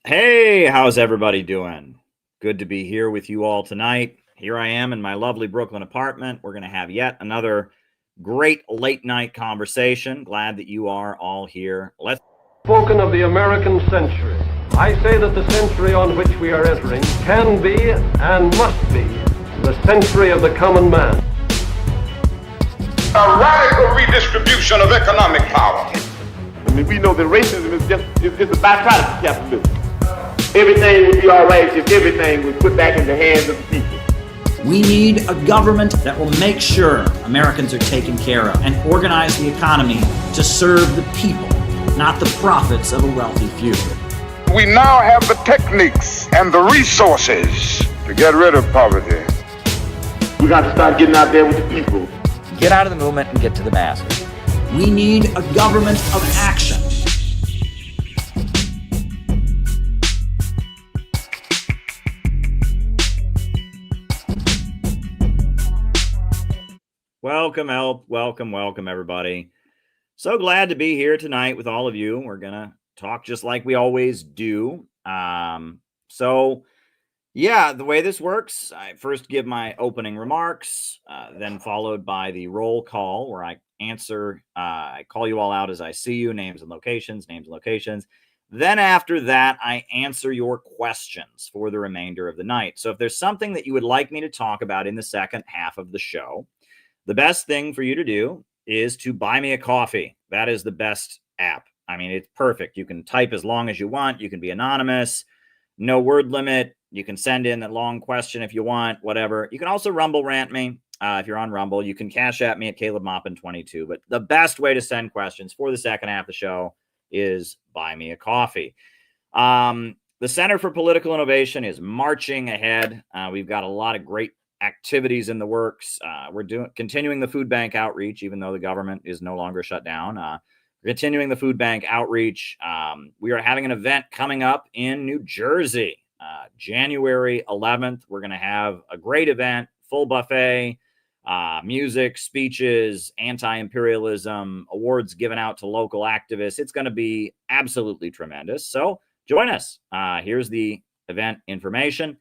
Hey, how's everybody doing? Good to be here with you all tonight. Here I am in my lovely Brooklyn apartment. We're going to have yet another great late night conversation. Glad that you are all here. Let's Spoken of the American century. I say that the century on which we are entering can be and must be the century of the common man. A radical redistribution of economic power. I mean, we know that racism is just it's a byproduct of capitalism. Everything would be all right if everything was put back in the hands of the people. We need a government that will make sure Americans are taken care of and organize the economy to serve the people, not the profits of a wealthy few. We now have the techniques and the resources to get rid of poverty. We got to start getting out there with the people. Get out of the movement and get to the masses. We need a government of action. welcome, everybody. So glad to be here tonight with all of you. We're going to talk just like we always do. The way this works, I first give my opening remarks, then followed by the roll call where I call you all out as I see you, names and locations. Then after that, I answer your questions for the remainder of the night. So if there's something that you would like me to talk about in the second half of the show, the best thing for you to do is to buy me a coffee. That is the best app. I mean, it's perfect. You can type as long as you want. You can be anonymous, no word limit. You can send in that long question if you want, whatever. You can also Rumble rant me if you're on Rumble. You can cash at me at CalebMoppin22. But the best way to send questions for the second half of the show is buy me a coffee. The Center for Political Innovation is marching ahead. We've got a lot of great activities in the works. We're continuing the food bank outreach, even though the government is no longer shut down. Continuing the food bank outreach. We are having an event coming up in New Jersey, January 11th. We're going to have a great event, full buffet, music, speeches, anti-imperialism, awards given out to local activists. It's going to be absolutely tremendous. So join us. Here's the event information.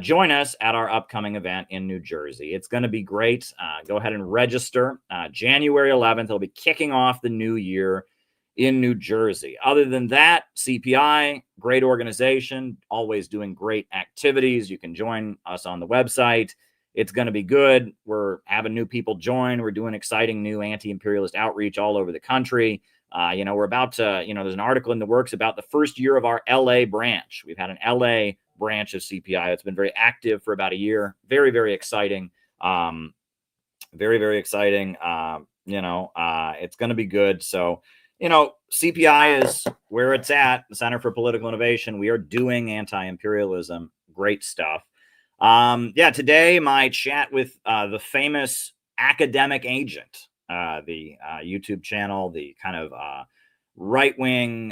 Join us at our upcoming event in New Jersey. It's going to be great. Go ahead and register. January 11th, it'll be kicking off the new year in New Jersey. Other than that, CPI, great organization, always doing great activities. You can join us on the website. It's going to be good. We're having new people join. We're doing exciting new anti-imperialist outreach all over the country. We're about to, there's an article in the works about the first year of our LA branch. We've had an LA branch of CPI that's been very active for about a year. Very, very exciting. Very, very exciting. It's going to be good. So, CPI is where it's at, the Center for Political Innovation. We are doing anti-imperialism. Great stuff. Today my chat with the famous academic agent, the YouTube channel, the kind of right-wing,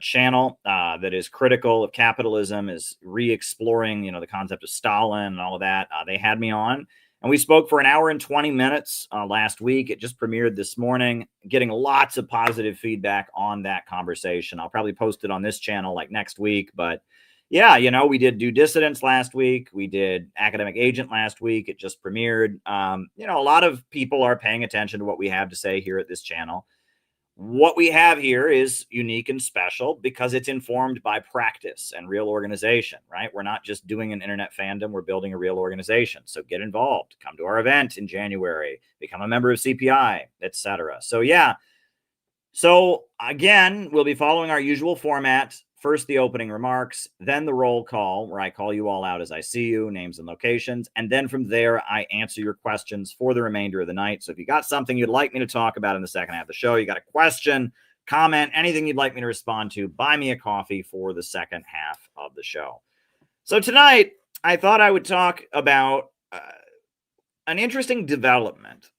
channel that is critical of capitalism, is re-exploring, the concept of Stalin and all of that. They had me on, and we spoke for an hour and 20 minutes last week. It just premiered this morning, getting lots of positive feedback on that conversation. I'll probably post it on this channel like next week, but yeah, we did Do Dissidents last week. We did Academic Agent last week. It just premiered. A lot of people are paying attention to what we have to say here at this channel. What we have here is unique and special because it's informed by practice and real organization, right? We're not just doing an internet fandom. We're building a real organization. So get involved. Come to our event in January. Become a member of CPI, etc. So yeah. So again, we'll be following our usual format. First, the opening remarks, then the roll call, where I call you all out as I see you, names and locations. And then from there, I answer your questions for the remainder of the night. So if you got something you'd like me to talk about in the second half of the show, you got a question, comment, anything you'd like me to respond to, buy me a coffee for the second half of the show. So tonight, I thought I would talk about an interesting development.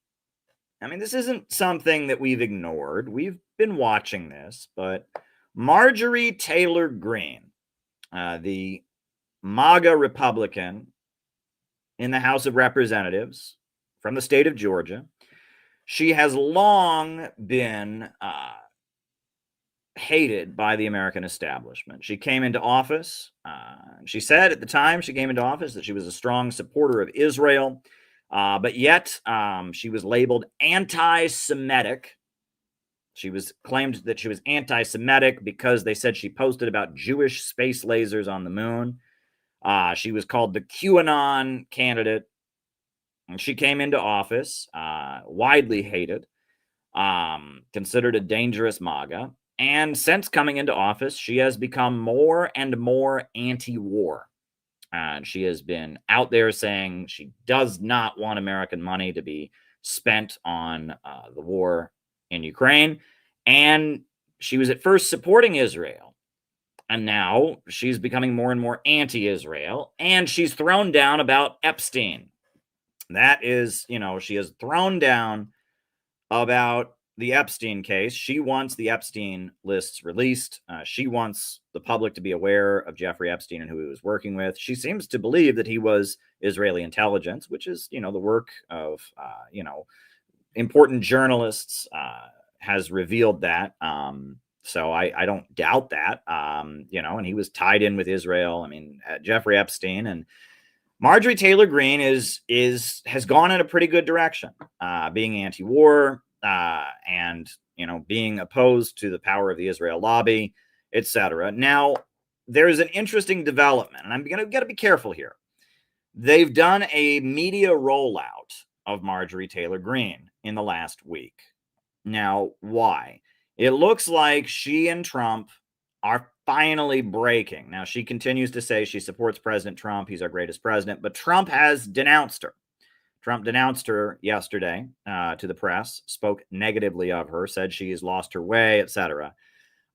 I mean, this isn't something that we've ignored. We've been watching this, but Marjorie Taylor Greene, the MAGA Republican in the House of Representatives from the state of Georgia, she has long been hated by the American establishment. She came into office. She said at the time she came into office that she was a strong supporter of Israel, but yet she was labeled anti-Semitic. She was claimed that she was anti-Semitic because they said she posted about Jewish space lasers on the moon. She was called the QAnon candidate. And she came into office, widely hated, considered a dangerous MAGA. And since coming into office, she has become more and more anti-war. And she has been out there saying she does not want American money to be spent on the war in Ukraine. And she was at first supporting Israel. And now she's becoming more and more anti-Israel. And she's thrown down about Epstein. That is, she has thrown down about the Epstein case. She wants the Epstein lists released. She wants the public to be aware of Jeffrey Epstein and who he was working with. She seems to believe that he was Israeli intelligence, which is, the work of, important journalists has revealed that. So I don't doubt that, and he was tied in with Israel. I mean, Jeffrey Epstein and Marjorie Taylor Greene has gone in a pretty good direction, being anti-war and being opposed to the power of the Israel lobby, etc. Now, there's an interesting development, and I'm got to be careful here. They've done a media rollout of Marjorie Taylor Greene in the last week. Now, why? It looks like she and Trump are finally breaking. Now, she continues to say she supports President Trump. He's our greatest president. But Trump has denounced her. Trump denounced her yesterday to the press, spoke negatively of her, said she has lost her way, etc.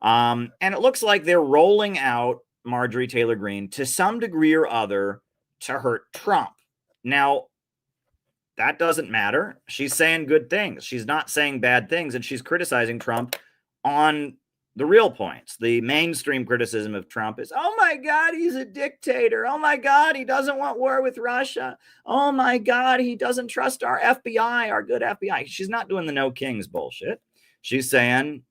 And it looks like they're rolling out Marjorie Taylor Greene to some degree or other to hurt Trump. Now, that doesn't matter. She's saying good things. She's not saying bad things, and she's criticizing Trump on the real points. The mainstream criticism of Trump is, oh my God, he's a dictator. Oh my God, he doesn't want war with Russia. Oh my God, he doesn't trust our FBI, our good FBI. She's not doing the no kings bullshit. She's saying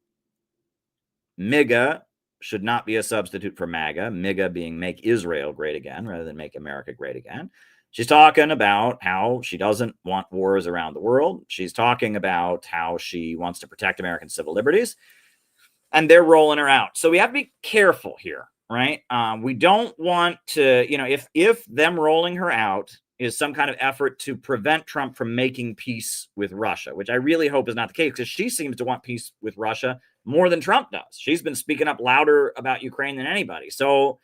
MAGA should not be a substitute for MAGA, MAGA being make Israel great again rather than make America great again. She's talking about how she doesn't want wars around the world. She's talking about how she wants to protect American civil liberties. And they're rolling her out. So we have to be careful here, right? We don't want to, if them rolling her out is some kind of effort to prevent Trump from making peace with Russia, which I really hope is not the case, because she seems to want peace with Russia more than Trump does. She's been speaking up louder about Ukraine than anybody. So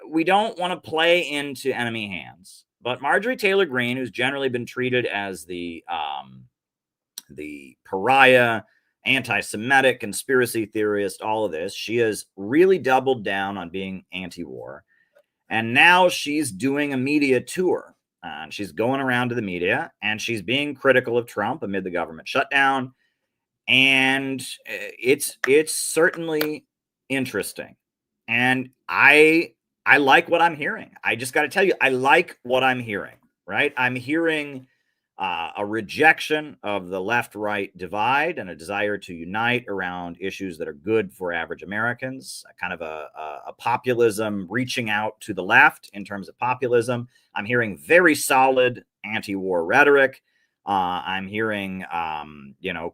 we don't want to play into enemy hands. But Marjorie Taylor Greene, who's generally been treated as the pariah, anti-Semitic, conspiracy theorist, all of this, she has really doubled down on being anti-war. And now she's doing a media tour. And she's going around to the media, and she's being critical of Trump amid the government shutdown. And it's certainly interesting. And I like what I'm hearing. I just got to tell you, I like what I'm hearing, right? I'm hearing a rejection of the left-right divide and a desire to unite around issues that are good for average Americans, kind of a populism reaching out to the left in terms of populism. I'm hearing very solid anti-war rhetoric. I'm hearing,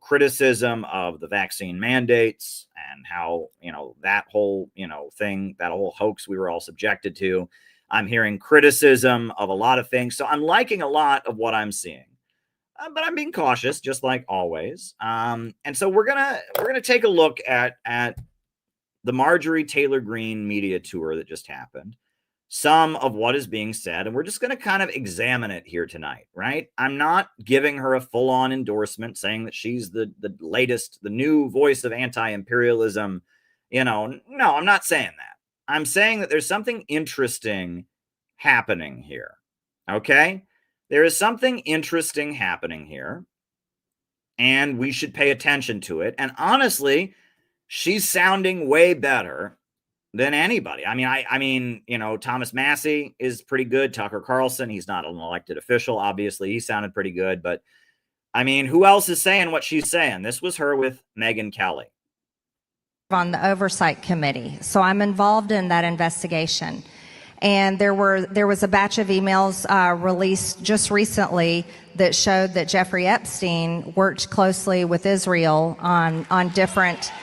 criticism of the vaccine mandates and how, that whole, thing, that whole hoax we were all subjected to. I'm hearing criticism of a lot of things. So I'm liking a lot of what I'm seeing. But I'm being cautious, just like always. And so we're gonna take a look at the Marjorie Taylor Greene media tour that just happened, some of what is being said, and we're just going to kind of examine it here tonight, right? I'm not giving her a full-on endorsement saying that she's the latest, the new voice of anti-imperialism. No, I'm not saying that. I'm saying that there's something interesting happening here. Okay? There is something interesting happening here, and we should pay attention to it. And honestly, she's sounding way better than anybody. I mean, Thomas Massey is pretty good. Tucker Carlson, he's not an elected official, obviously. He sounded pretty good. But, I mean, who else is saying what she's saying? This was her with Megyn Kelly. on the oversight committee, so I'm involved in that investigation. And there was a batch of emails released just recently that showed that Jeffrey Epstein worked closely with Israel on different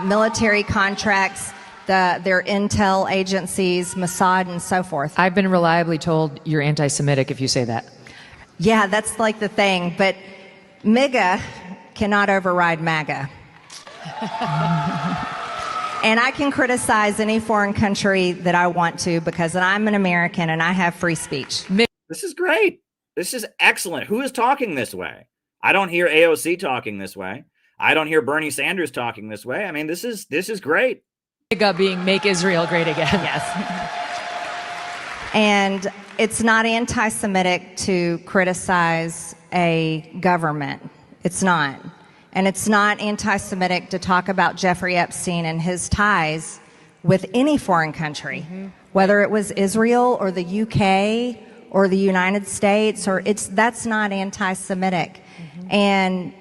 military contracts, their intel agencies, Mossad, and so forth. I've been reliably told you're anti-Semitic if you say that. Yeah, that's like the thing, but MAGA cannot override MAGA. And I can criticize any foreign country that I want to because I'm an American and I have free speech. This is great. This is excellent. Who is talking this way? I don't hear AOC talking this way. I don't hear Bernie Sanders talking this way. I mean, this is great. Being make Israel great again. Yes. And it's not anti-Semitic to criticize a government. It's not. And it's not anti-Semitic to talk about Jeffrey Epstein and his ties with any foreign country, whether it was Israel or the UK or the United States, that's not anti-Semitic. And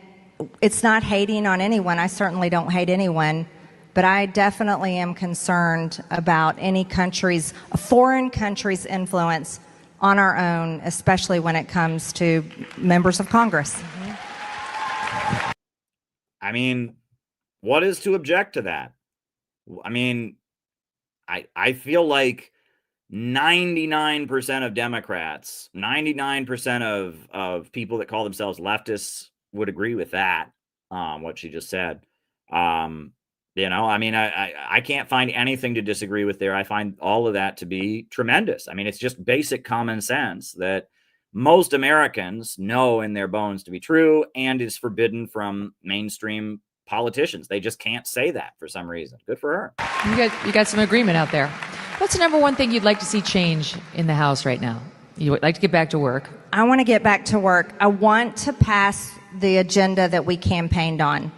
it's not hating on anyone. I certainly don't hate anyone, but I definitely am concerned about any foreign country's influence on our own, especially when it comes to members of Congress. I mean, what is to object to that? I mean, I feel like 99% of Democrats, 99% of people that call themselves leftists would agree with that, what she just said. I mean, I can't find anything to disagree with there. I find all of that to be tremendous. I mean, it's just basic common sense that most Americans know in their bones to be true and is forbidden from mainstream politicians. They just can't say that for some reason. Good for her. You got some agreement out there. What's the number one thing you'd like to see change in the House right now? You would like to get back to work? I want to get back to work. I want to pass the agenda that we campaigned on.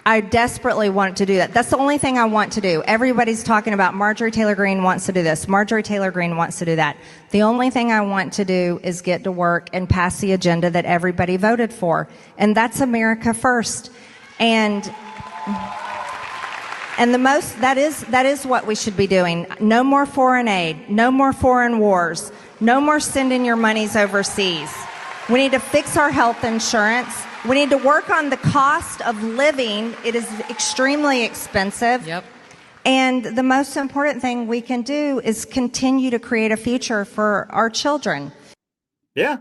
I desperately want to do that. That's the only thing I want to do. Everybody's talking about Marjorie Taylor Greene wants to do this. Marjorie Taylor Greene wants to do that. The only thing I want to do is get to work and pass the agenda that everybody voted for. And that's America first. And that is what we should be doing. No more foreign aid, no more foreign wars, no more sending your monies overseas. We need to fix our health insurance. We need to work on the cost of living. It is extremely expensive. Yep. And the most important thing we can do is continue to create a future for our children. Yeah,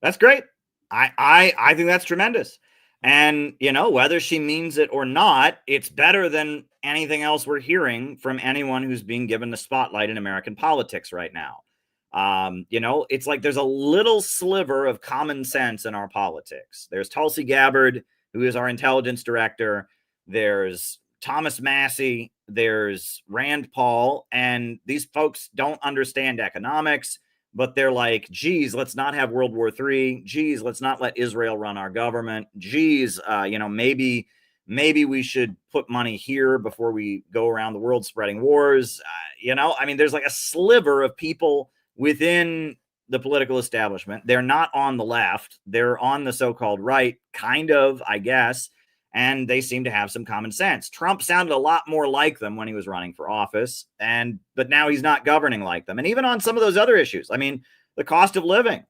that's great. I think that's tremendous. And, whether she means it or not, it's better than anything else we're hearing from anyone who's being given the spotlight in American politics right now. It's like there's a little sliver of common sense in our politics. There's Tulsi Gabbard, who is our intelligence director. There's Thomas Massey. There's Rand Paul. And these folks don't understand economics, but they're like, geez, let's not have World War III. Geez, let's not let Israel run our government. Geez, maybe we should put money here before we go around the world spreading wars. There's like a sliver of people within the political establishment. They're not on the left. They're on the so-called right, kind of, I guess. And they seem to have some common sense. Trump sounded a lot more like them when he was running for office. But now he's not governing like them. And even on some of those other issues, the cost of living.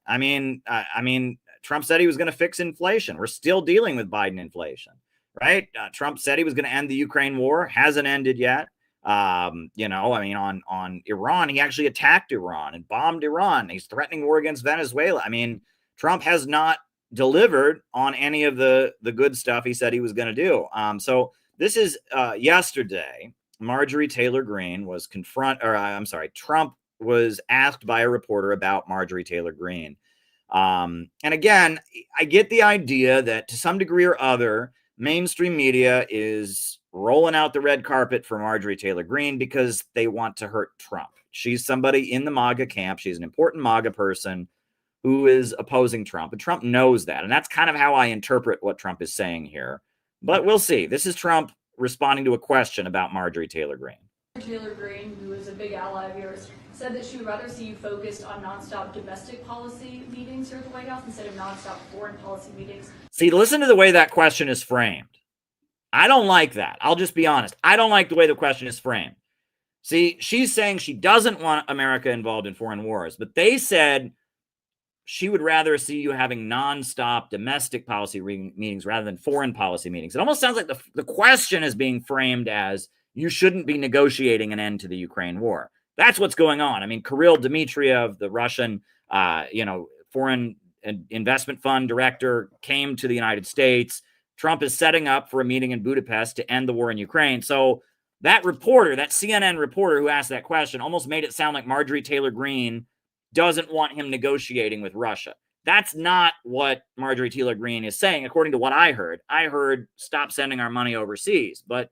Trump said he was going to fix inflation. We're still dealing with Biden inflation, right? Trump said he was going to end the Ukraine war. Hasn't ended yet. On Iran, he actually attacked Iran and bombed Iran. He's threatening war against Venezuela. Trump has not delivered on any of the good stuff he said he was going to do. So this is yesterday, Marjorie Taylor Greene was Trump was asked by a reporter about Marjorie Taylor Greene. And again, I get the idea that to some degree or other, mainstream media is rolling out the red carpet for Marjorie Taylor Greene because they want to hurt Trump. She's somebody in the MAGA camp. She's an important MAGA person who is opposing Trump. And Trump knows that. And that's kind of how I interpret what Trump is saying here. But we'll see. This is Trump responding to a question about Marjorie Taylor Greene. Taylor Greene, who is a big ally of yours, said that she would rather see you focused on nonstop domestic policy meetings here at the White House instead of nonstop foreign policy meetings. See, listen to the way that question is framed. I don't like that. I'll just be honest. I don't like the way the question is framed. See, she's saying she doesn't want America involved in foreign wars, but they said she would rather see you having nonstop domestic policy meetings rather than foreign policy meetings. It almost sounds like the question is being framed as you shouldn't be negotiating an end to the Ukraine war. That's what's going on. I mean, Kirill Dmitriev, the Russian, foreign investment fund director, came to the United States. Trump is setting up for a meeting in Budapest to end the war in Ukraine. So that reporter, that CNN reporter who asked that question, almost made it sound like Marjorie Taylor Greene doesn't want him negotiating with Russia. That's not what Marjorie Taylor Greene is saying, according to what I heard. I heard stop sending our money overseas. But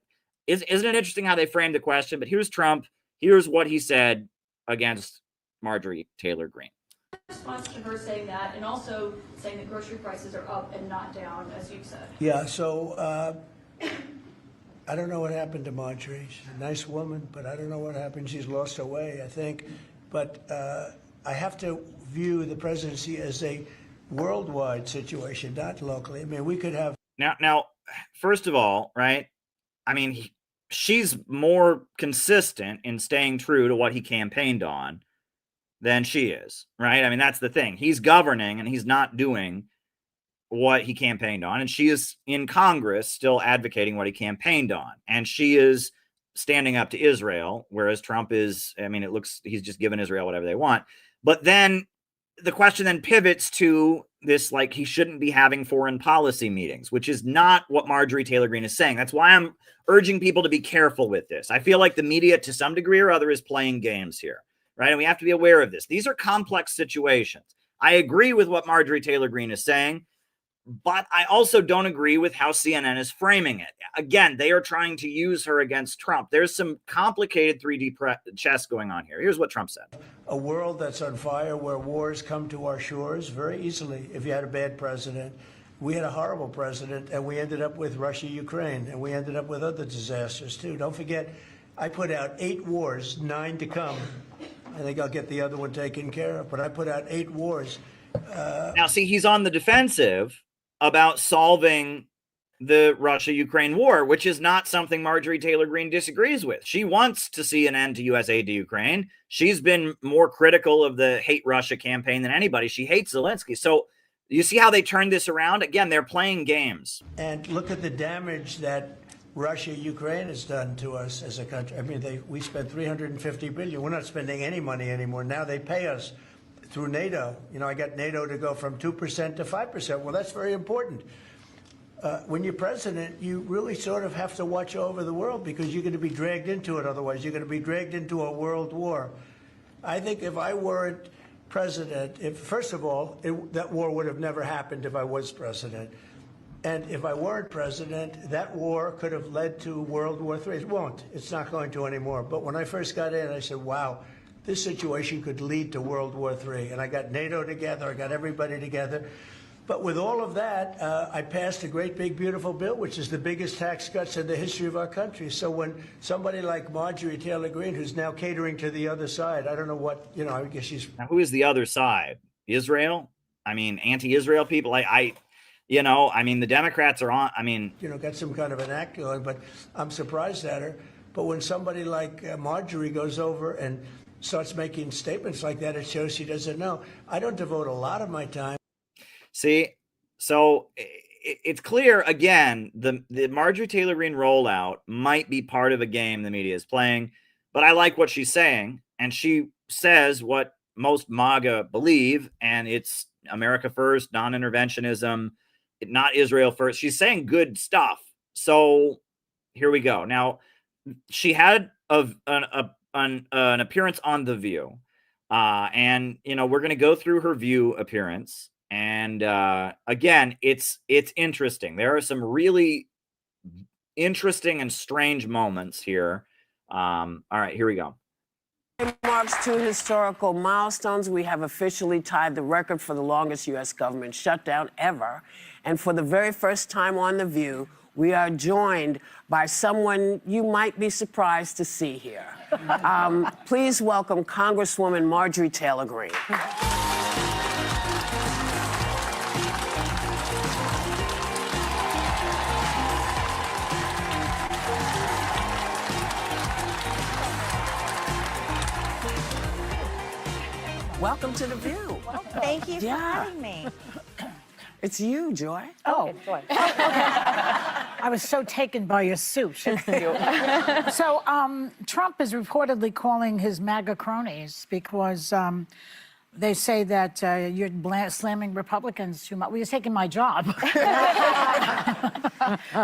isn't it interesting how they framed the question? But here's Trump. Here's what he said against Marjorie Taylor Greene. In response to her saying that, and also saying that grocery prices are up and not down, as you said. Yeah, so I don't know what happened to Marjorie. She's a nice woman, but I don't know what happened. She's lost her way, I think. But I have to view the presidency as a worldwide situation, not locally. I mean, we could have... Now, first of all, right, I mean, she's more consistent in staying true to what he campaigned on than she is, right? I mean, that's the thing. He's governing and he's not doing what he campaigned on. And she is in Congress still advocating what he campaigned on. And she is standing up to Israel, whereas Trump is, I mean, it looks, he's just giving Israel whatever they want. But then the question then pivots to this, like, he shouldn't be having foreign policy meetings, which is not what Marjorie Taylor Greene is saying. That's why I'm urging people to be careful with this. I feel like the media, to some degree or other, is playing games here, right? And we have to be aware of this. These are complex situations. I agree with what Marjorie Taylor Greene is saying, but I also don't agree with how CNN is framing it. Again, they are trying to use her against Trump. There's some complicated 3D chess going on here. Here's what Trump said. A world that's on fire, where wars come to our shores very easily if you had a bad president. We had a horrible president, and we ended up with Russia, Ukraine, and we ended up with other disasters, too. Don't forget, I put out 8 wars, 9 to come. I think I'll get the other one taken care of, but I put out 8 wars. Now, see, he's on the defensive about solving the Russia-Ukraine war, which is not something Marjorie Taylor Greene disagrees with. She wants to see an end to U.S. aid to Ukraine. She's been more critical of the Hate Russia campaign than anybody. She hates Zelensky. So you see how they turned this around? Again, they're playing games. And look at the damage that Russia, Ukraine has done to us as a country. I mean, we spent $350 billion. We're not spending any money anymore. Now they pay us through NATO. You know, I got NATO to go from 2% to 5%. Well, that's very important. When you're president, you really sort of have to watch over the world, because you're going to be dragged into it. Otherwise, you're going to be dragged into a world war. I think if I weren't president, first of all, that war would have never happened if I was president. And if I weren't president, that war could have led to World War III. It won't. It's not going to anymore. But when I first got in, I said, wow, this situation could lead to World War III. And I got NATO together. I got everybody together. But with all of that, I passed a great, big, beautiful bill, which is the biggest tax cuts in the history of our country. So when somebody like Marjorie Taylor Greene, who's now catering to the other side, I don't know what, you know, I guess she's... Now, who is the other side? Israel? I mean, anti-Israel people? You know, I mean, the Democrats are on, I mean... You know, got some kind of an act going, but I'm surprised at her. But when somebody like Marjorie goes over and starts making statements like that, it shows she doesn't know. I don't devote a lot of my time. See, so it's clear, again, the Marjorie Taylor Greene rollout might be part of a game the media is playing, but I like what she's saying, and she says what most MAGA believe, and it's America first, non-interventionism, not Israel first. She's saying good stuff. So here we go. Now, she had an appearance on The View, and, you know, we're going to go through her View appearance. And again, it's interesting. There are some really interesting and strange moments here. All right, here we go. Marks 2 historical milestones. We have officially tied the record for the longest U.S. government shutdown ever. And for the very first time on The View, we are joined by someone you might be surprised to see here. Please welcome Congresswoman Marjorie Taylor Greene. Welcome to The View. Thank you for Yeah. having me. It's you, Joy. Oh, I was so taken by your suit. So, Trump is reportedly calling his MAGA cronies because they say that you're slamming Republicans too much. Well, you're taking my job.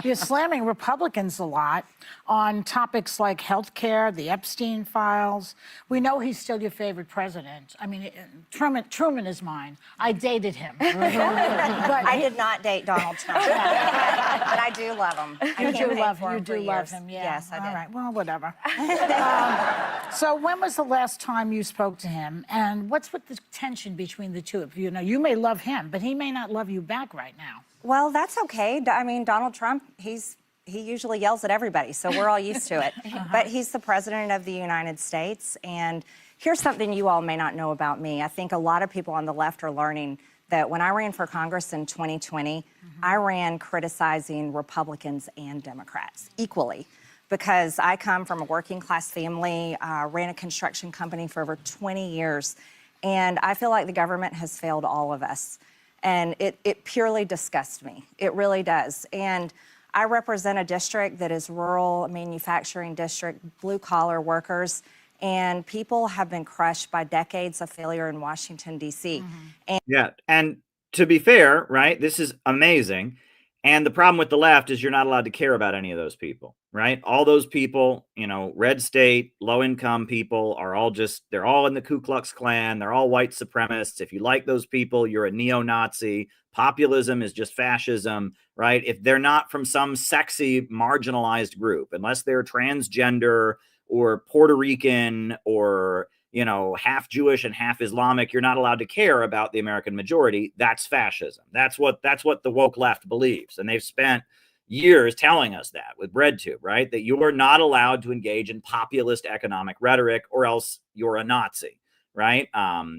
You're slamming Republicans a lot on topics like health care, the Epstein files. We know he's still your favorite president. I mean, Truman is mine. I dated him. But I did not date Donald Trump. But I do love him. You do love him, yeah. Yes, I did. All right, well, whatever. So when was the last time you spoke to him? And what's with the tension between the two of you? Now, you may love him, but he may not love you back right now. Well, that's okay. I mean, Donald Trump, he usually yells at everybody, so we're all used to it. But he's the president of the United States, and here's something you all may not know about me. I think a lot of people on the left are learning that when I ran for Congress in 2020, I ran criticizing Republicans and Democrats equally, because I come from a working class family, ran a construction company for over 20 years, and I feel like the government has failed all of us. And it purely disgusts me. It really does. And I represent a district that is rural, manufacturing district, blue-collar workers, and people have been crushed by decades of failure in Washington, D.C. And to be fair, right, this is amazing. And the problem with the left is you're not allowed to care about any of those people, right? All those people, red state, low-income people they're all in the Ku Klux Klan. They're all white supremacists. If you like those people, you're a neo-Nazi. Populism is just fascism, right? If they're not from some sexy marginalized group, unless they're transgender or Puerto Rican or half Jewish and half Islamic, you're not allowed to care about the American majority. That's fascism. That's what the woke left believes. And they've spent years telling us that with BreadTube, right? That you are not allowed to engage in populist economic rhetoric or else you're a Nazi, right?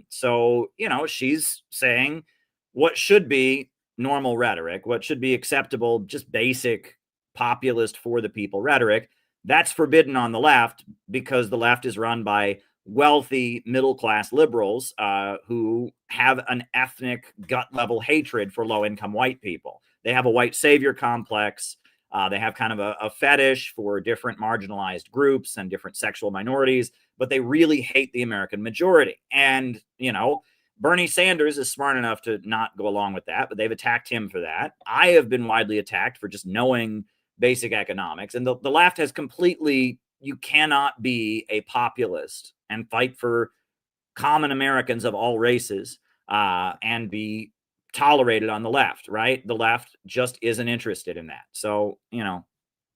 So, she's saying what should be normal rhetoric, what should be acceptable, just basic populist for the people rhetoric. That's forbidden on the left because the left is run by wealthy middle-class liberals who have an ethnic gut-level hatred for low-income white people. They have a white savior complex. They have kind of a fetish for different marginalized groups and different sexual minorities, but they really hate the American majority. And, Bernie Sanders is smart enough to not go along with that, but they've attacked him for that. I have been widely attacked for just knowing basic economics. And the left has you cannot be a populist and fight for common Americans of all races and be tolerated on the left, right? The left just isn't interested in that. So,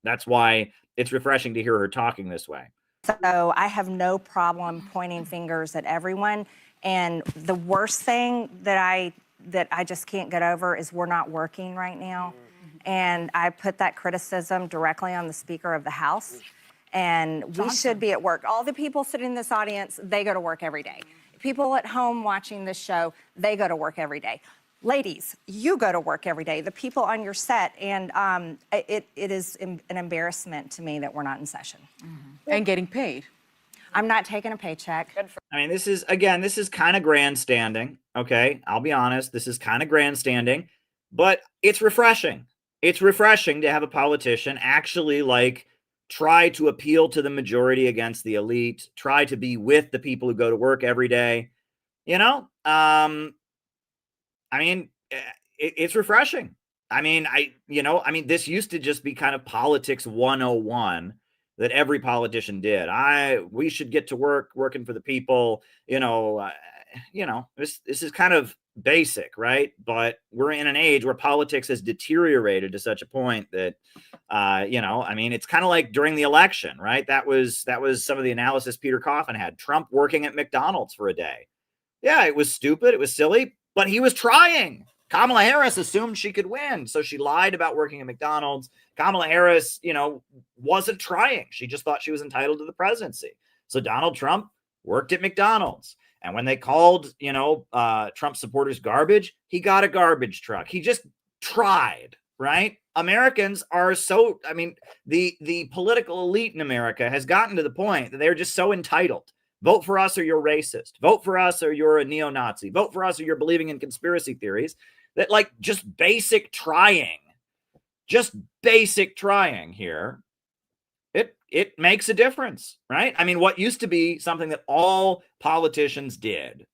that's why it's refreshing to hear her talking this way. So I have no problem pointing fingers at everyone. And the worst thing that I just can't get over is we're not working right now. And I put that criticism directly on the Speaker of the House. And we should be at work. All the people sitting in this audience, they go to work every day. People at home watching this show, they go to work every day. Ladies, you go to work every day. The people on your set, and it is an embarrassment to me that we're not in session. And getting paid. I'm not taking a paycheck. I mean, this is kind of grandstanding. Okay, I'll be honest. This is kind of grandstanding, but it's refreshing. It's refreshing to have a politician actually try to appeal to the majority against the elite, try to be with the people who go to work every day. It's refreshing. This used to just be kind of politics 101 that every politician did. We should get to work working for the people. This is kind of basic, right? But we're in an age where politics has deteriorated to such a point that, it's kind of like during the election, right? That was some of the analysis Peter Coffin had. Trump working at McDonald's for a day. Yeah, it was stupid. It was silly, but he was trying. Kamala Harris assumed she could win, so she lied about working at McDonald's. Kamala Harris, wasn't trying. She just thought she was entitled to the presidency. So Donald Trump worked at McDonald's. And when they called, Trump supporters garbage, he got a garbage truck. He just tried, right? Americans are the political elite in America has gotten to the point that they're just so entitled. Vote for us or you're racist. Vote for us or you're a neo-Nazi. Vote for us or you're believing in conspiracy theories. That like just basic trying here, it makes a difference, right? I mean, what used to be something that all politicians did,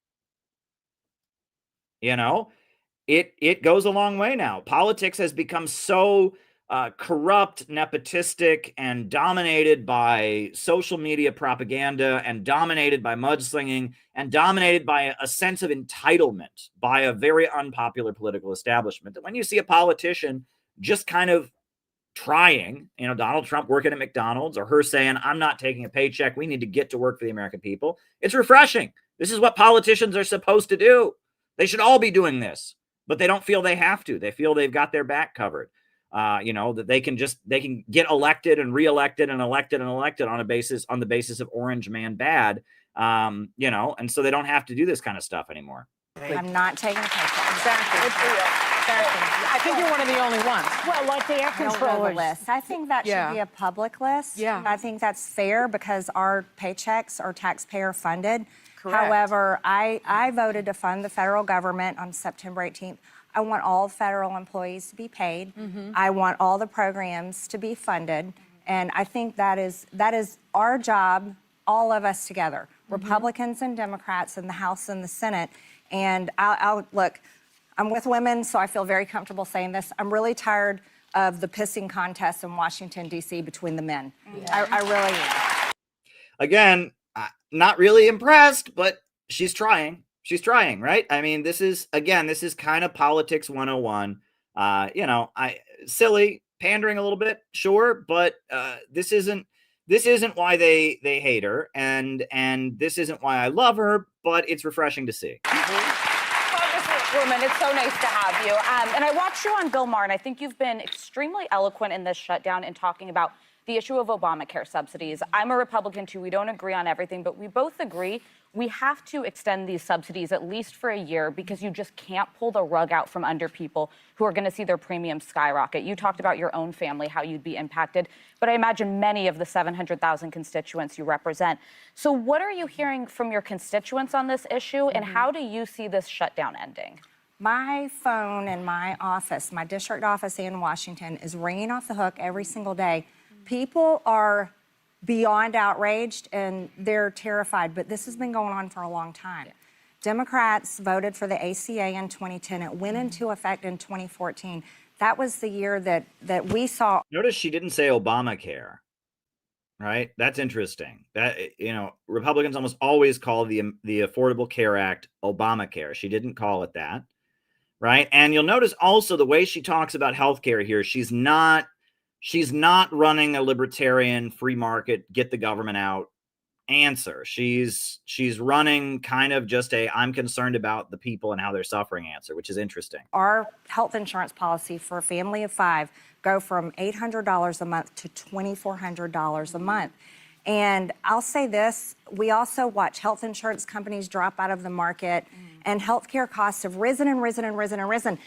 you know, it goes a long way now. Politics has become so corrupt, nepotistic, and dominated by social media propaganda, and dominated by mudslinging, and dominated by a sense of entitlement by a very unpopular political establishment, that when you see a politician just kind of trying, Donald Trump working at McDonald's, or her saying, I'm not taking a paycheck, we need to get to work for the American people, it's refreshing. This is what politicians are supposed to do. They should all be doing this, but they don't feel they have to. They feel they've got their back covered. That they can get elected and reelected and elected and elected on the basis of orange man bad, and so they don't have to do this kind of stuff anymore. I'm not taking a paycheck. Exactly. I think you're one of the only ones. Well, like the air controllers. List. I think that should be a public list. Yeah. I think that's fair because our paychecks are taxpayer funded. Correct. However, I voted to fund the federal government on September 18th. I want all federal employees to be paid. I want all the programs to be funded. And I think that is our job, all of us together, Republicans and Democrats in the House and the Senate. And I'll look, I'm with women, so I feel very comfortable saying this. I'm really tired of the pissing contest in Washington, D.C. between the men. I really am. Again, Not really impressed, but she's trying. She's trying, right? I mean, this is kind of politics 101. Silly, pandering a little bit, sure, but this isn't why they hate her, and this isn't why I love her, but it's refreshing to see. Woman, it's so nice to have you. And I watched you on Bill Maher, and I think you've been extremely eloquent in this shutdown in talking about the issue of Obamacare subsidies. I'm a Republican too. We don't agree on everything, but we both agree we have to extend these subsidies at least for a year because you just can't pull the rug out from under people who are going to see their premiums skyrocket. You talked about your own family, how you'd be impacted, but I imagine many of the 700,000 constituents you represent. So what are you hearing from your constituents on this issue, and how do you see this shutdown ending? My phone in my office, my district office in Washington, is ringing off the hook every single day. People are beyond outraged and they're terrified, but this has been going on for a long time. Yeah. Democrats voted for the ACA in 2010. It went into effect in 2014. That was the year that we saw. Notice she didn't say Obamacare, right? That's interesting. That, Republicans almost always call the Affordable Care Act Obamacare. She didn't call it that, right? And you'll notice also the way she talks about healthcare here, she's not running a libertarian free market, get the government out answer. She's running kind of just I'm concerned about the people and how they're suffering answer, which is interesting. Our health insurance policy for a family of 5 go from $800 a month to $2,400 a month. And I'll say this, we also watch health insurance companies drop out of the market, and healthcare costs have risen and risen and risen and risen.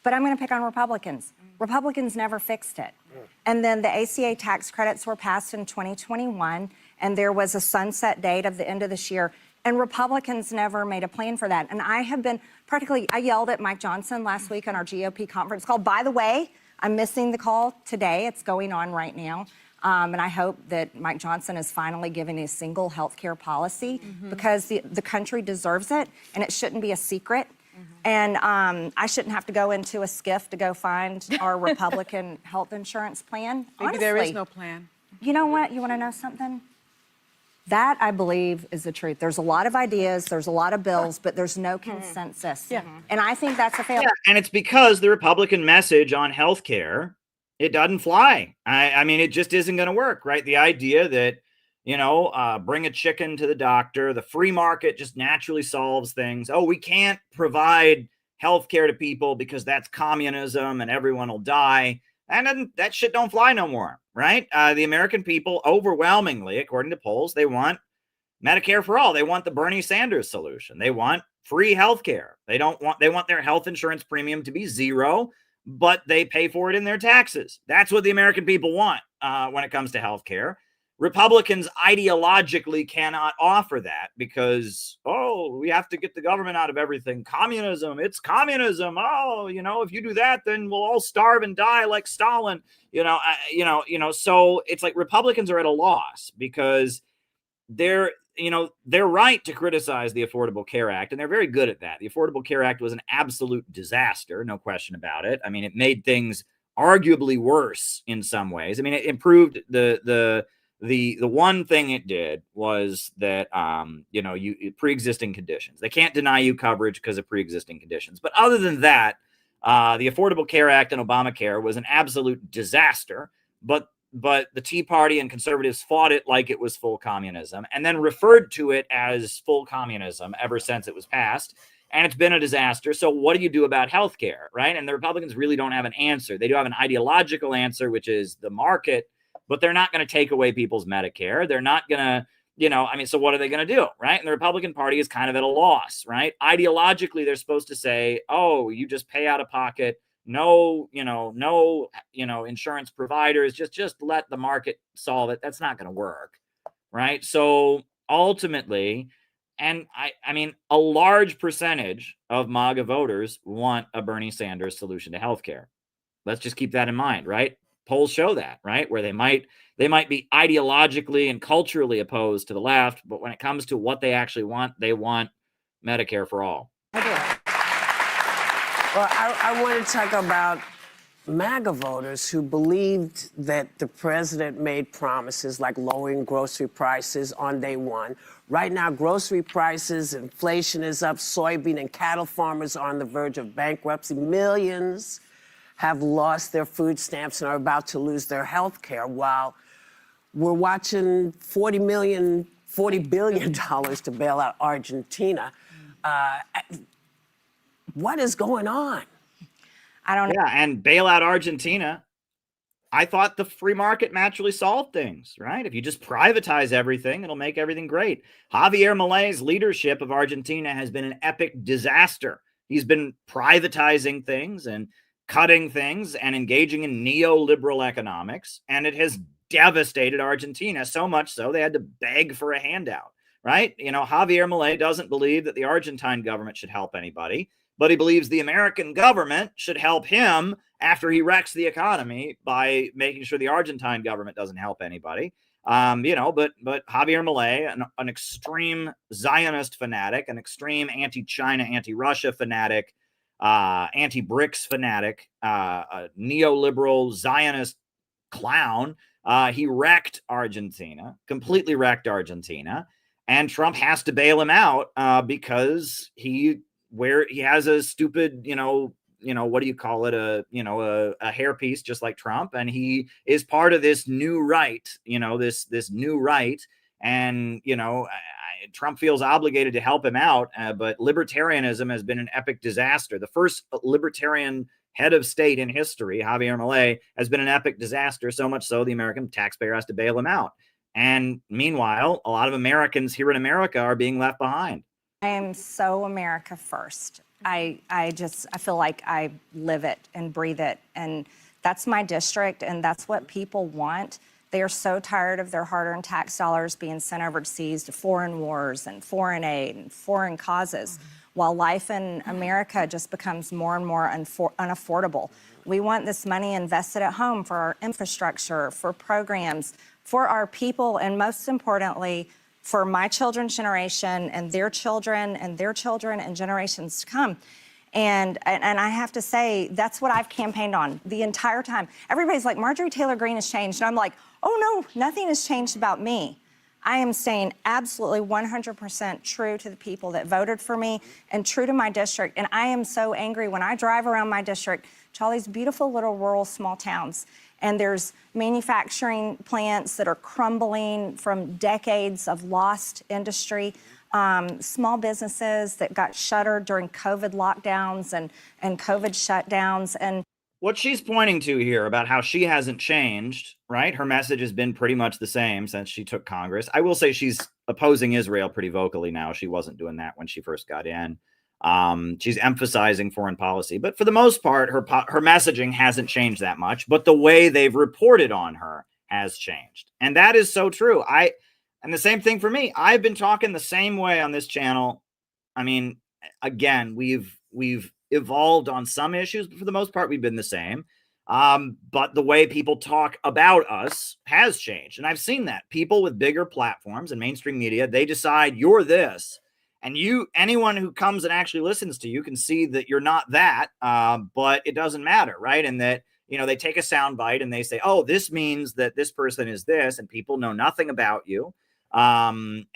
But I'm going to pick on Republicans. Republicans never fixed it. And then the ACA tax credits were passed in 2021, and there was a sunset date of the end of this year, and Republicans never made a plan for that. And I have been I yelled at Mike Johnson last week on our GOP conference call. By the way, I'm missing the call today. It's going on right now. And I hope that Mike Johnson is finally giving a single health care policy because the country deserves it, and it shouldn't be a secret. And I shouldn't have to go into a skiff to go find our Republican health insurance plan. Maybe Honestly, there is no plan. You know what? You want to know something? That, I believe, is the truth. There's a lot of ideas, there's a lot of bills, but there's no consensus. Yeah. And I think that's a failure. Yeah, and it's because the Republican message on health care, it doesn't fly. I mean, it just isn't going to work, right? The idea that, bring a chicken to the doctor, the free market just naturally solves things. Oh, we can't provide health care to people because that's communism and everyone will die. And that shit don't fly no more, right? The American people overwhelmingly, according to polls, they want Medicare for all. They want the Bernie Sanders solution. They want free health care. They want their health insurance premium to be zero, but they pay for it in their taxes. That's what the American people want when it comes to health care. Republicans ideologically cannot offer that because, oh, we have to get the government out of everything. Communism, it's communism. Oh, if you do that, then we'll all starve and die like Stalin. So it's like Republicans are at a loss because they're right to criticize the Affordable Care Act, and they're very good at that. The Affordable Care Act was an absolute disaster, no question about it. I mean, it made things arguably worse in some ways. I mean, it improved the one thing it did was that pre-existing conditions. They can't deny you coverage because of pre-existing conditions. But other than that, the Affordable Care Act and Obamacare was an absolute disaster. But the Tea Party and conservatives fought it like it was full communism and then referred to it as full communism ever since it was passed. And it's been a disaster. So what do you do about health care, right? And the Republicans really don't have an answer. They do have an ideological answer, which is the market, but they're not going to take away people's Medicare. They're not going to, so what are they going to do, right? And the Republican Party is kind of at a loss, right? Ideologically, they're supposed to say, oh, you just pay out of pocket. No insurance providers, just let the market solve it. That's not going to work, right? So ultimately, and I mean, a large percentage of MAGA voters want a Bernie Sanders solution to healthcare. Let's just keep that in mind, right? Polls show that, right? Where they might be ideologically and culturally opposed to the left, but when it comes to what they actually want, they want Medicare for all. Well, I want to talk about MAGA voters who believed that the president made promises like lowering grocery prices on day one. Right now, grocery prices, inflation is up, soybean and cattle farmers are on the verge of bankruptcy. Millions have lost their food stamps and are about to lose their health care, while we're watching $40 billion to bail out Argentina. What is going on? I don't know. Yeah, and bail out Argentina. I thought the free market naturally solved things, right? If you just privatize everything, it'll make everything great. Javier Milei's leadership of Argentina has been an epic disaster. He's been privatizing things and cutting things and engaging in neoliberal economics, and it has devastated Argentina, so much so they had to beg for a handout, right? Javier Milei doesn't believe that the Argentine government should help anybody, but he believes the American government should help him after he wrecks the economy by making sure the Argentine government doesn't help anybody. But Javier Milei, an extreme Zionist fanatic, an extreme anti-China, anti-Russia fanatic, anti-BRICS fanatic, a neoliberal Zionist clown, he wrecked Argentina, completely wrecked Argentina, and Trump has to bail him out because he has a stupid, what do you call it? A hairpiece, just like Trump. And he is part of this new right, this new right. And, Trump feels obligated to help him out. But libertarianism has been an epic disaster. The first libertarian head of state in history, Javier Milei, has been an epic disaster, so much so the American taxpayer has to bail him out. And meanwhile, a lot of Americans here in America are being left behind. I am so America first. I feel like I live it and breathe it. And that's my district, and that's what people want. They are so tired of their hard-earned tax dollars being sent overseas to foreign wars and foreign aid and foreign causes, while life in America just becomes more and more unaffordable. We want this money invested at home for our infrastructure, for programs, for our people, and most importantly, for my children's generation and their children and their children and generations to come. And I have to say, that's what I've campaigned on the entire time. Everybody's like, Marjorie Taylor Greene has changed. And I'm like, oh no, nothing has changed about me. I am staying absolutely 100% true to the people that voted for me and true to my district. And I am so angry when I drive around my district to all these beautiful little rural small towns. And there's manufacturing plants that are crumbling from decades of lost industry, small businesses that got shuttered during COVID lockdowns and COVID shutdowns. And what she's pointing to here about how she hasn't changed, right? Her message has been pretty much the same since she took Congress. I will say she's opposing Israel pretty vocally now. She wasn't doing that when she first got in. She's emphasizing foreign policy, but for the most part, her messaging hasn't changed that much. But the way they've reported on her has changed. And that is so true. And the same thing for me. I've been talking the same way on this channel. I mean, again, we've evolved on some issues, but for the most part, we've been the same. But the way people talk about us has changed. And I've seen that. People with bigger platforms and mainstream media, they decide you're this. And anyone who comes and actually listens to you can see that you're not that, but it doesn't matter, right? And that, they take a sound bite and they say, oh, this means that this person is this, and people know nothing about you. And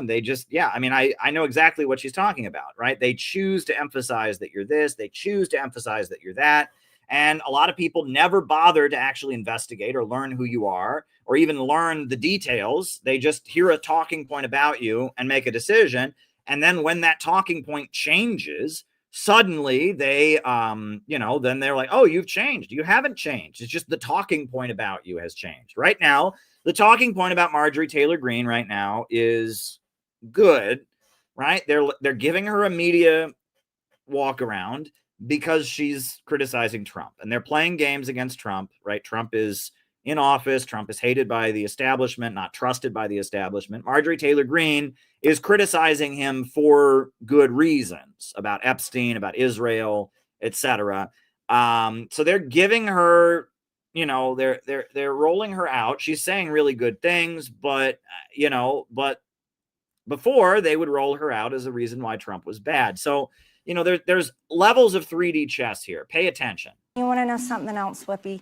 they just, I know exactly what she's talking about, right? They choose to emphasize that you're this, they choose to emphasize that you're that. And a lot of people never bother to actually investigate or learn who you are or even learn the details. They just hear a talking point about you and make a decision. And then when that talking point changes, suddenly they, then they're like, oh, you've changed. You haven't changed. It's just the talking point about you has changed. Right now, the talking point about Marjorie Taylor Greene right now is good, right? They're giving her a media walk around because she's criticizing Trump, and they're playing games against Trump, right? Trump is in office. Trump is hated by the establishment, not trusted by the establishment. Marjorie Taylor Greene is criticizing him for good reasons about Epstein, about Israel, etc. So they're giving her, they're rolling her out. She's saying really good things, but before they would roll her out as a reason why Trump was bad. So, there's levels of 3D chess here. Pay attention. You want to know something else, Whoopi?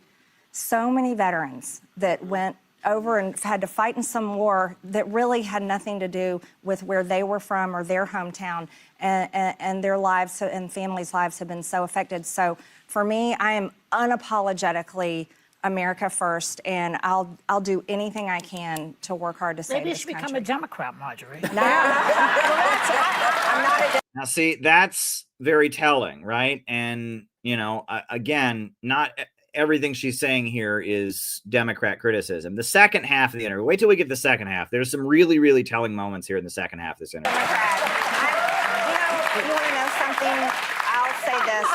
So many veterans that went over and had to fight in some war that really had nothing to do with where they were from or their hometown, and their lives and families' lives have been so affected. So for me, I am unapologetically America first, and I'll do anything I can to work hard to save Maybe you this should country. become a Democrat, Marjorie. No, I'm not a Now, see, that's very telling, right? And, again, not everything she's saying here is Democrat criticism. The second half of the interview, wait till we get the second half. There's some really, really telling moments here in the second half of this interview. You want to know something? I'll say this.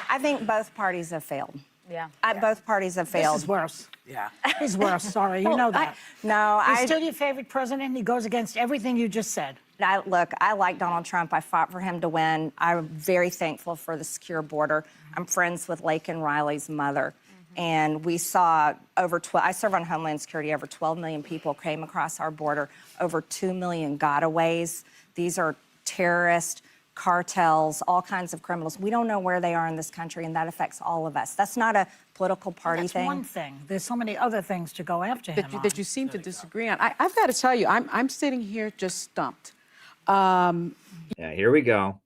I think both parties have failed. Yeah. Both parties have failed. This is worse. Yeah. He's worse, sorry. You know that. He's still your favorite president. He goes against everything you just said. Look, I like Donald Trump. I fought for him to win. I'm very thankful for the secure border. I'm friends with Lake and Riley's mother. And we saw I serve on Homeland Security, over 12 million people came across our border, over 2 million gotaways. These are terrorists, cartels, all kinds of criminals. We don't know where they are in this country, and that affects all of us. That's not a political party That's thing. one thing. There's so many other things to go after him on. That you seem to disagree on. I've got to tell you, I'm sitting here just stumped. Yeah, here we go.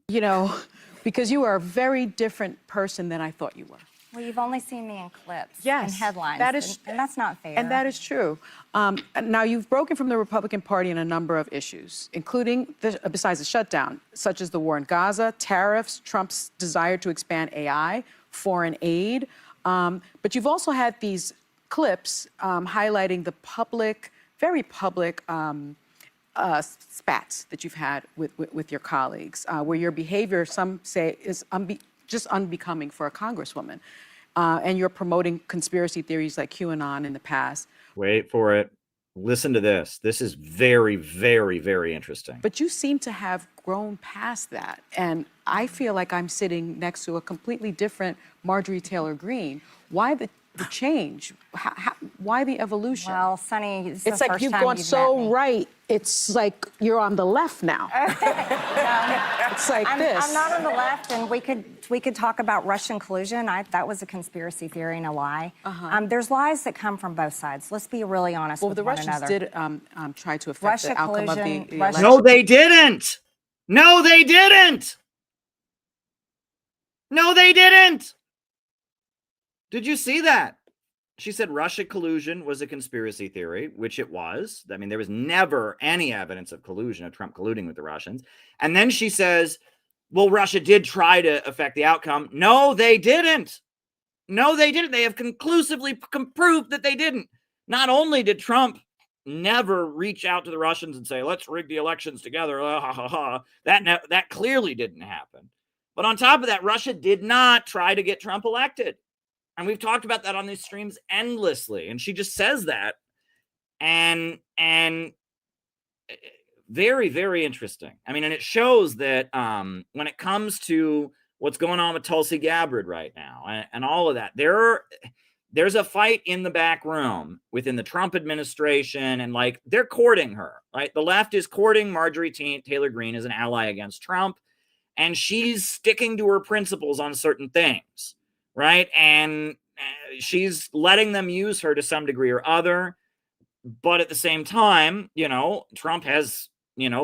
Because you are a very different person than I thought you were. Well, you've only seen me in clips Yes, and headlines, that is, and that's not fair. And that is true. Now, you've broken from the Republican Party on a number of issues, including, besides the shutdown, such as the war in Gaza, tariffs, Trump's desire to expand AI, foreign aid. But you've also had these clips highlighting the very public spats that you've had with your colleagues, where your behavior, some say, is just unbecoming for a congresswoman. And you're promoting conspiracy theories like QAnon in the past. Wait for it. Listen to this. This is very, very, very interesting. But you seem to have grown past that. And I feel like I'm sitting next to a completely different Marjorie Taylor Greene. Why the change? Why the evolution? Well, Sonny, it's like you've gone so right. It's like you're on the left now. It's like this. I'm not on the left, and we could talk about Russian collusion. That was a conspiracy theory and a lie. There's lies that come from both sides. Let's be really honest with the one Russians another. did try to affect the outcome of the election. No, they didn't. No, they didn't. No, they didn't. Did you see that? She said Russia collusion was a conspiracy theory, which it was. I mean, there was never any evidence of collusion, of Trump colluding with the Russians. And then she says, well, Russia did try to affect the outcome. No, they didn't. No, they didn't. They have conclusively proved that they didn't. Not only did Trump never reach out to the Russians and say, let's rig the elections together. That clearly didn't happen. But on top of that, Russia did not try to get Trump elected. And we've talked about that on these streams endlessly. And she just says that. And very, very interesting. I mean, and it shows that when it comes to what's going on with Tulsi Gabbard right now and all of that, there's a fight in the back room within the Trump administration, and like they're courting her, right? The left is courting Marjorie Taylor Greene as an ally against Trump, and she's sticking to her principles on certain things, right? And she's letting them use her to some degree or other. But at the same time, Trump has,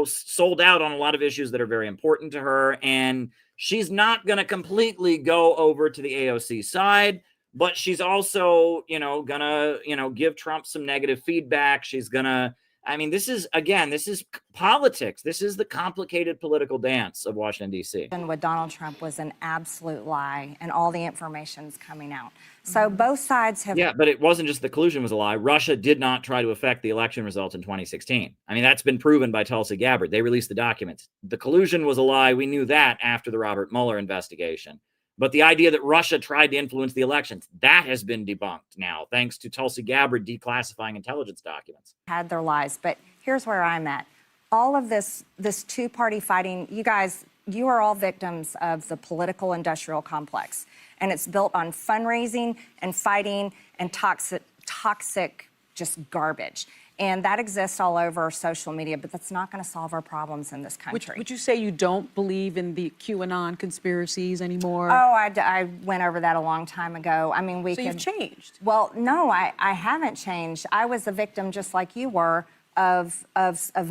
sold out on a lot of issues that are very important to her, and she's not going to completely go over to the AOC side. But she's also, gonna, give Trump some negative feedback. She's gonna, this is politics. This is the complicated political dance of Washington, D.C. And with Donald Trump was an absolute lie, and all the information's coming out. So both sides have... Yeah, but it wasn't just the collusion was a lie. Russia did not try to affect the election results in 2016. That's been proven by Tulsi Gabbard. They released the documents. The collusion was a lie. We knew that after the Robert Mueller investigation. But the idea that Russia tried to influence the elections, that has been debunked now, thanks to Tulsi Gabbard declassifying intelligence documents. Had their lies, but here's where I'm at. All of this two-party fighting, you guys, you are all victims of the political industrial complex. And it's built on fundraising and fighting and toxic just garbage. And that exists all over social media, but that's not going to solve our problems in this country. Would you say you don't believe in the QAnon conspiracies anymore? Oh, I went over that a long time ago. So you've changed? Well, no, I haven't changed. I was a victim, just like you were, of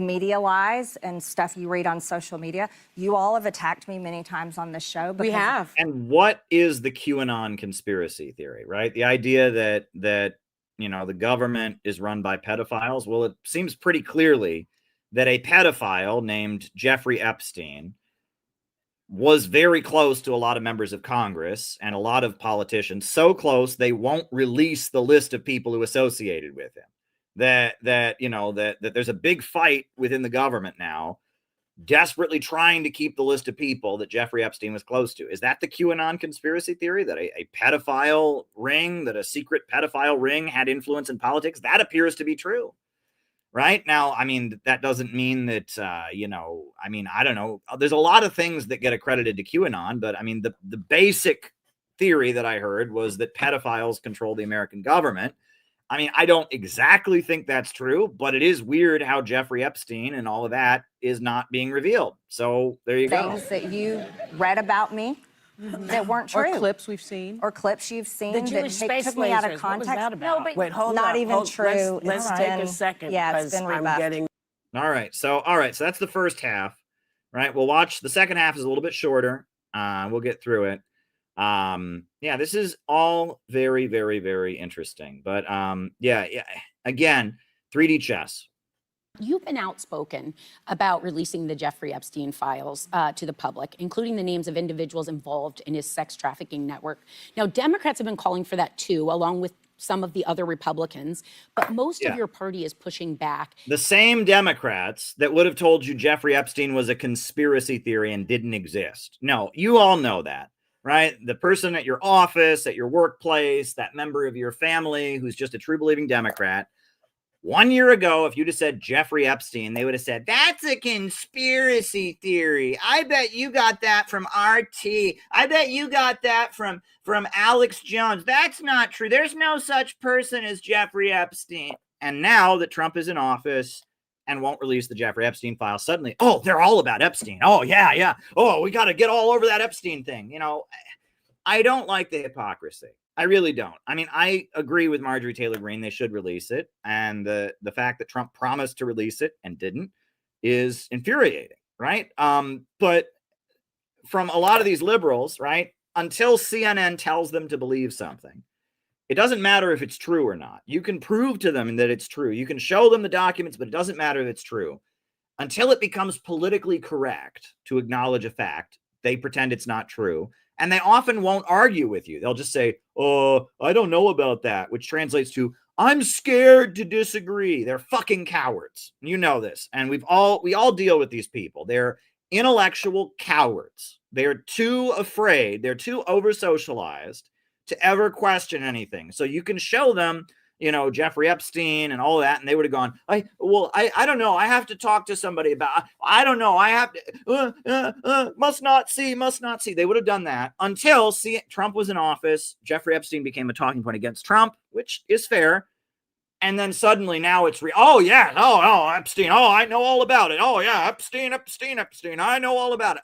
media lies and stuff you read on social media. You all have attacked me many times on this show. We have. And what is the QAnon conspiracy theory, right? The idea that the government is run by pedophiles. Well, it seems pretty clearly that a pedophile named Jeffrey Epstein was very close to a lot of members of Congress and a lot of politicians, so close they won't release the list of people who associated with him. That there's a big fight within the government now, desperately trying to keep the list of people that Jeffrey Epstein was close to. Is that the QAnon conspiracy theory, that a pedophile ring, that a secret pedophile ring had influence in politics? That appears to be true. Right now, that doesn't mean that, I don't know. There's a lot of things that get accredited to QAnon, but the basic theory that I heard was that pedophiles control the American government. I don't exactly think that's true, but it is weird how Jeffrey Epstein and all of that is not being revealed. So there you go. Things that you read about me that weren't true. Or clips we've seen. Or clips you've seen The Jewish that space took me out of lasers. context. What was that about? No, but Wait, hold not up. even true. Let's It's take been- a second. Yeah, it's been I'm rebuffed. getting... All right. So that's the first half, right? We'll watch the second half is a little bit shorter. We'll get through it. This is all very, very, very interesting. But again, 3D chess. You've been outspoken about releasing the Jeffrey Epstein files to the public, including the names of individuals involved in his sex trafficking network. Now, Democrats have been calling for that too, along with some of the other Republicans, but most of your party is pushing back. The same Democrats that would have told you Jeffrey Epstein was a conspiracy theory and didn't exist. No, you all know that, right? The person at your office, at your workplace, that member of your family who's just a true believing Democrat. 1 year ago, if you'd have said Jeffrey Epstein, they would have said, that's a conspiracy theory. I bet you got that from RT. I bet you got that from Alex Jones. That's not true. There's no such person as Jeffrey Epstein. And now that Trump is in office and won't release the Jeffrey Epstein file, suddenly, oh, they're all about Epstein. Oh, yeah. Oh, we got to get all over that Epstein thing. I don't like the hypocrisy. I really don't. I agree with Marjorie Taylor Greene. They should release it. And the fact that Trump promised to release it and didn't is infuriating, right? But from a lot of these liberals, right, until CNN tells them to believe something, it doesn't matter if it's true or not. You can prove to them that it's true. You can show them the documents, but it doesn't matter if it's true. Until it becomes politically correct to acknowledge a fact, they pretend it's not true. And they often won't argue with you. They'll just say, oh, I don't know about that, which translates to, I'm scared to disagree. They're fucking cowards. You know this. And we all deal with these people. They're intellectual cowards. They're too afraid. They're too over-socialized to ever question anything. So you can show them, Jeffrey Epstein and all that, and they would have gone, I don't know. I have to talk to somebody about, I don't know. I have to, must not see. They would have done that until Trump was in office. Jeffrey Epstein became a talking point against Trump, which is fair. And then suddenly now it's Epstein. Oh, I know all about it. Oh yeah, Epstein. I know all about it.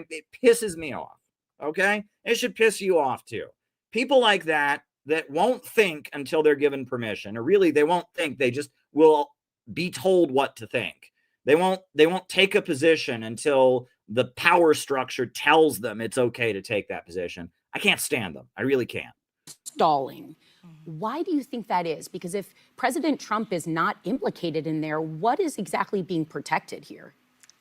It pisses me off. Okay. It should piss you off too. People like that won't think until they're given permission, or really they won't think. They just will be told what to think. They won't take a position until the power structure tells them it's okay to take that position. I can't stand them. I really can't. Stalling. Why do you think that is? Because if President Trump is not implicated in there, what is exactly being protected here?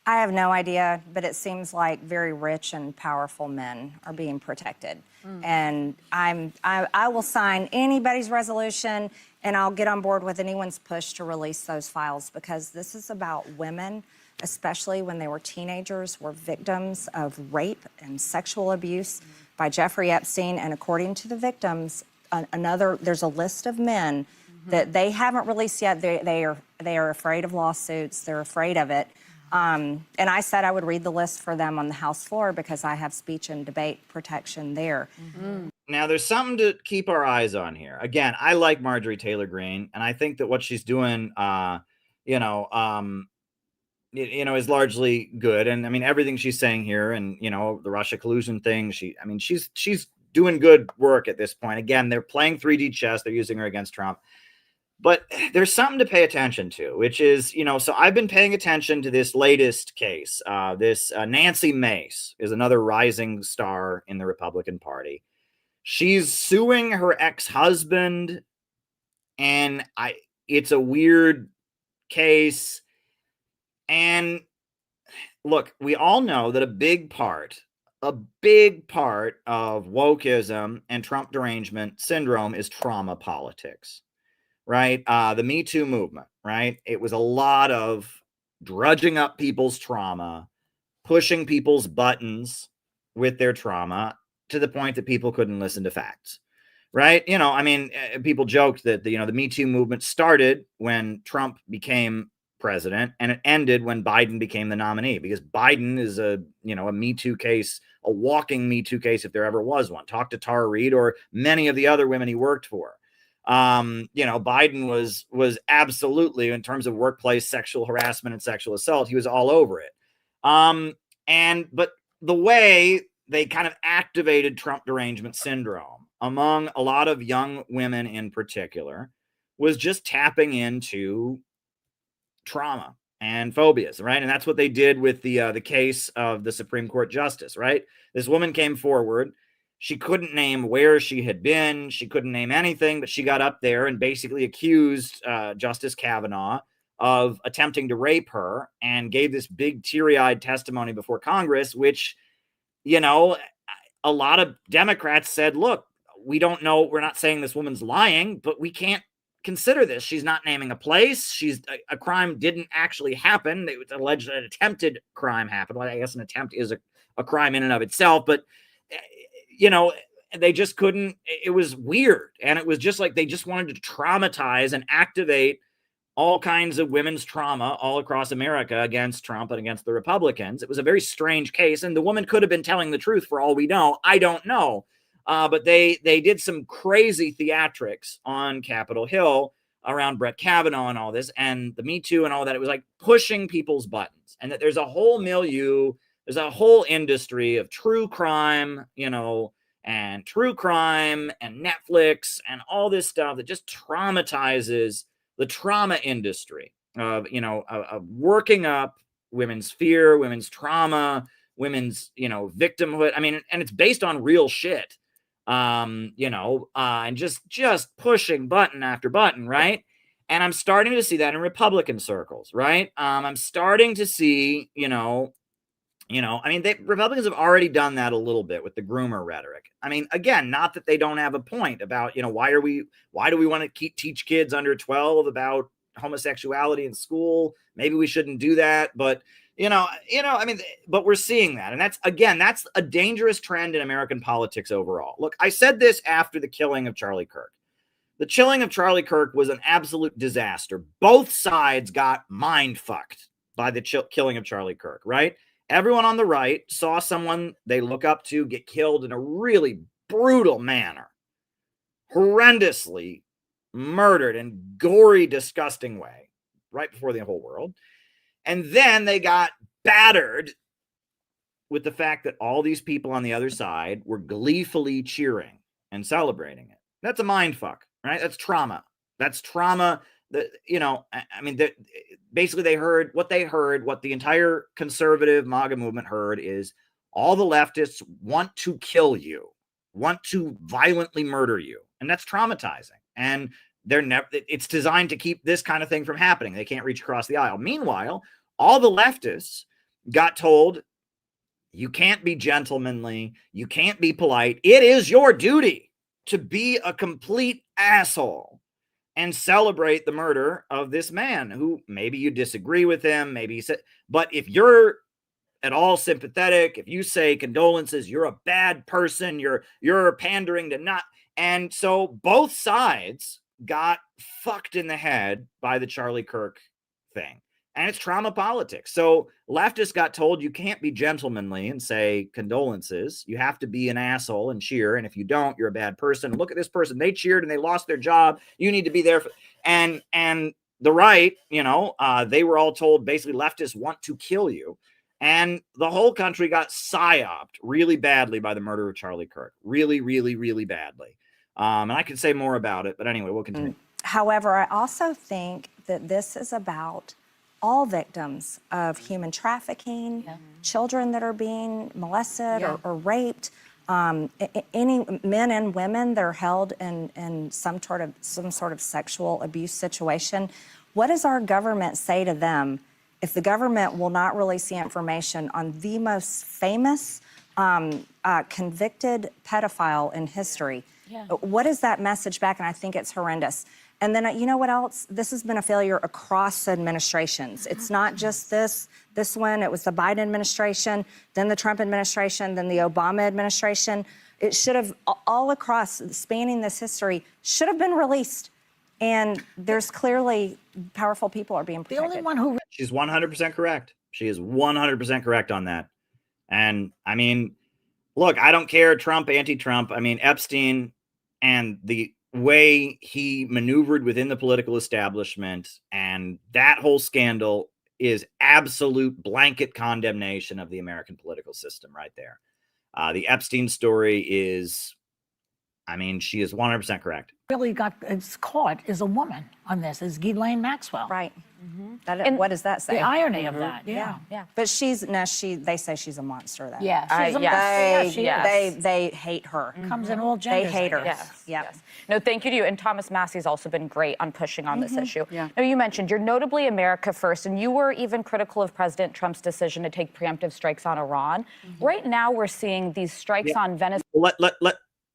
I have no idea, but it seems like very rich and powerful men are being protected. And I will sign anybody's resolution, and I'll get on board with anyone's push to release those files, because this is about women, especially when they were teenagers, were victims of rape and sexual abuse by Jeffrey Epstein. And according to the victims, there's a list of men that they haven't released yet. They are afraid of lawsuits. They're afraid of it. And I said I would read the list for them on the House floor, because I have speech and debate protection there. Now, there's something to keep our eyes on here. Again, I like Marjorie Taylor Greene, and I think that what she's doing, is largely good. And I mean, everything she's saying here, and the Russia collusion thing, she's doing good work at this point. Again, they're playing 3D chess. They're using her against Trump. But there's something to pay attention to, which is, so I've been paying attention to this latest case. This Nancy Mace is another rising star in the Republican Party. She's suing her ex-husband, and it's a weird case. And look, we all know that a big part of wokeism and Trump derangement syndrome is trauma politics. Right? The Me Too movement, right? It was a lot of drudging up people's trauma, pushing people's buttons with their trauma to the point that people couldn't listen to facts, right? People joked that the Me Too movement started when Trump became president, and it ended when Biden became the nominee, because Biden is a Me Too case, a walking Me Too case if there ever was one. Talk to Tara Reid or many of the other women he worked for. Biden was absolutely, in terms of workplace sexual harassment and sexual assault, he was all over it. But the way they kind of activated Trump derangement syndrome among a lot of young women in particular was just tapping into trauma and phobias, right? And that's what they did with the case of the Supreme Court justice, right? This woman came forward. She couldn't name where she had been. She couldn't name anything, but she got up there and basically accused Justice Kavanaugh of attempting to rape her, and gave this big teary-eyed testimony before Congress, which, a lot of Democrats said, look, we don't know. We're not saying this woman's lying, but we can't consider this. She's not naming a place. A crime didn't actually happen. It was alleged that an attempted crime happened. Well, I guess an attempt is a crime in and of itself, but they just couldn't. It was weird. And it was just like they just wanted to traumatize and activate all kinds of women's trauma all across America against Trump and against the Republicans. It was a very strange case. And the woman could have been telling the truth for all we know. I don't know. But they did some crazy theatrics on Capitol Hill around Brett Kavanaugh and all this, and the Me Too and all that. It was like pushing people's buttons. And that there's a whole milieu, there's a whole industry of true crime, and true crime and Netflix and all this stuff that just traumatizes the trauma industry of working up women's fear, women's trauma, women's, victimhood. And it's based on real shit, and just pushing button after button. Right. And I'm starting to see that in Republican circles. Right. I'm starting to see, Republicans have already done that a little bit with the groomer rhetoric. Again, not that they don't have a point about, why do we want to teach kids under 12 about homosexuality in school? Maybe we shouldn't do that. But I mean, but we're seeing that. And that's a dangerous trend in American politics overall. Look, I said this after the killing of Charlie Kirk. The killing of Charlie Kirk was an absolute disaster. Both sides got mind fucked by the killing of Charlie Kirk, right? Everyone on the right saw someone they look up to get killed in a really brutal manner, horrendously murdered in gory, disgusting way right before the whole world. And then they got battered with the fact that all these people on the other side were gleefully cheering and celebrating it. That's a mind fuck, right? That's trauma. That's trauma. That, I mean, basically they heard what the entire conservative MAGA movement heard is all the leftists want to kill you, want to violently murder you. And that's traumatizing. And it's designed to keep this kind of thing from happening. They can't reach across the aisle. Meanwhile, all the leftists got told, you can't be gentlemanly, you can't be polite. It is your duty to be a complete asshole and celebrate the murder of this man who maybe you disagree with him, but if you're at all sympathetic, if you say condolences, you're a bad person, you're pandering to not. And so both sides got fucked in the head by the Charlie Kirk thing. And it's trauma politics. So leftists got told you can't be gentlemanly and say condolences. You have to be an asshole and cheer. And if you don't, you're a bad person. Look at this person. They cheered and they lost their job. You need to be there. And the right, they were all told basically leftists want to kill you. And the whole country got psyoped really badly by the murder of Charlie Kirk. Really, really, really badly. And I could say more about it. But anyway, we'll continue. However, I also think that this is about all victims of human trafficking, children that are being molested or raped, any men and women that are held in some sort of sexual abuse situation. What does our government say to them if the government will not release the information on the most famous convicted pedophile in history? What is that message back? And I think it's horrendous. And then, you know what else? This has been a failure across administrations. It's not just this one. It was the Biden administration, then the Trump administration, then the Obama administration. It should have, all across, spanning this history, should have been released. And there's clearly powerful people are being protected. The only one who... She's 100% correct. She is 100% correct on that. And, I mean, look, I don't care, Trump, anti-Trump. I mean, Epstein and the way he maneuvered within the political establishment and that whole scandal is absolute blanket condemnation of the American political system right there. The Epstein story is, I mean, she is 100% correct. Really got caught is a woman on this, is Ghislaine Maxwell. Right. And what does that say? The irony of that. Yeah. But they say she's a monster, though. Yeah, she's a monster. They hate her. Comes in all genders. They hate her. Yes. No, thank you to you. And Thomas Massey's also been great on pushing on this issue. Now, you mentioned you're notably America first, and you were even critical of President Trump's decision to take preemptive strikes on Iran. Right now, we're seeing these strikes on Venezuela.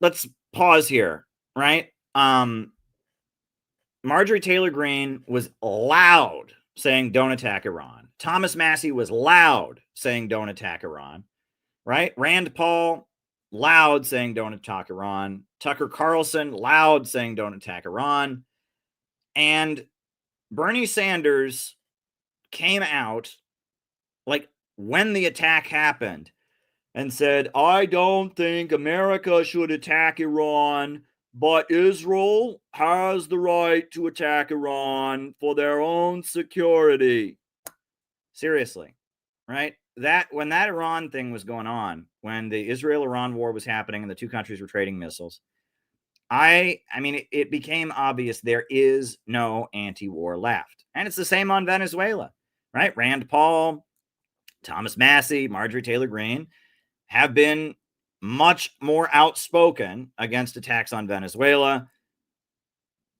Let's pause here, right? Marjorie Taylor Greene was loud saying don't attack Iran. Thomas Massey was loud saying don't attack Iran, right? Rand Paul, loud saying don't attack Iran. Tucker Carlson, loud saying don't attack Iran. And Bernie Sanders came out like when the attack happened and said, I don't think America should attack Iran, but Israel has the right to attack Iran for their own security. Seriously, right? When that Iran thing was going on, when the Israel-Iran war was happening and the two countries were trading missiles, I mean, it became obvious there is no anti-war left. And it's the same on Venezuela, right? Rand Paul, Thomas Massey, Marjorie Taylor Greene have been much more outspoken against attacks on Venezuela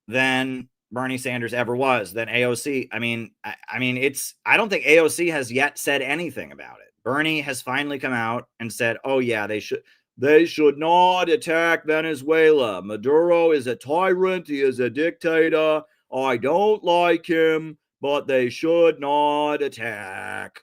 than Bernie Sanders ever was, than AOC. I mean, I don't think AOC has yet said anything about it. Bernie has finally come out and said, oh yeah, they should not attack Venezuela. Maduro is a tyrant. He is a dictator. I don't like him, but they should not attack.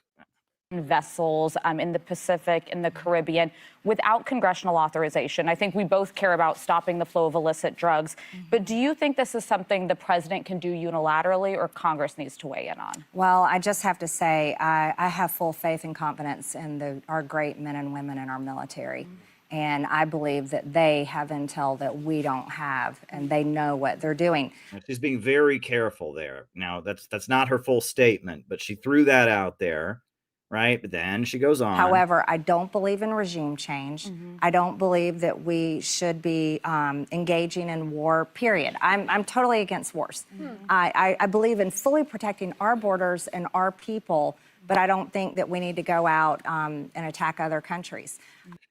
vessels in the Pacific, in the Caribbean, without congressional authorization. I think we both care about stopping the flow of illicit drugs. But do you think this is something the president can do unilaterally, or Congress needs to weigh in on? Well, I just have to say, I have full faith and confidence in our great men and women in our military. And I believe that they have intel that we don't have, and they know what they're doing. She's being very careful there. Now, that's not her full statement, but she threw that out there, right? But then she goes on. However, I don't believe in regime change. I don't believe that we should be engaging in war, period. I'm totally against wars. I believe in fully protecting our borders and our people, but I don't think that we need to go out and attack other countries.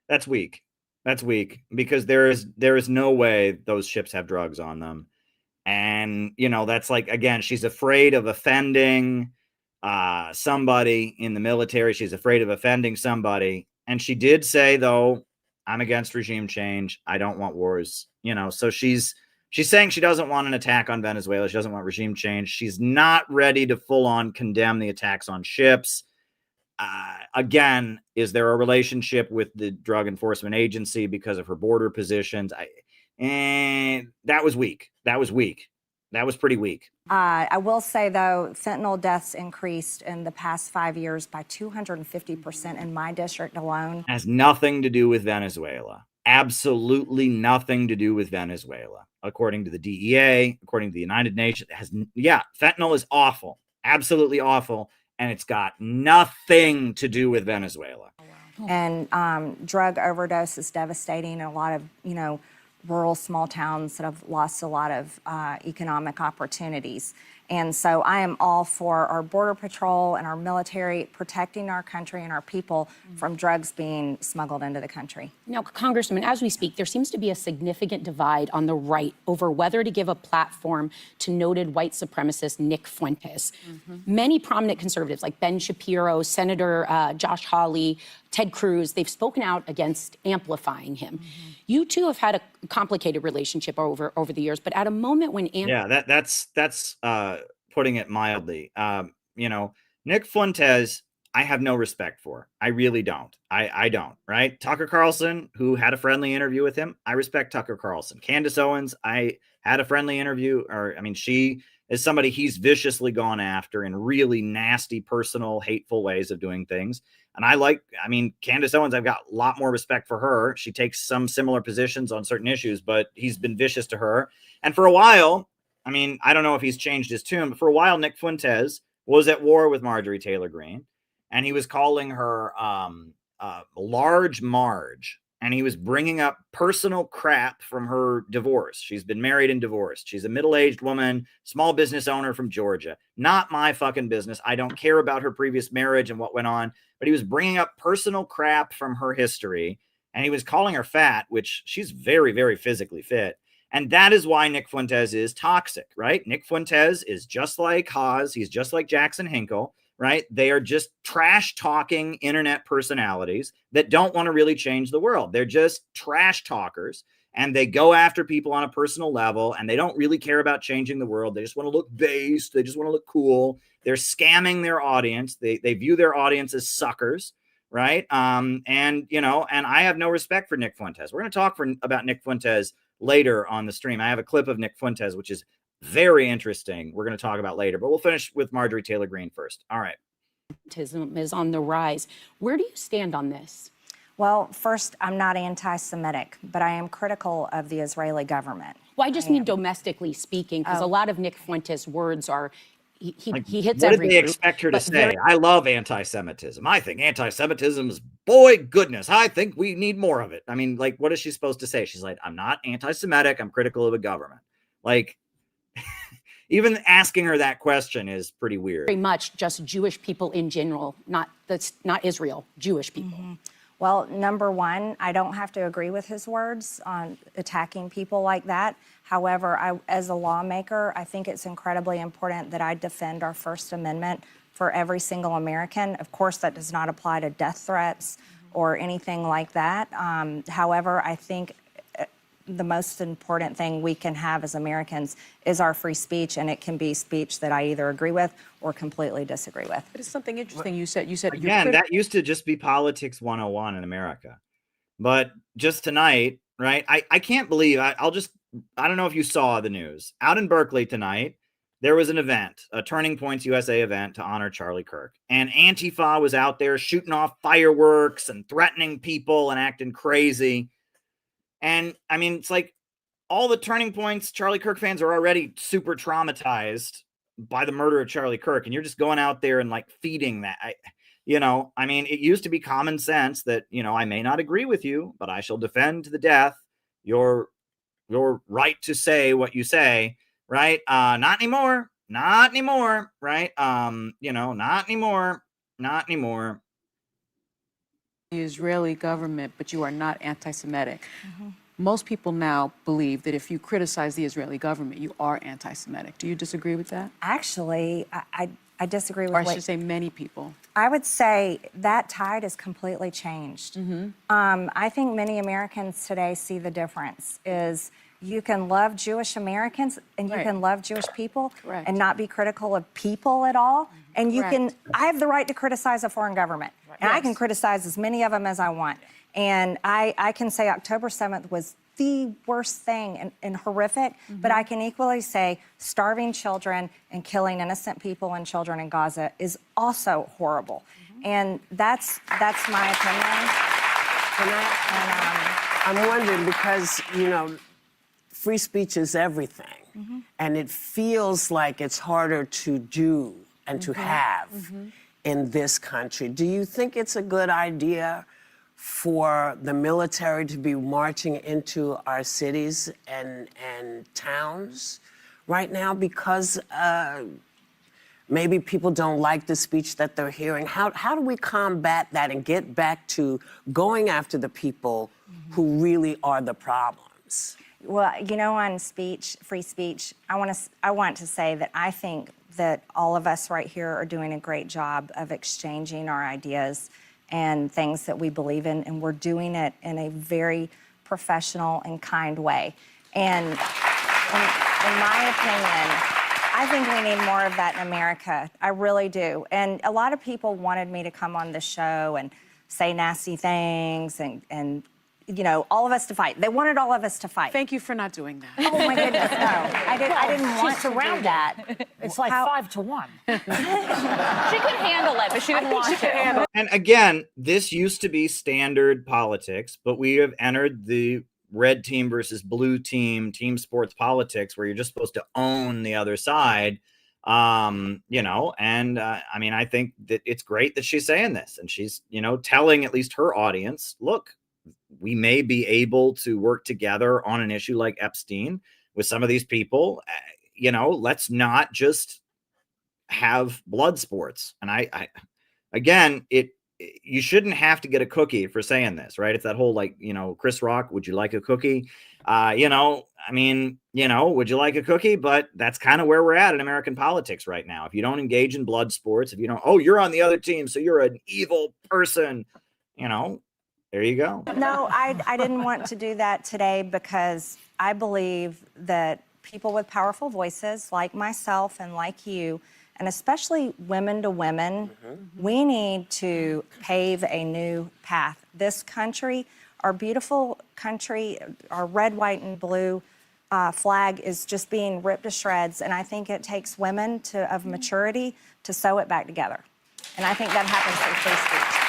That's weak. That's weak, because there is no way those ships have drugs on them. And, that's like, again, she's afraid of offending somebody in the military. She's afraid of offending somebody. And she did say, though, I'm against regime change. I don't want wars. So she's saying she doesn't want an attack on Venezuela. She doesn't want regime change. She's not ready to full on condemn the attacks on ships. Again, is there a relationship with the Drug Enforcement Agency because of her border positions? And that was weak. That was weak. That was pretty weak. I will say, though, fentanyl deaths increased in the past 5 years by 250% in my district alone. Has nothing to do with Venezuela. Absolutely nothing to do with Venezuela. According to the DEA, according to the United Nations, fentanyl is awful. Absolutely awful. And it's got nothing to do with Venezuela. And drug overdose is devastating in a lot of, rural small towns that have lost a lot of economic opportunities. And so I am all for our Border Patrol and our military protecting our country and our people from drugs being smuggled into the country. Now, Congresswoman, as we speak, there seems to be a significant divide on the right over whether to give a platform to noted white supremacist Nick Fuentes. Many prominent conservatives like Ben Shapiro, Senator Josh Hawley, Ted Cruz, they've spoken out against amplifying him. You two have had a complicated relationship over the years, but at a moment when that's putting it mildly. Nick Fuentes, I have no respect for. I really don't. I don't, right? Tucker Carlson, who had a friendly interview with him, I respect Tucker Carlson. Candace Owens, I had a friendly interview, she is somebody he's viciously gone after in really nasty, personal, hateful ways of doing things. And Candace Owens, I've got a lot more respect for her. She takes some similar positions on certain issues, but he's been vicious to her. And for a while, I don't know if he's changed his tune, but for a while, Nick Fuentes was at war with Marjorie Taylor Greene, and he was calling her Large Marge, and he was bringing up personal crap from her divorce. She's been married and divorced. She's a middle-aged woman, small business owner from Georgia. Not my fucking business. I don't care about her previous marriage and what went on, but he was bringing up personal crap from her history, and he was calling her fat, which she's very, very physically fit. And that is why Nick Fuentes is toxic, right? Nick Fuentes is just like Haas. He's just like Jackson Hinkle, right? They are just trash talking internet personalities that don't want to really change the world. They're just trash talkers, and they go after people on a personal level, and they don't really care about changing the world. They just want to look based. They just want to look cool. They're scamming their audience. They view their audience as suckers, right? And I have no respect for Nick Fuentes. We're going to talk about Nick Fuentes later on the stream. I have a clip of Nick Fuentes, which is very interesting. We're going to talk about later, but we'll finish with Marjorie Taylor Greene first. All right. Is on the rise. Where do you stand on this? Well, first, I'm not anti-Semitic, but I am critical of the Israeli government. Well, I just mean domestically speaking, because a lot of Nick Fuentes' words are, he hits what every did they group, expect her to say? I love anti-Semitism. I think anti-Semitism is, boy, goodness, I think we need more of it. What is she supposed to say? She's like, I'm not anti-Semitic. I'm critical of the government. Even asking her that question is pretty weird. Very much just Jewish people in general, not Israel, Jewish people. Well, number one, I don't have to agree with his words on attacking people like that. However, as a lawmaker, I think it's incredibly important that I defend our First Amendment for every single American. Of course, that does not apply to death threats or anything like that. However, I think the most important thing we can have as Americans is our free speech, and it can be speech that I either agree with or completely disagree with. But it's something interesting you said. Again, that used to just be politics 101 in America. But just tonight, right? I can't believe I don't know if you saw the news. Out in Berkeley tonight, there was an event, a Turning Points USA event to honor Charlie Kirk. And Antifa was out there shooting off fireworks and threatening people and acting crazy. And I mean, it's like all the Turning Points Charlie Kirk fans are already super traumatized by the murder of Charlie Kirk. And you're just going out there and like feeding that. I mean, it used to be common sense that, I may not agree with you, but I shall defend to the death your right to say what you say, right? Not anymore, right? Not anymore. The Israeli government, but you are not anti-Semitic. Most people now believe that if you criticize the Israeli government, you are anti-Semitic. Do you disagree with that? Actually, I disagree with Or I should say many people. I would say that tide has completely changed. I think many Americans today see the difference is you can love Jewish Americans and you can love Jewish people and not be critical of people at all. And I have the right to criticize a foreign government. And I can criticize as many of them as I want. And I can say October 7th was the worst thing and horrific, but I can equally say starving children and killing innocent people and children in Gaza is also horrible. And that's my opinion. I'm wondering because, free speech is everything. And it feels like it's harder to do and to have in this country. Do you think it's a good idea for the military to be marching into our cities and towns right now because maybe people don't like the speech that they're hearing? How do we combat that and get back to going after the people who really are the problems? Well, on free speech, I want to say that I think that all of us right here are doing a great job of exchanging our ideas and things that we believe in, and we're doing it in a very professional and kind way. And in my opinion, I think we need more of that in America. I really do. And a lot of people wanted me to come on the show and say nasty things and all of us to fight. They wanted all of us to fight. Thank you for not doing that. Oh my goodness, no. I didn't want to do that. It's like 5-1. She could handle it, but she didn't want to. And again, this used to be standard politics, but we have entered the red team versus blue team sports politics where you're just supposed to own the other side. I mean, I think that it's great that she's saying this and she's, telling at least her audience, look, we may be able to work together on an issue like Epstein with some of these people. Let's not just have blood sports. And you shouldn't have to get a cookie for saying this, right? It's that whole Chris Rock, would you like a cookie? Would you like a cookie? But that's kind of where we're at in American politics right now. If you don't engage in blood sports, if you don't, you're on the other team, so you're an evil person, there you go. No, I didn't want to do that today because I believe that people with powerful voices like myself and like you, and especially women to women, we need to pave a new path. This country, our beautiful country, our red, white, and blue flag is just being ripped to shreds. And I think it takes women of maturity to sew it back together. And I think that happens through free speech.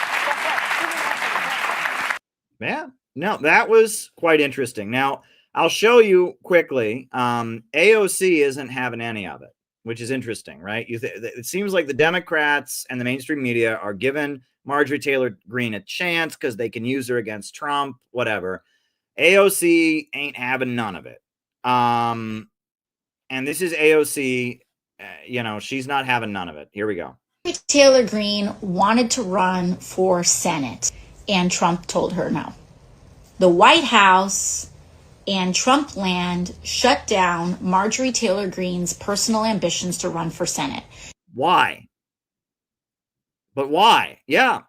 Yeah, no, that was quite interesting. Now, I'll show you quickly. AOC isn't having any of it, which is interesting, right? It seems like the Democrats and the mainstream media are giving Marjorie Taylor Greene a chance because they can use her against Trump, whatever. AOC ain't having none of it. And this is AOC. She's not having none of it. Here we go. Taylor Greene wanted to run for Senate, and Trump told her no. The White House and Trump land shut down Marjorie Taylor Greene's personal ambitions to run for Senate. Why? But why? Yeah,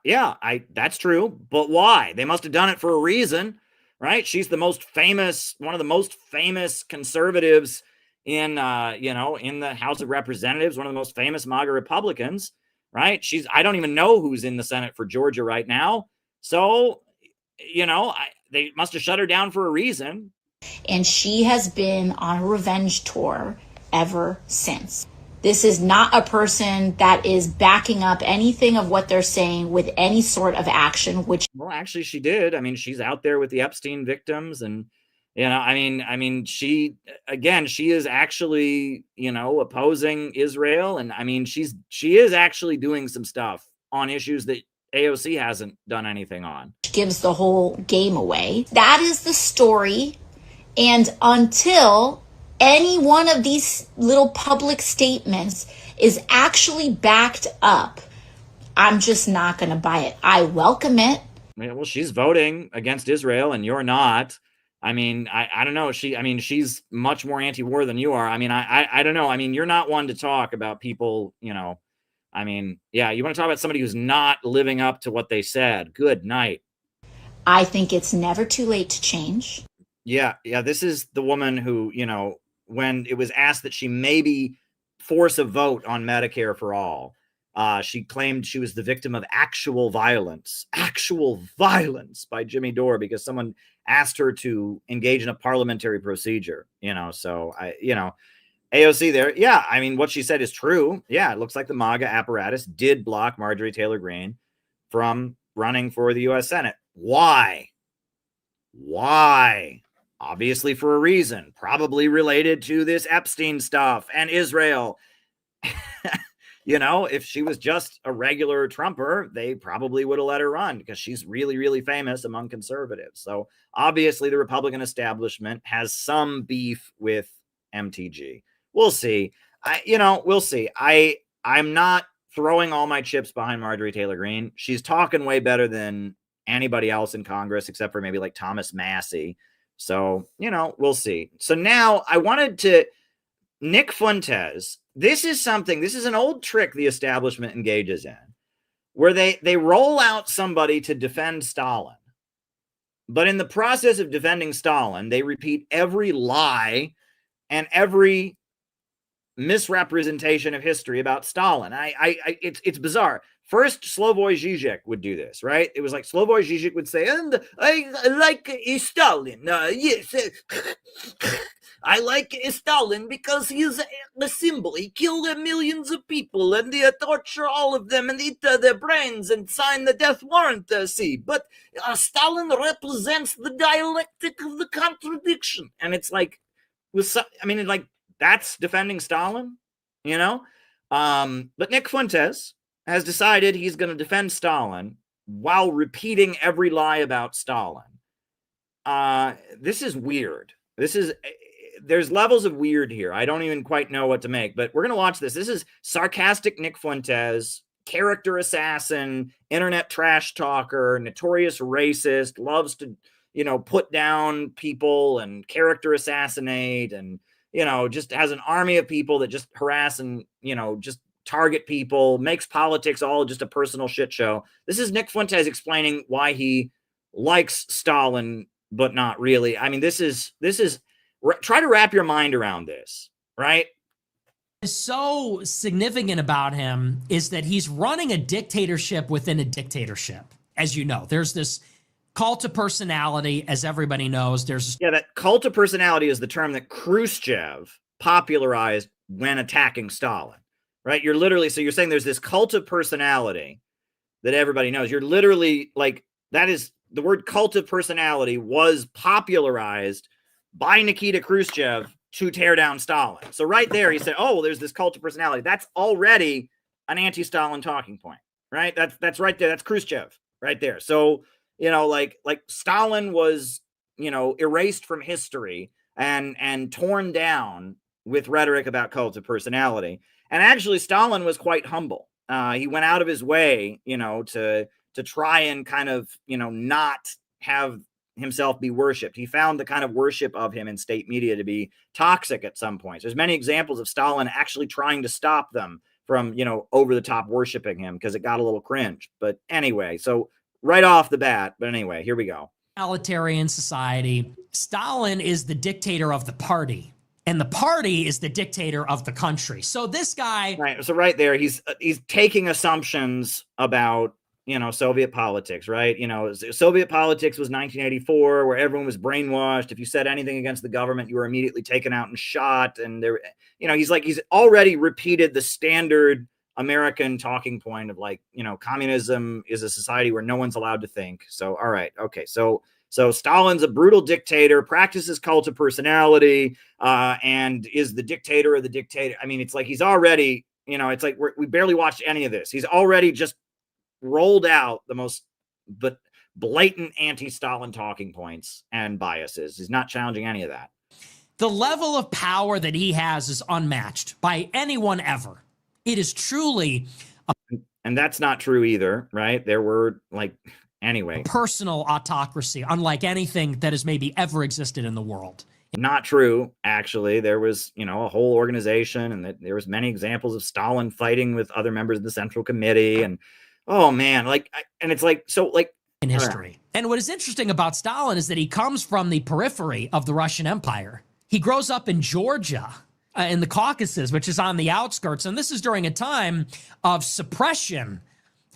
that's true. But why? They must have done it for a reason. right? She's the most famous, one of the most famous conservatives in, in the House of Representatives, one of the most famous MAGA Republicans, right? I don't even know who's in the Senate for Georgia right now. So, they must have shut her down for a reason. And she has been on a revenge tour ever since. This is not a person that is backing up anything of what they're saying with any sort of action, Well, actually she did. I mean, she's out there with the Epstein victims, and she is actually, opposing Israel, and she is actually doing some stuff on issues that AOC hasn't done anything on. gives the whole game away. That is the story. And until any one of these little public statements is actually backed up, I'm just not going to buy it. I welcome it. Yeah, well, she's voting against Israel and you're not. I don't know. She's much more anti-war than you are. I don't know. You're not one to talk about people, you want to talk about somebody who's not living up to what they said. Good night. I think it's never too late to change. Yeah. This is the woman who, when it was asked that she maybe force a vote on Medicare for all, she claimed she was the victim of actual violence by Jimmy Dore because someone asked her to engage in a parliamentary procedure, so AOC there. Yeah. What she said is true. Yeah. It looks like the MAGA apparatus did block Marjorie Taylor Greene from running for the U.S. Senate. Why? Obviously for a reason, probably related to this Epstein stuff and Israel. If she was just a regular Trumper, they probably would have let her run because she's really, really famous among conservatives. So obviously the Republican establishment has some beef with MTG. We'll see. We'll see. I'm not throwing all my chips behind Marjorie Taylor Greene. She's talking way better than anybody else in Congress, except for maybe like Thomas Massey. So, we'll see. So now I wanted to, Nick Fuentes, this is an old trick the establishment engages in, where they roll out somebody to defend Stalin. But in the process of defending Stalin, they repeat every lie and every misrepresentation of history about Stalin. It's bizarre. First, Slavoj Žižek would do this, right? It was like Slavoj Žižek would say, and I like Stalin. Yes, I like Stalin because he's the symbol. He killed millions of people and they torture all of them and eat their brains and sign the death warrant. But Stalin represents the dialectic of the contradiction. And it's like, that's defending Stalin, But Nick Fuentes has decided he's going to defend Stalin while repeating every lie about Stalin. This is weird. There's levels of weird here. I don't even quite know what to make, but we're going to watch this. This is sarcastic Nick Fuentes, character assassin, internet trash talker, notorious racist, loves to, put down people and character assassinate and, just has an army of people that just harass and, just target people, makes politics all just a personal shit show. This is Nick Fuentes explaining why he likes Stalin, but not really. This is try to wrap your mind around this, right? What's so significant about him is that he's running a dictatorship within a dictatorship. As you know, there's this cult of personality, as everybody knows. That cult of personality is the term that Khrushchev popularized when attacking Stalin, right? You're saying there's this cult of personality that everybody knows. You're literally like, that is the word cult of personality was popularized by Nikita Khrushchev to tear down Stalin. So right there, he said, oh, well, there's this cult of personality. That's already an anti-Stalin talking point, right? That's right there. That's Khrushchev right there. So, like Stalin was, erased from history and torn down with rhetoric about cult of personality. And actually, Stalin was quite humble. He went out of his way, to try and kind of, not have himself be worshipped. He found the kind of worship of him in state media to be toxic at some points. There's many examples of Stalin actually trying to stop them from, over the top worshiping him because it got a little cringe. But anyway, so right off the bat, but anyway, here we go. totalitarian society, Stalin is the dictator of the party, and the party is the dictator of the country. So this guy, right? So right there, he's taking assumptions about Soviet politics, right? Soviet politics was 1984, where everyone was brainwashed. If you said anything against the government, you were immediately taken out and shot. And there, he's already repeated the standard American talking point of communism is a society where no one's allowed to think. So, all right, okay, so Stalin's a brutal dictator, practices cult of personality, and is the dictator of the dictator. I mean, it's like he's already, it's like we barely watched any of this. He's already just rolled out the most blatant anti-Stalin talking points and biases. He's not challenging any of that. The level of power that he has is unmatched by anyone ever. It is truly and that's not true either, right? There were anyway, personal autocracy, unlike anything that has maybe ever existed in the world. Not true, actually. There was, a whole organization, and there was many examples of Stalin fighting with other members of the Central Committee, and oh man, in history. And what is interesting about Stalin is that he comes from the periphery of the Russian Empire. He grows up in Georgia, in the Caucasus, which is on the outskirts, and this is during a time of suppression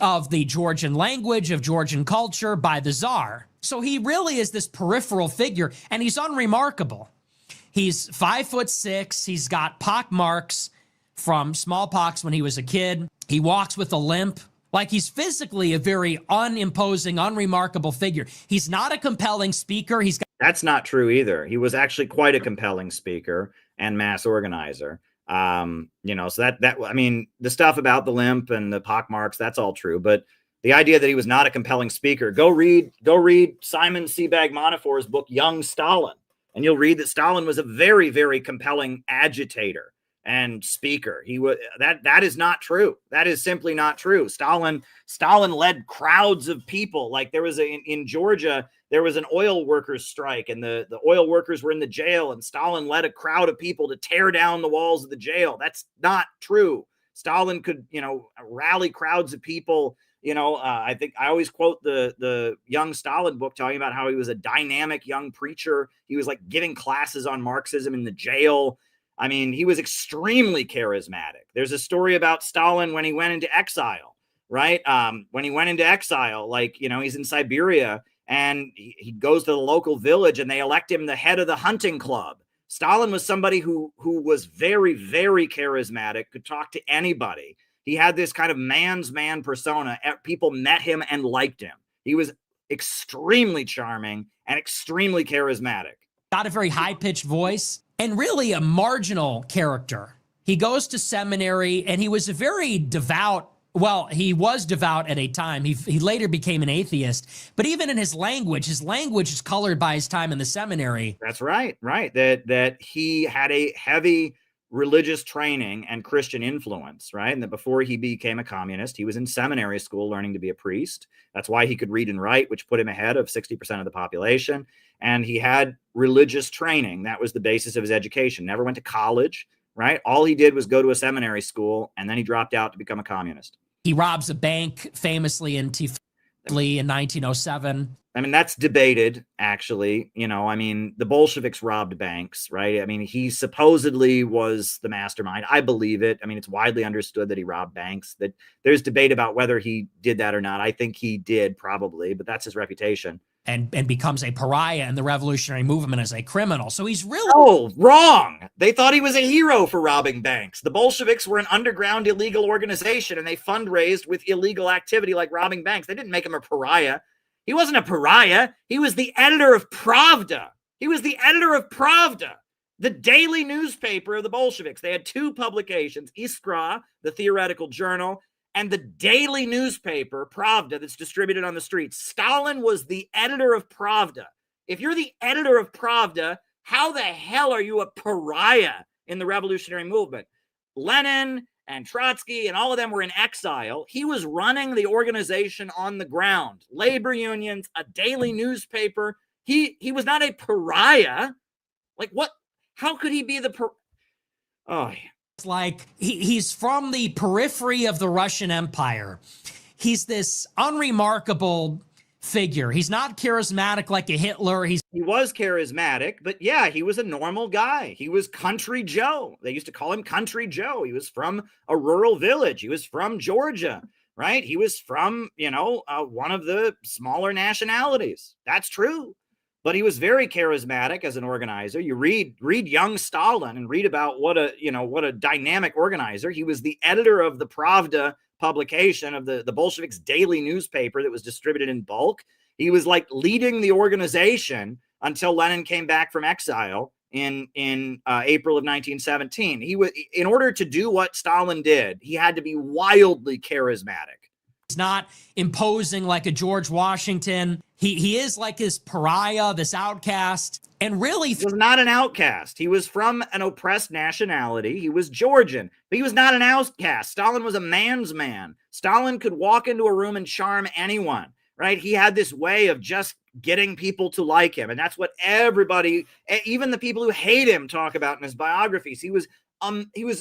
of the Georgian language, of Georgian culture by the Tsar. So he really is this peripheral figure, and he's unremarkable. He's 5'6". He's got pock marks from smallpox when he was a kid. He walks with a limp. He's physically a very unimposing, unremarkable figure. He's not a compelling speaker. That's not true either. He was actually quite a compelling speaker and mass organizer. So I mean, the stuff about the limp and the pockmarks, that's all true. But the idea that he was not a compelling speaker, go read Simon Sebag Monafor's book, Young Stalin, and you'll read that Stalin was a very, very compelling agitator and speaker. He was that is not true. That is simply not true. Stalin led crowds of people. Like there was in Georgia, there was an oil workers strike, and the oil workers were in the jail, and Stalin led a crowd of people to tear down the walls of the jail. That's not true. Stalin could, rally crowds of people. I think I always quote the Young Stalin book, talking about how he was a dynamic young preacher. He was giving classes on Marxism in the jail. I mean, he was extremely charismatic. There's a story about Stalin when he went into exile, right? When he went into exile, he's in Siberia, and he goes to the local village, and they elect him the head of the hunting club. Stalin was somebody who was very, very charismatic, could talk to anybody. He had this kind of man's man persona. People met him and liked him. He was extremely charming and extremely charismatic. Got a very high-pitched voice and really a marginal character. He goes to seminary, and he was a very devout. Well, he was devout at a time. He later became an atheist. But even in his language is colored by his time in the seminary. That's right. That he had a heavy religious training and Christian influence, right? And that before he became a communist, he was in seminary school learning to be a priest. That's why he could read and write, which put him ahead of 60% of the population. And he had religious training. That was the basis of his education. Never went to college, right? All he did was go to a seminary school, and then he dropped out to become a communist. He robs a bank famously in 1907. I mean, that's debated, actually. The Bolsheviks robbed banks, right? I mean, he supposedly was the mastermind. I believe it. I mean, it's widely understood that he robbed banks. That there's debate about whether he did that or not. I think he did, probably, but that's his reputation. And becomes a pariah in the revolutionary movement as a criminal. So he's really... Oh, wrong. They thought he was a hero for robbing banks. The Bolsheviks were an underground illegal organization, and they fundraised with illegal activity like robbing banks. They didn't make him a pariah. He wasn't a pariah. He was the editor of Pravda. The daily newspaper of the Bolsheviks. They had two publications, Iskra, the theoretical journal, and the daily newspaper, Pravda, that's distributed on the streets. Stalin was the editor of Pravda. If you're the editor of Pravda, how the hell are you a pariah in the revolutionary movement? Lenin and Trotsky and all of them were in exile. He was running the organization on the ground. Labor unions, a daily newspaper. He was not a pariah. What? How could he be the Oh, yeah. It's like he's from the periphery of the Russian Empire. He's this unremarkable figure. He's not charismatic like a Hitler. He was charismatic, but yeah, he was a normal guy. He was Country Joe. They used to call him Country Joe. He was from a rural village. He was from Georgia, right? He was from, one of the smaller nationalities. That's true. But he was very charismatic as an organizer. You read young Stalin and read about what a dynamic organizer. He was the editor of the Pravda publication of the Bolsheviks' daily newspaper that was distributed in bulk. He was like leading the organization until Lenin came back from exile in April of 1917. He was, in order to do what Stalin did, he had to be wildly charismatic. He's not imposing like a George Washington. He is like this pariah, this outcast. And really, he was not an outcast. He was from an oppressed nationality. He was Georgian, but he was not an outcast. Stalin was a man's man. Stalin could walk into a room and charm anyone, right? He had this way of just getting people to like him. And that's what everybody, even the people who hate him, talk about in his biographies. He was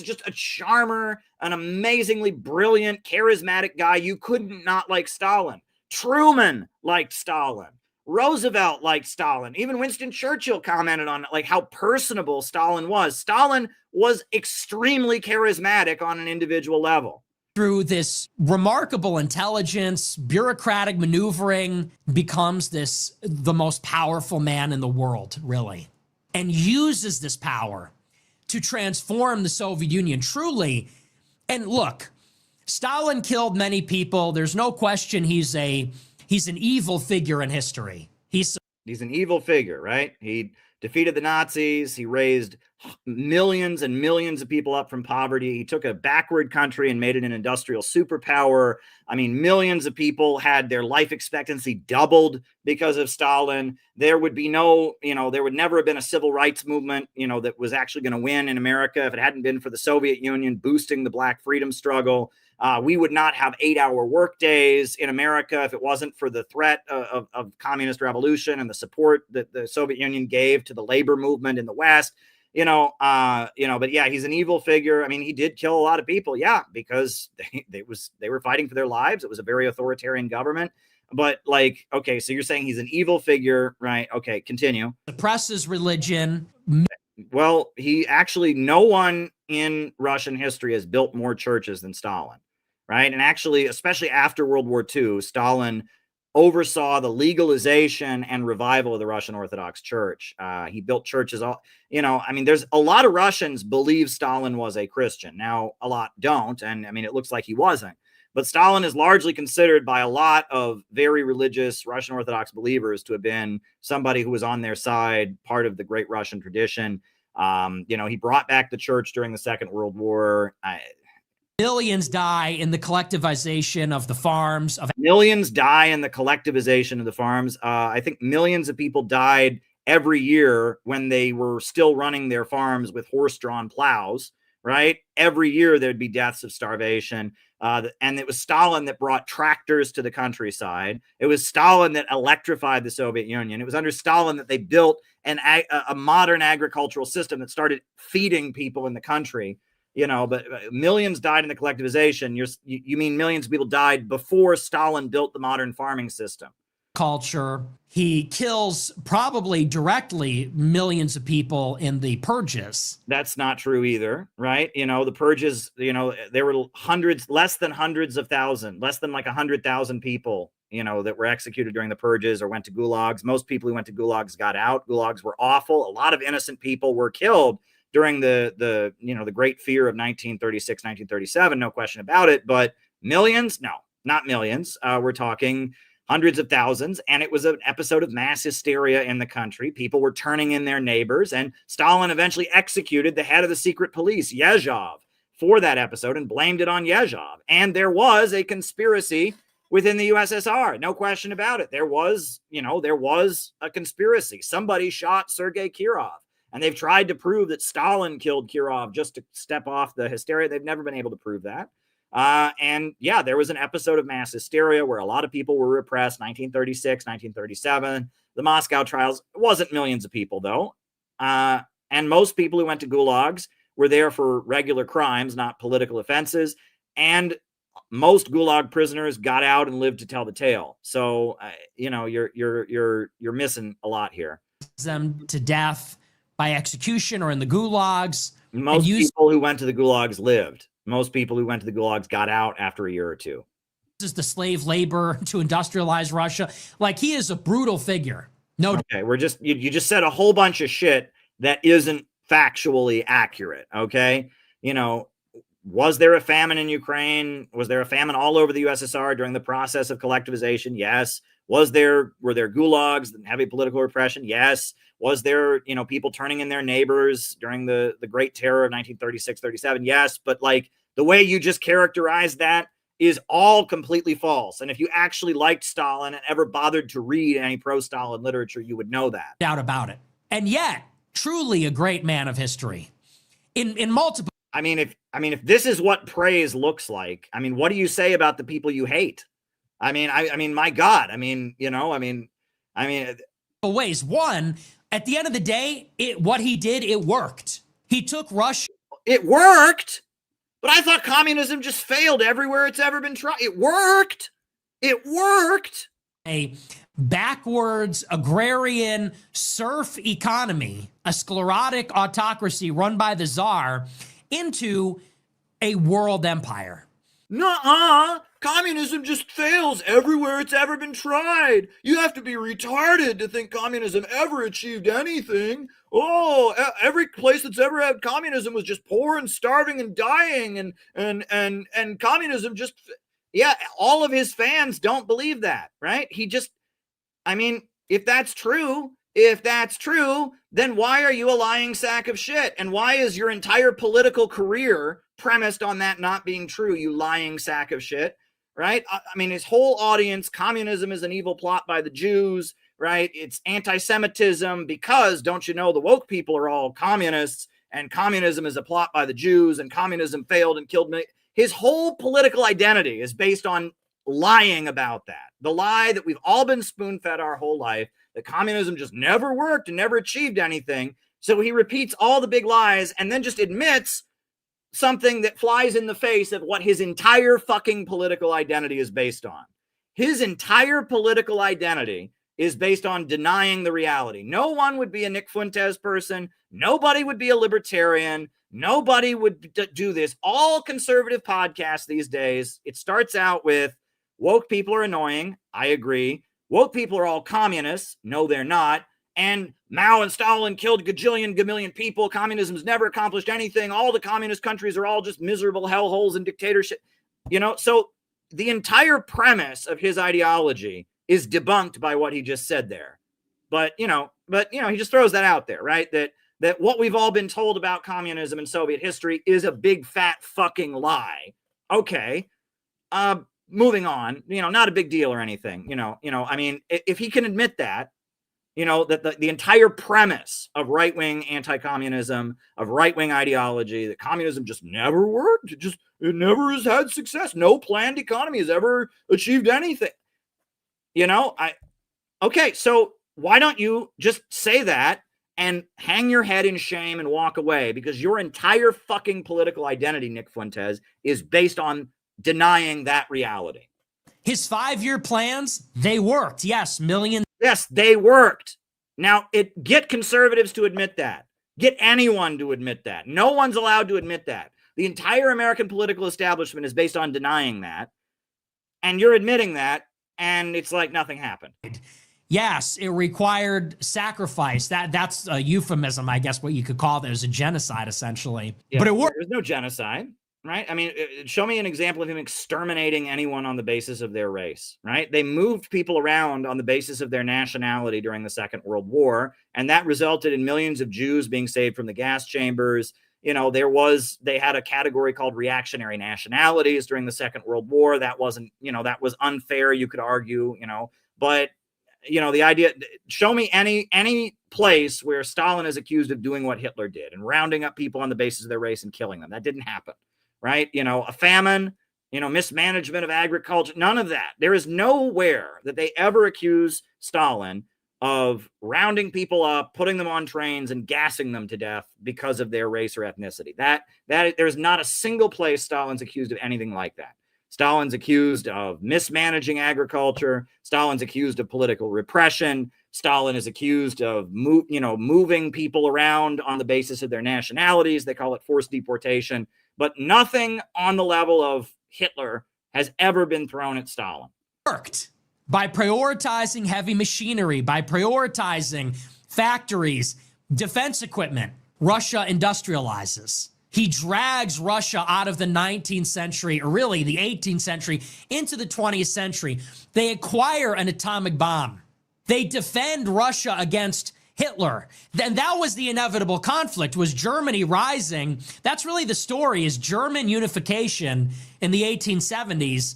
just a charmer, an amazingly brilliant, charismatic guy. You couldn't not like Stalin. Truman liked Stalin. Roosevelt liked Stalin. Even Winston Churchill commented on like how personable Stalin was. Stalin was extremely charismatic on an individual level. Through this remarkable intelligence, bureaucratic maneuvering, becomes the most powerful man in the world, really, and uses this power to transform the Soviet Union truly. And look, Stalin killed many people. There's no question he's an evil figure in history. He's an evil figure, right? He defeated the Nazis. He raised millions and millions of people up from poverty. He took a backward country and made it an industrial superpower. I mean, millions of people had their life expectancy doubled because of Stalin. There would be there would never have been a civil rights movement, that was actually going to win in America if it hadn't been for the Soviet Union boosting the Black freedom struggle. We would not have 8-hour work days in America if it wasn't for the threat of communist revolution and the support that the Soviet Union gave to the labor movement in the West. But yeah, he's an evil figure. I mean, he did kill a lot of people. Yeah, because they were fighting for their lives. It was a very authoritarian government. But like, okay, so you're saying he's an evil figure, right? Okay, continue. Suppresses religion. Well, no one in Russian history has built more churches than Stalin, right? And actually, especially after World War II, Stalin oversaw the legalization and revival of the Russian Orthodox Church. He built churches. There's a lot of Russians believe Stalin was a Christian. Now, a lot don't. And I mean, it looks like he wasn't. But Stalin is largely considered by a lot of very religious Russian Orthodox believers to have been somebody who was on their side, part of the great Russian tradition. He brought back the church during the Second World War. Millions die in the collectivization of the farms. Millions die in the collectivization of the farms. I think millions of people died every year when they were still running their farms with horse-drawn plows, right? Every year there'd be deaths of starvation. And it was Stalin that brought tractors to the countryside. It was Stalin that electrified the Soviet Union. It was under Stalin that they built a modern agricultural system that started feeding people in the country. But millions died in the collectivization. You mean millions of people died before Stalin built the modern farming system. Culture. He kills probably directly millions of people in the purges. That's not true either, right? The purges, there were less than like 100,000 people, that were executed during the purges or went to gulags. Most people who went to gulags got out. Gulags were awful. A lot of innocent people were killed during the Great Fear of 1936, 1937, no question about it. But millions? No, not millions. We're talking hundreds of thousands. And it was an episode of mass hysteria in the country. People were turning in their neighbors. And Stalin eventually executed the head of the secret police, Yezhov, for that episode and blamed it on Yezhov. And there was a conspiracy within the USSR. No question about it. There was a conspiracy. Somebody shot Sergei Kirov. And they've tried to prove that Stalin killed Kirov just to step off the hysteria. They've never been able to prove that. And yeah, there was an episode of mass hysteria where a lot of people were repressed, 1936, 1937. The Moscow trials, it wasn't millions of people, though. And most people who went to gulags were there for regular crimes, not political offenses. And most Gulag prisoners got out and lived to tell the tale. So, you're missing a lot here. Them to death by execution or in the gulags. Most people who went to the gulags lived. Most people who went to the gulags got out after a year or two. This is the slave labor to industrialize Russia. Like, he is a brutal figure. No. Okay, you just said a whole bunch of shit that isn't factually accurate. Okay, was there a famine in Ukraine? Was there a famine all over the USSR during the process of collectivization? Yes. Were there gulags and heavy political repression? Yes. Was there, people turning in their neighbors during the Great Terror of 1936-37? Yes. But like the way you just characterized that is all completely false. And if you actually liked Stalin and ever bothered to read any pro-Stalin literature, you would know that. Doubt about it. And yet, truly a great man of history in multiple. I mean, if this is what praise looks like, I mean, what do you say about the people you hate? I mean, my God, ways. One, at the end of the day, what he did, it worked. He took Russia. It worked, but I thought communism just failed everywhere it's ever been tried. It worked. It worked. A backwards agrarian serf economy, a sclerotic autocracy run by the czar, into a world empire. Nuh-uh. Communism just fails everywhere it's ever been tried. You have to be retarded to think communism ever achieved anything. Oh, every place that's ever had communism was just poor and starving and dying, and communism just, yeah, all of his fans don't believe that, right? If that's true, then why are you a lying sack of shit? And why is your entire political career premised on that not being true, you lying sack of shit, right? His whole audience, communism is an evil plot by the Jews, right? It's anti-Semitism because, don't you know, the woke people are all communists, and communism is a plot by the Jews, and communism failed and killed me. His whole political identity is based on lying about that. The lie that we've all been spoon-fed our whole life, that communism just never worked and never achieved anything. So he repeats all the big lies and then just admits something that flies in the face of what his entire fucking political identity is based on. His entire political identity is based on denying the reality. No one would be a Nick Fuentes person. Nobody would be a libertarian. Nobody would do this. All conservative podcasts these days, it starts out with woke people are annoying. I agree. Woke people are all communists. No, they're not. And Mao and Stalin killed gamillion people. Communism's never accomplished anything. All the communist countries are all just miserable hellholes and dictatorship. So the entire premise of his ideology is debunked by what he just said there. But he just throws that out there, right? That what we've all been told about communism and Soviet history is a big fat fucking lie. Okay. Moving on, not a big deal or anything, if he can admit that, that the entire premise of right-wing anti-communism, of right-wing ideology, that communism just never worked. It never has had success. No planned economy has ever achieved anything. Okay, so why don't you just say that and hang your head in shame and walk away? Because your entire fucking political identity, Nick Fuentes, is based on denying that reality. His 5-year plans, they worked. Yes, millions. Yes, they worked. Now, get conservatives to admit that. Get anyone to admit that. No one's allowed to admit that. The entire American political establishment is based on denying that. And you're admitting that, and it's like nothing happened. Yes, it required sacrifice. That's a euphemism, I guess, what you could call it. It was a genocide, essentially. Yeah, but it worked. There's no genocide. Right? Show me an example of him exterminating anyone on the basis of their race, right? They moved people around on the basis of their nationality during the Second World War, and that resulted in millions of Jews being saved from the gas chambers. They had a category called reactionary nationalities during the Second World War. That wasn't, that was unfair, you could argue, but the idea, show me any place where Stalin is accused of doing what Hitler did and rounding up people on the basis of their race and killing them. That didn't happen. Right? A famine, mismanagement of agriculture, none of that. There is nowhere that they ever accuse Stalin of rounding people up, putting them on trains and gassing them to death because of their race or ethnicity. That there's not a single place Stalin's accused of anything like that. Stalin's accused of mismanaging agriculture. Stalin's accused of political repression. Stalin is accused of moving people around on the basis of their nationalities. They call it forced deportation. But nothing on the level of Hitler has ever been thrown at Stalin. Worked by prioritizing heavy machinery, by prioritizing factories, defense equipment. Russia industrializes. He drags Russia out of the 19th century, or really the 18th century, into the 20th century. They acquire an atomic bomb. They defend Russia against Hitler. Then that was the inevitable conflict, was Germany rising. That's really the story, is German unification in the 1870s.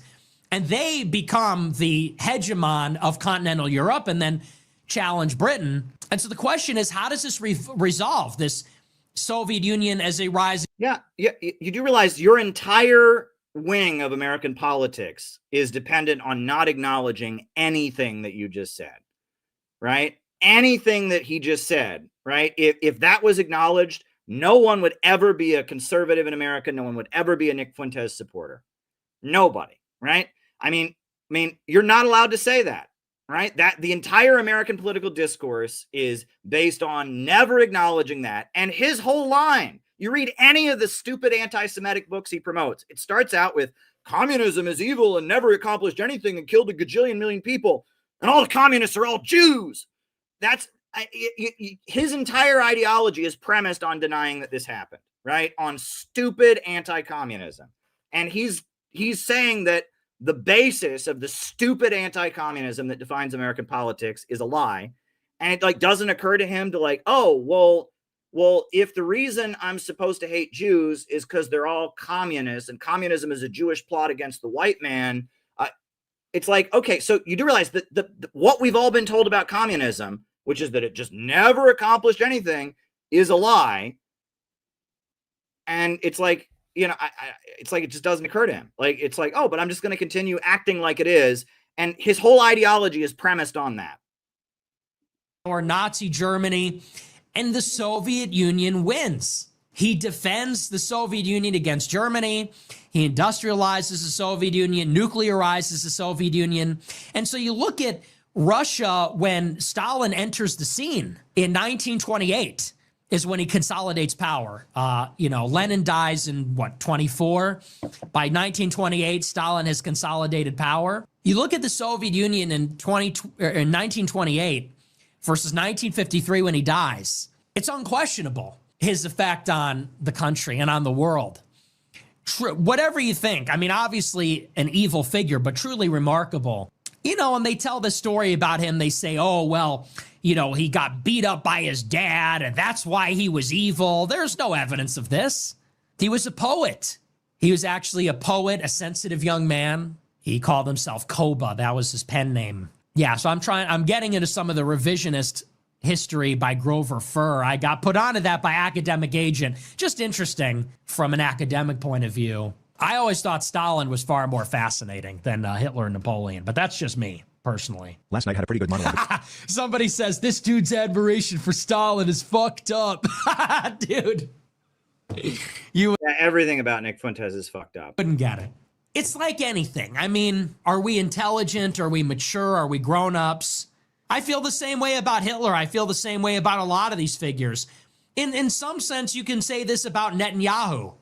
And they become the hegemon of continental Europe and then challenge Britain. And so the question is, how does this resolve this Soviet Union as a rising? Yeah, you do realize your entire wing of American politics is dependent on not acknowledging anything that you just said, right? Anything that he just said, right? If that was acknowledged, no one would ever be a conservative in America. No one would ever be a Nick Fuentes supporter. Nobody, right? I mean, you're not allowed to say that. Right? That the entire American political discourse is based on never acknowledging that. And his whole line, you read any of the stupid anti-Semitic books he promotes, it starts out with communism is evil and never accomplished anything and killed a gajillion million people. And all the communists are all Jews. That's his entire ideology is premised on denying that this happened, right? On stupid anti-communism. And he's saying that the basis of the stupid anti-communism that defines American politics is a lie. And it doesn't occur to him to well, if the reason I'm supposed to hate Jews is because they're all communists and communism is a Jewish plot against the white man. It's like, okay, so you do realize that what we've all been told about communism, which is that it just never accomplished anything, is a lie. And it's like, it's like it just doesn't occur to him. Like, it's like, oh, but I'm just going to continue acting like it is. And his whole ideology is premised on that. Or Nazi Germany, and the Soviet Union wins. He defends the Soviet Union against Germany. He industrializes the Soviet Union, nuclearizes the Soviet Union. And so you look at Russia when Stalin enters the scene in 1928. Is when he consolidates power. Lenin dies in 24? By 1928, Stalin has consolidated power. You look at the Soviet Union in 1928 versus 1953 when he dies. It's unquestionable, his effect on the country and on the world. Whatever you think, obviously an evil figure, but truly remarkable. And they tell the story about him. They say, oh, well, he got beat up by his dad, and that's why he was evil. There's no evidence of this. He was a poet. He was actually a poet, a sensitive young man. He called himself Koba. That was his pen name. Yeah, so I'm getting into some of the revisionist history by Grover Furr. I got put onto that by Academic Agent. Just interesting from an academic point of view. I always thought Stalin was far more fascinating than Hitler and Napoleon, but that's just me. Personally. Last night had a pretty good monologue. Somebody says, this dude's admiration for Stalin is fucked up. Dude. Everything about Nick Fuentes is fucked up. Wouldn't get it. It's like anything. Are we intelligent? Are we mature? Are we grown-ups? I feel the same way about Hitler. I feel the same way about a lot of these figures. In some sense, you can say this about Netanyahu.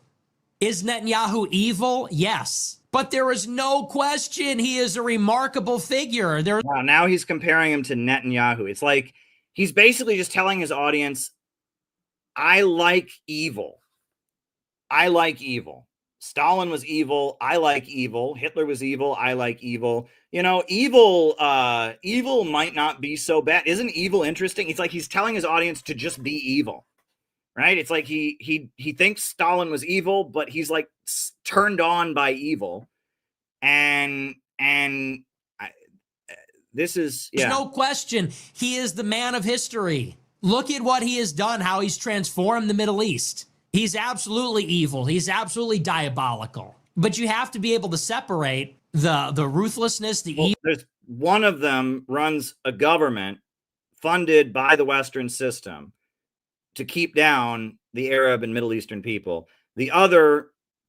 Is Netanyahu evil? Yes. But there is no question he is a remarkable figure. Now he's comparing him to Netanyahu. It's like he's basically just telling his audience, I like evil. I like evil. Stalin was evil. I like evil. Hitler was evil. I like evil. Evil might not be so bad. Isn't evil interesting? It's like he's telling his audience to just be evil. Right? It's like he thinks Stalin was evil, but he's like turned on by evil. And this is, There's no question. He is the man of history. Look at what he has done, how he's transformed the Middle East. He's absolutely evil. He's absolutely diabolical. But you have to be able to separate the ruthlessness, the evil. There's one of them runs a government funded by the Western system to keep down the Arab and Middle Eastern people. The other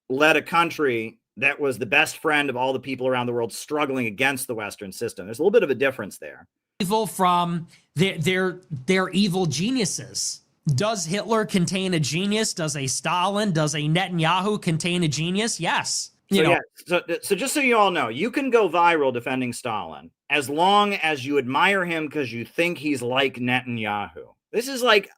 led a country that was the best friend of all the people around the world struggling against the Western system. There's a little bit of a difference there. Evil from their evil geniuses. Does Hitler contain a genius? Does a Stalin, does a Netanyahu contain a genius? Yes. So just so you all know, you can go viral defending Stalin as long as you admire him because you think he's like Netanyahu. This is like,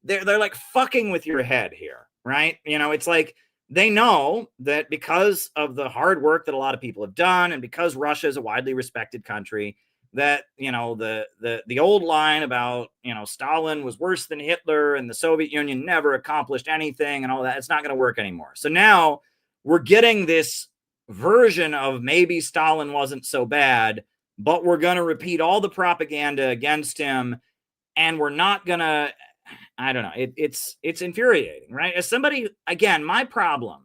they're like fucking with your head here, right? It's like they know that because of the hard work that a lot of people have done, and because Russia is a widely respected country, that the old line about Stalin was worse than Hitler and the Soviet Union never accomplished anything and all that, it's not going to work anymore. So now we're getting this version of maybe Stalin wasn't so bad, but we're going to repeat all the propaganda against him, and we're not going to, I don't know. It's infuriating, right? As somebody, again, my problem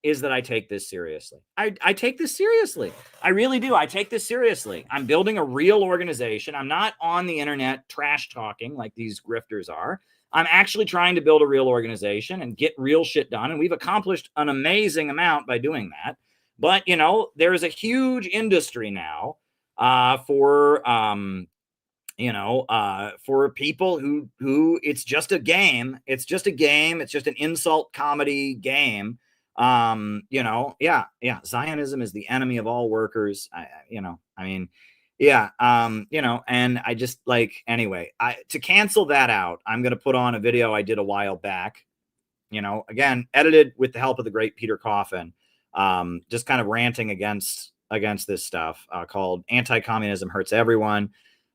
is that I take this seriously. I take this seriously. I really do. I take this seriously. I'm building a real organization. I'm not on the internet trash talking like these grifters are. I'm actually trying to build a real organization and get real shit done. And we've accomplished an amazing amount by doing that. But, there's a huge industry now for people who it's just a game. It's just a game. It's just an insult comedy game. Zionism is the enemy of all workers. And I just to cancel that out, I'm going to put on a video I did a while back, again, edited with the help of the great Peter Coffin, just kind of ranting against this stuff, called Anti-Communism Hurts Everyone.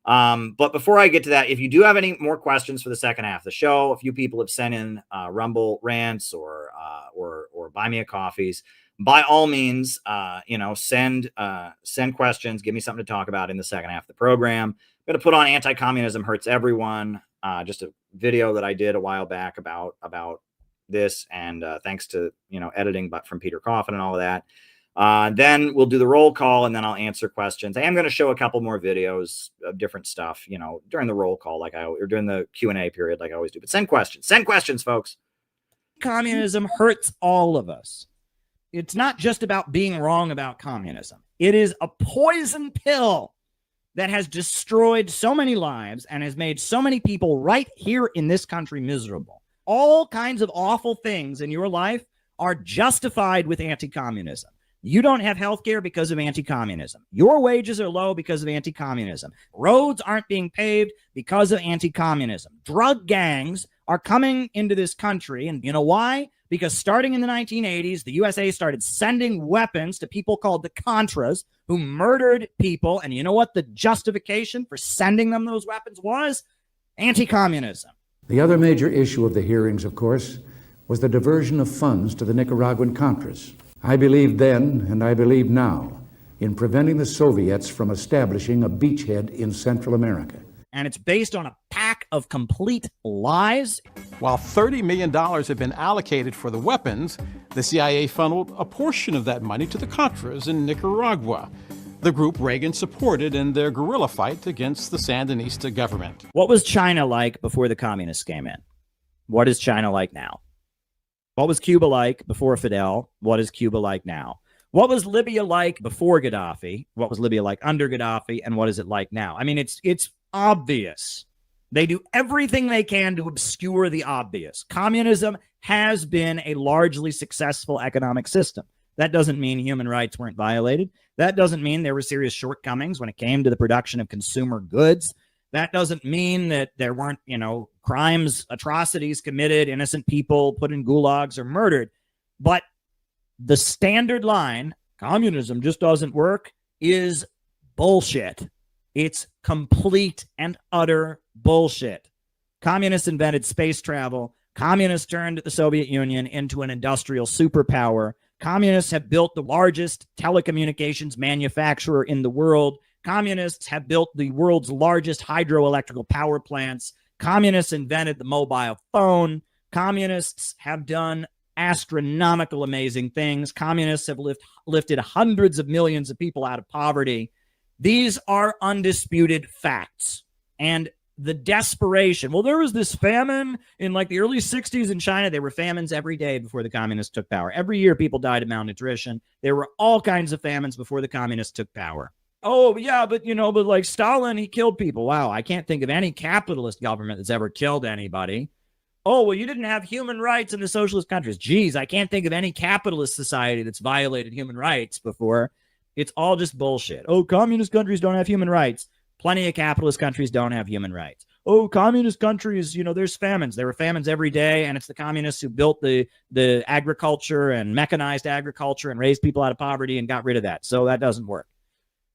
But before I get to that, if you do have any more questions for the second half of the show, a few people have sent in Rumble rants or buy me a coffees. By all means, send questions. Give me something to talk about in the second half of the program. I'm going to put on Anti-Communism Hurts Everyone, just a video that I did a while back about this, and thanks to editing, but from Peter Coffin and all of that. Then we'll do the roll call, and then I'll answer questions. I am going to show a couple more videos of different stuff, during the roll call, or during the Q&A period, like I always do. But send questions, folks. Communism hurts all of us. It's not just about being wrong about communism. It is a poison pill that has destroyed so many lives and has made so many people right here in this country miserable. All kinds of awful things in your life are justified with anti-communism. You don't have health care because of anti-communism. Your wages are low because of anti-communism. Roads aren't being paved because of anti-communism. Drug gangs are coming into this country, and you know why? Because starting in the 1980s, the USA started sending weapons to people called the Contras, who murdered people, and you know what the justification for sending them those weapons was? Anti-communism. The other major issue of the hearings, of course, was the diversion of funds to the Nicaraguan Contras. I believed then, and I believe now, in preventing the Soviets from establishing a beachhead in Central America. And it's based on a pack of complete lies. While $30 million had been allocated for the weapons, the CIA funneled a portion of that money to the Contras in Nicaragua, the group Reagan supported in their guerrilla fight against the Sandinista government. What was China like before the communists came in? What is China like now? What was Cuba like before Fidel? What is Cuba like now? What was Libya like before Gaddafi? What was Libya like under Gaddafi? And what is it like now? I mean, it's obvious. They do everything they can to obscure the obvious. Communism has been a largely successful economic system. That doesn't mean human rights weren't violated. That doesn't mean there were serious shortcomings when it came to the production of consumer goods. That doesn't mean that there weren't, crimes, atrocities committed, innocent people put in gulags or murdered. But the standard line, communism just doesn't work, is bullshit. It's complete and utter bullshit. Communists invented space travel. Communists turned the Soviet Union into an industrial superpower. Communists have built the largest telecommunications manufacturer in the world. Communists have built the world's largest hydroelectrical power plants. Communists invented the mobile phone. Communists have done astronomical, amazing things. Communists have lifted hundreds of millions of people out of poverty. These are undisputed facts. And the desperation. Well, there was this famine in like the early 60s in China. There were famines every day before the communists took power. Every year people died of malnutrition. There were all kinds of famines before the communists took power. Oh, yeah, but like Stalin, he killed people. Wow, I can't think of any capitalist government that's ever killed anybody. Oh, well, you didn't have human rights in the socialist countries. Geez, I can't think of any capitalist society that's violated human rights before. It's all just bullshit. Oh, communist countries don't have human rights. Plenty of capitalist countries don't have human rights. Oh, communist countries, there's famines. There were famines every day, and it's the communists who built the agriculture and mechanized agriculture and raised people out of poverty and got rid of that. So that doesn't work.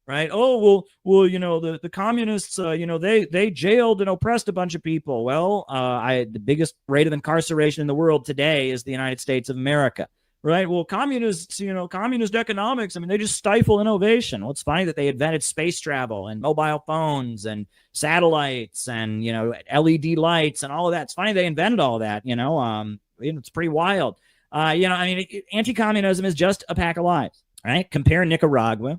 Right? Oh, well, the communists, they jailed and oppressed a bunch of people. Well, the biggest rate of incarceration in the world today is the United States of America. Right. Well, communist economics, they just stifle innovation. Well, it's funny that they invented space travel and mobile phones and satellites and, LED lights and all of that. It's funny they invented all that, it's pretty wild. Anti-communism is just a pack of lies, right? Compare Nicaragua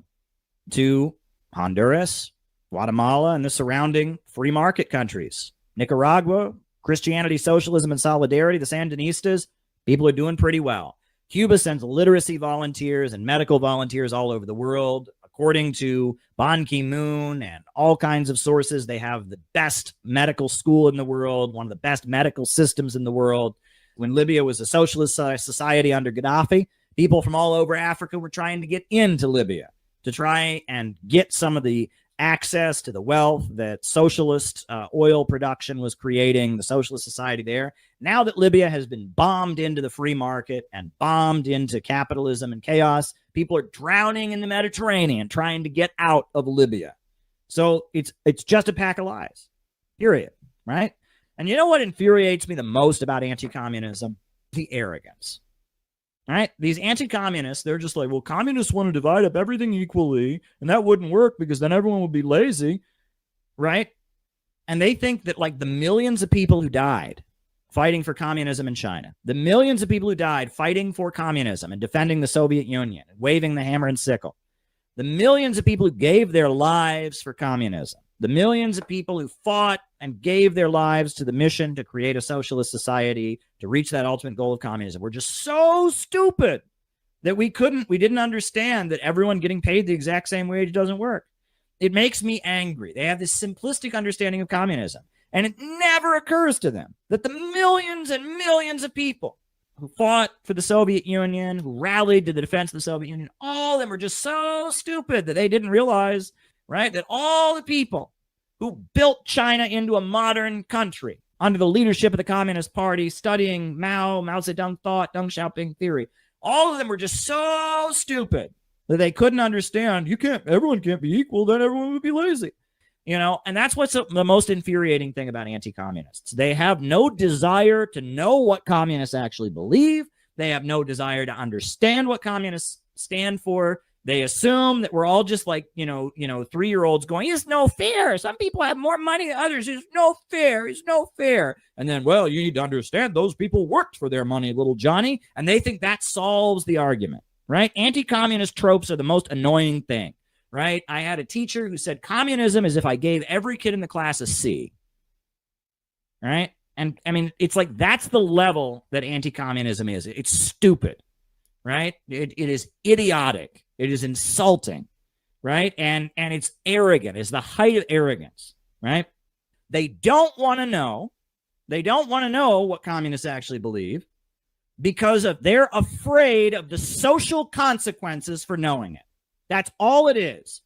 to Honduras, Guatemala, and the surrounding free market countries. Nicaragua, Christianity, socialism, and solidarity, the Sandinistas, people are doing pretty well. Cuba sends literacy volunteers and medical volunteers all over the world. According to Ban Ki-moon and all kinds of sources, they have the best medical school in the world, one of the best medical systems in the world. When Libya was a socialist society under Gaddafi, people from all over Africa were trying to get into Libya to try and get some of the access to the wealth that socialist oil production was creating, the socialist society there. Now that Libya has been bombed into the free market and bombed into capitalism and chaos, people are drowning in the Mediterranean trying to get out of Libya. So it's just a pack of lies, period, right? And you know what infuriates me the most about anti-communism? The arrogance. Right? These anti-communists, they're just like, well, communists want to divide up everything equally, and that wouldn't work because then everyone would be lazy, right? And they think that like the millions of people who died fighting for communism in China, the millions of people who died fighting for communism and defending the Soviet Union, and waving the hammer and sickle, the millions of people who gave their lives for communism, the millions of people who fought and gave their lives to the mission to create a socialist society, to reach that ultimate goal of communism, were just so stupid that we didn't understand that everyone getting paid the exact same wage doesn't work. It makes me angry. They have this simplistic understanding of communism, and it never occurs to them that the millions and millions of people who fought for the Soviet Union, who rallied to the defense of the Soviet Union, all of them were just so stupid that they didn't realize, right, that all the people who built China into a modern country under the leadership of the Communist Party, studying Mao Zedong thought, Deng Xiaoping theory, all of them were just so stupid that they couldn't understand everyone can't be equal, then everyone would be lazy. And that's what's the most infuriating thing about anti-communists. They have no desire to know what communists actually believe. They have no desire to understand what communists stand for. They assume that we're all just like, 3-year-olds going, it's no fair. Some people have more money than others. It's no fair. It's no fair. And then, well, you need to understand those people worked for their money, little Johnny. And they think that solves the argument, right? Anti-communist tropes are the most annoying thing, right? I had a teacher who said communism is if I gave every kid in the class a C, right? And it's like that's the level that anti-communism is. It's stupid, right? It is idiotic. It is insulting, right? And it's arrogant. It's the height of arrogance, right? They don't want to know. They don't want to know what communists actually believe because they're afraid of the social consequences for knowing it. That's all it is,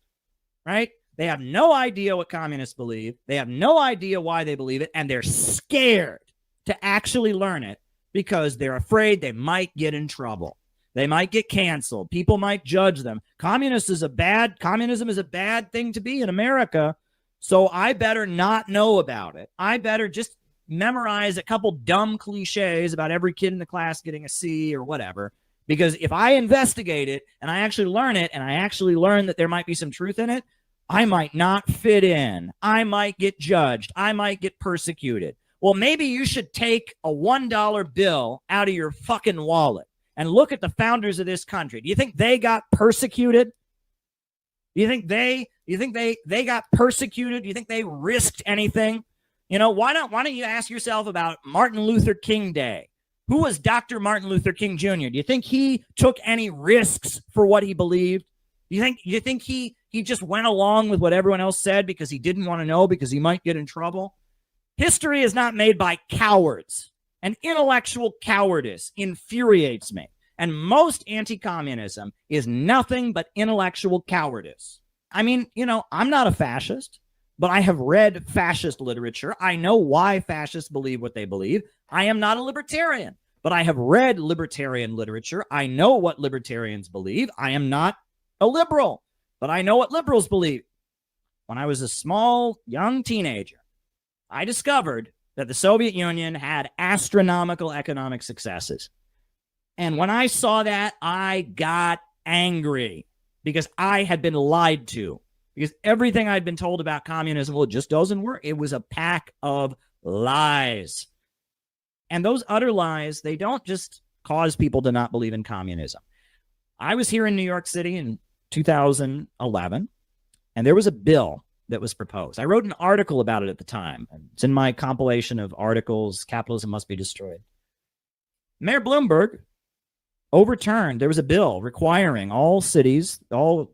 right? They have no idea what communists believe. They have no idea why they believe it, and they're scared to actually learn it because they're afraid they might get in trouble. They might get canceled. People might judge them. Communism is a bad thing to be in America, so I better not know about it. I better just memorize a couple dumb cliches about every kid in the class getting a C or whatever, because if I investigate it and I actually learn it and I actually learn that there might be some truth in it, I might not fit in. I might get judged. I might get persecuted. Well, maybe you should take a $1 bill out of your fucking wallet and look at the founders of this country. Do you think they got persecuted? Do you think they got persecuted? Do you think they risked anything You know, why don't you ask yourself about Martin Luther King Day? Who was Dr. Martin Luther King Jr.? Do you think he took any risks for what he believed? Do you think he just went along with what everyone else said because he didn't want to know, because he might get in trouble? History is not made by cowards, and intellectual cowardice infuriates me. And most anti-communism is nothing but intellectual cowardice. I mean, you know, I'm not a fascist, but I have read fascist literature. I know why fascists believe what they believe. I am not a libertarian, but I have read libertarian literature. I know what libertarians believe. I am not a liberal, but I know what liberals believe. When I was a small, young teenager, I discovered that the Soviet Union had astronomical economic successes. And when I saw that, I got angry because I had been lied to. Because everything I'd been told about communism, well, it just doesn't work. It was a pack of lies. And those utter lies, they don't just cause people to not believe in communism. I was here in New York City in 2011, and there was a bill that was proposed. I wrote an article about it at the time. It's in my compilation of articles, Capitalism Must Be Destroyed. Mayor Bloomberg overturned, there was a bill requiring all cities, all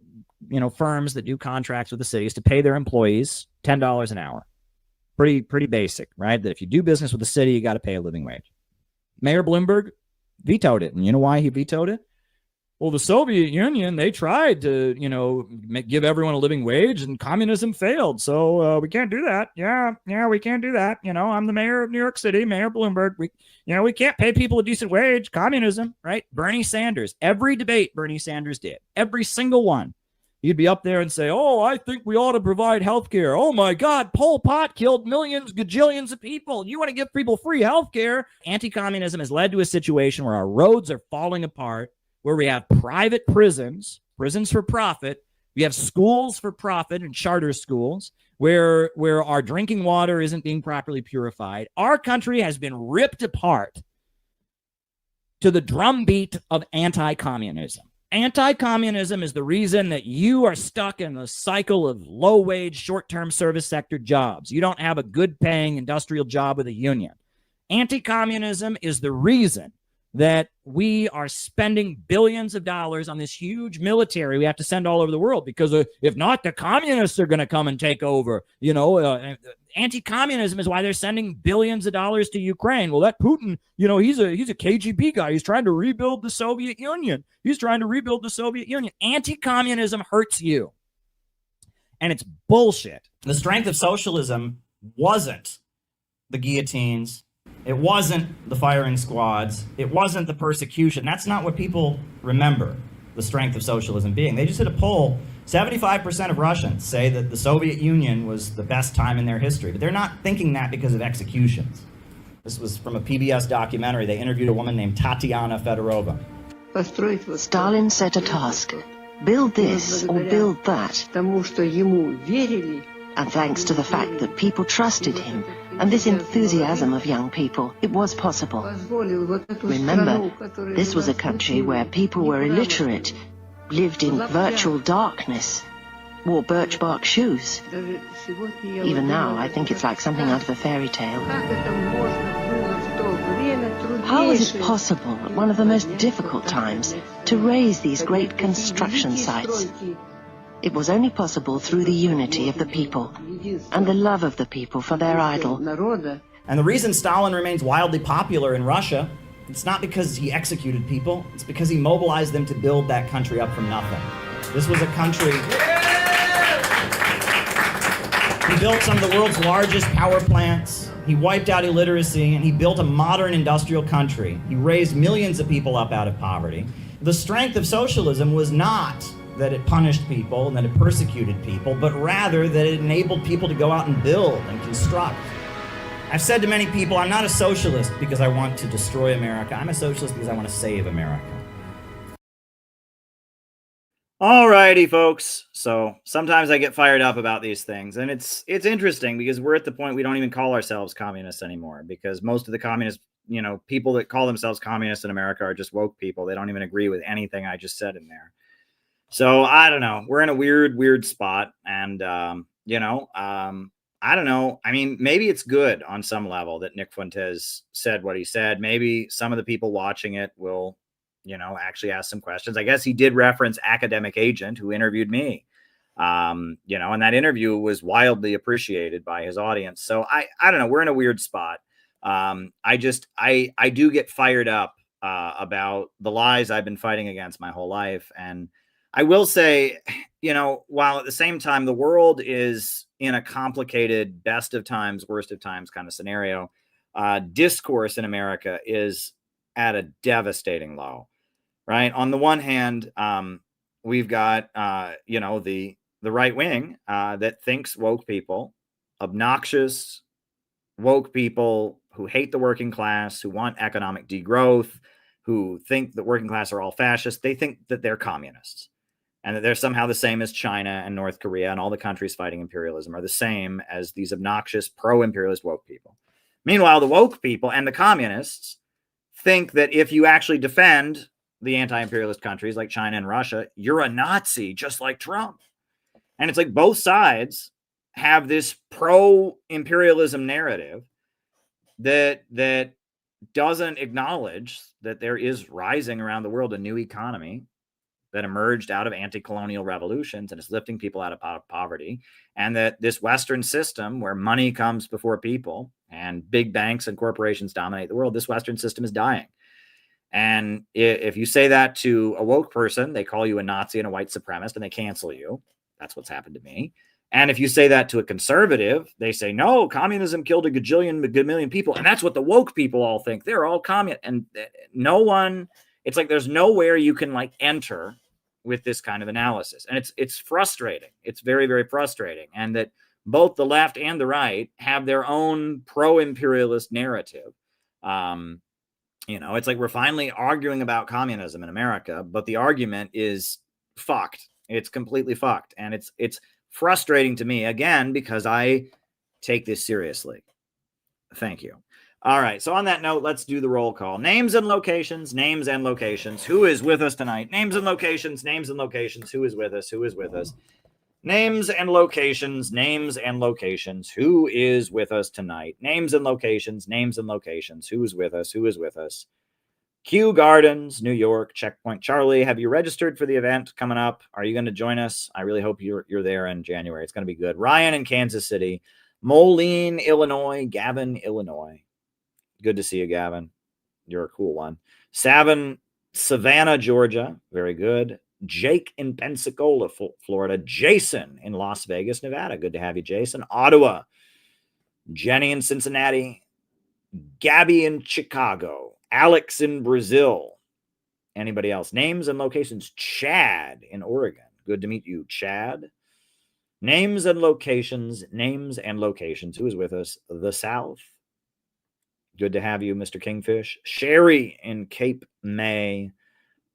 firms that do contracts with the cities to pay their employees $10 an hour. Pretty basic, right? That if you do business with the city, you got to pay a living wage. Mayor Bloomberg vetoed it. And you know why he vetoed it? Well, the Soviet Union, they tried to, give everyone a living wage, and communism failed. So we can't do that. Yeah, we can't do that. I'm the mayor of New York City, Mayor Bloomberg. We can't pay people a decent wage. Communism, right? Bernie Sanders, every debate Bernie Sanders did, every single one. He'd be up there and say, oh, I think we ought to provide health care. Oh, my God, Pol Pot killed millions, gajillions of people. You want to give people free health care? Anti-communism has led to a situation where our roads are falling apart, where we have private prisons for profit. We have schools for profit and charter schools where our drinking water isn't being properly purified. Our country has been ripped apart to the drumbeat of anti-communism. Anti-communism is the reason that you are stuck in the cycle of low-wage, short-term service sector jobs. You don't have a good-paying industrial job with a union. Anti-communism is the reason that we are spending billions of dollars on this huge military we have to send all over the world, because if not, the communists are going to come and take over. Anti-communism is why they're sending billions of dollars to Ukraine. Well, that Putin, he's a KGB guy. He's trying to rebuild the Soviet Union. Anti-communism hurts you. And it's bullshit. The strength of socialism wasn't the guillotines. It wasn't the firing squads. It wasn't the persecution. That's not what people remember the strength of socialism being. They just did a poll. 75% of Russians say that the Soviet Union was the best time in their history, but they're not thinking that because of executions. This was from a PBS documentary. They interviewed a woman named Tatiana Fedorova. Stalin set a task: build this or build that. And thanks to the fact that people trusted him and this enthusiasm of young people, it was possible. Remember, this was a country where people were illiterate, lived in virtual darkness, wore birch bark shoes. Even now, I think it's like something out of a fairy tale. How was it possible at one of the most difficult times to raise these great construction sites? It was only possible through the unity of the people and the love of the people for their idol. And the reason Stalin remains wildly popular in Russia, it's not because he executed people, it's because he mobilized them to build that country up from nothing. This was a country... He built some of the world's largest power plants, he wiped out illiteracy, and he built a modern industrial country. He raised millions of people up out of poverty. The strength of socialism was not that it punished people and that it persecuted people, but rather that it enabled people to go out and build and construct. I've said to many people, I'm not a socialist because I want to destroy America. I'm a socialist because I want to save America. Alrighty, folks. So sometimes I get fired up about these things, and it's interesting because we're at the point we don't even call ourselves communists anymore, because most of the communist, people that call themselves communists in America are just woke people. They don't even agree with anything I just said in there. So I don't know. We're in a weird spot. And, I I don't know. I mean, maybe it's good on some level that Nick Fuentes said what he said. Maybe some of the people watching it will, actually ask some questions. I guess he did reference Academic Agent, who interviewed me. And that interview was wildly appreciated by his audience. So I don't know. We're in a weird spot. I do get fired up about the lies I've been fighting against my whole life. And I will say, while at the same time, the world is in a complicated best of times, worst of times kind of scenario, discourse in America is at a devastating low, right? On the one hand, we've got, the right wing that thinks woke people, obnoxious woke people who hate the working class, who want economic degrowth, who think that working class are all fascists. They think that they're communists and that they're somehow the same as China and North Korea, and all the countries fighting imperialism are the same as these obnoxious pro-imperialist woke people. Meanwhile, the woke people and the communists think that if you actually defend the anti-imperialist countries like China and Russia, you're a Nazi, just like Trump. And it's like both sides have this pro-imperialism narrative that doesn't acknowledge that there is rising around the world a new economy that emerged out of anti-colonial revolutions and is lifting people out of poverty, and that this Western system where money comes before people and big banks and corporations dominate the world, this Western system is dying. And if you say that to a woke person, they call you a Nazi and a white supremacist and they cancel you. That's what's happened to me. And if you say that to a conservative, they say, no, communism killed a million people. And that's what the woke people all think. They're all communist. And no one, it's like there's nowhere you can enter with this kind of analysis. And it's frustrating. It's very, very frustrating. And that both the left and the right have their own pro-imperialist narrative. It's like we're finally arguing about communism in America, but the argument is fucked. It's completely fucked. And it's frustrating to me, again, because I take this seriously. Thank you. All right. So on that note, let's do the roll call. Names and locations, names and locations. Who is with us tonight? Names and locations, names and locations. Who is with us? Who is with us? Names and locations, names and locations. Who is with us tonight? Names and locations, names and locations. Who is with us? Who is with us? Kew Gardens, New York, Checkpoint Charlie. Have you registered for the event coming up? Are you going to join us? I really hope you're there in January. It's going to be good. Ryan in Kansas City, Moline, Illinois, Gavin, Illinois. Good to see you, Gavin. You're a cool one. Savannah, Georgia. Very good. Jake in Pensacola, Florida. Jason in Las Vegas, Nevada. Good to have you, Jason. Ottawa. Jenny in Cincinnati. Gabby in Chicago. Alex in Brazil. Anybody else? Names and locations. Chad in Oregon. Good to meet you, Chad. Names and locations. Names and locations. Who is with us? The South. Good to have you, Mr. Kingfish. Sherry in Cape May.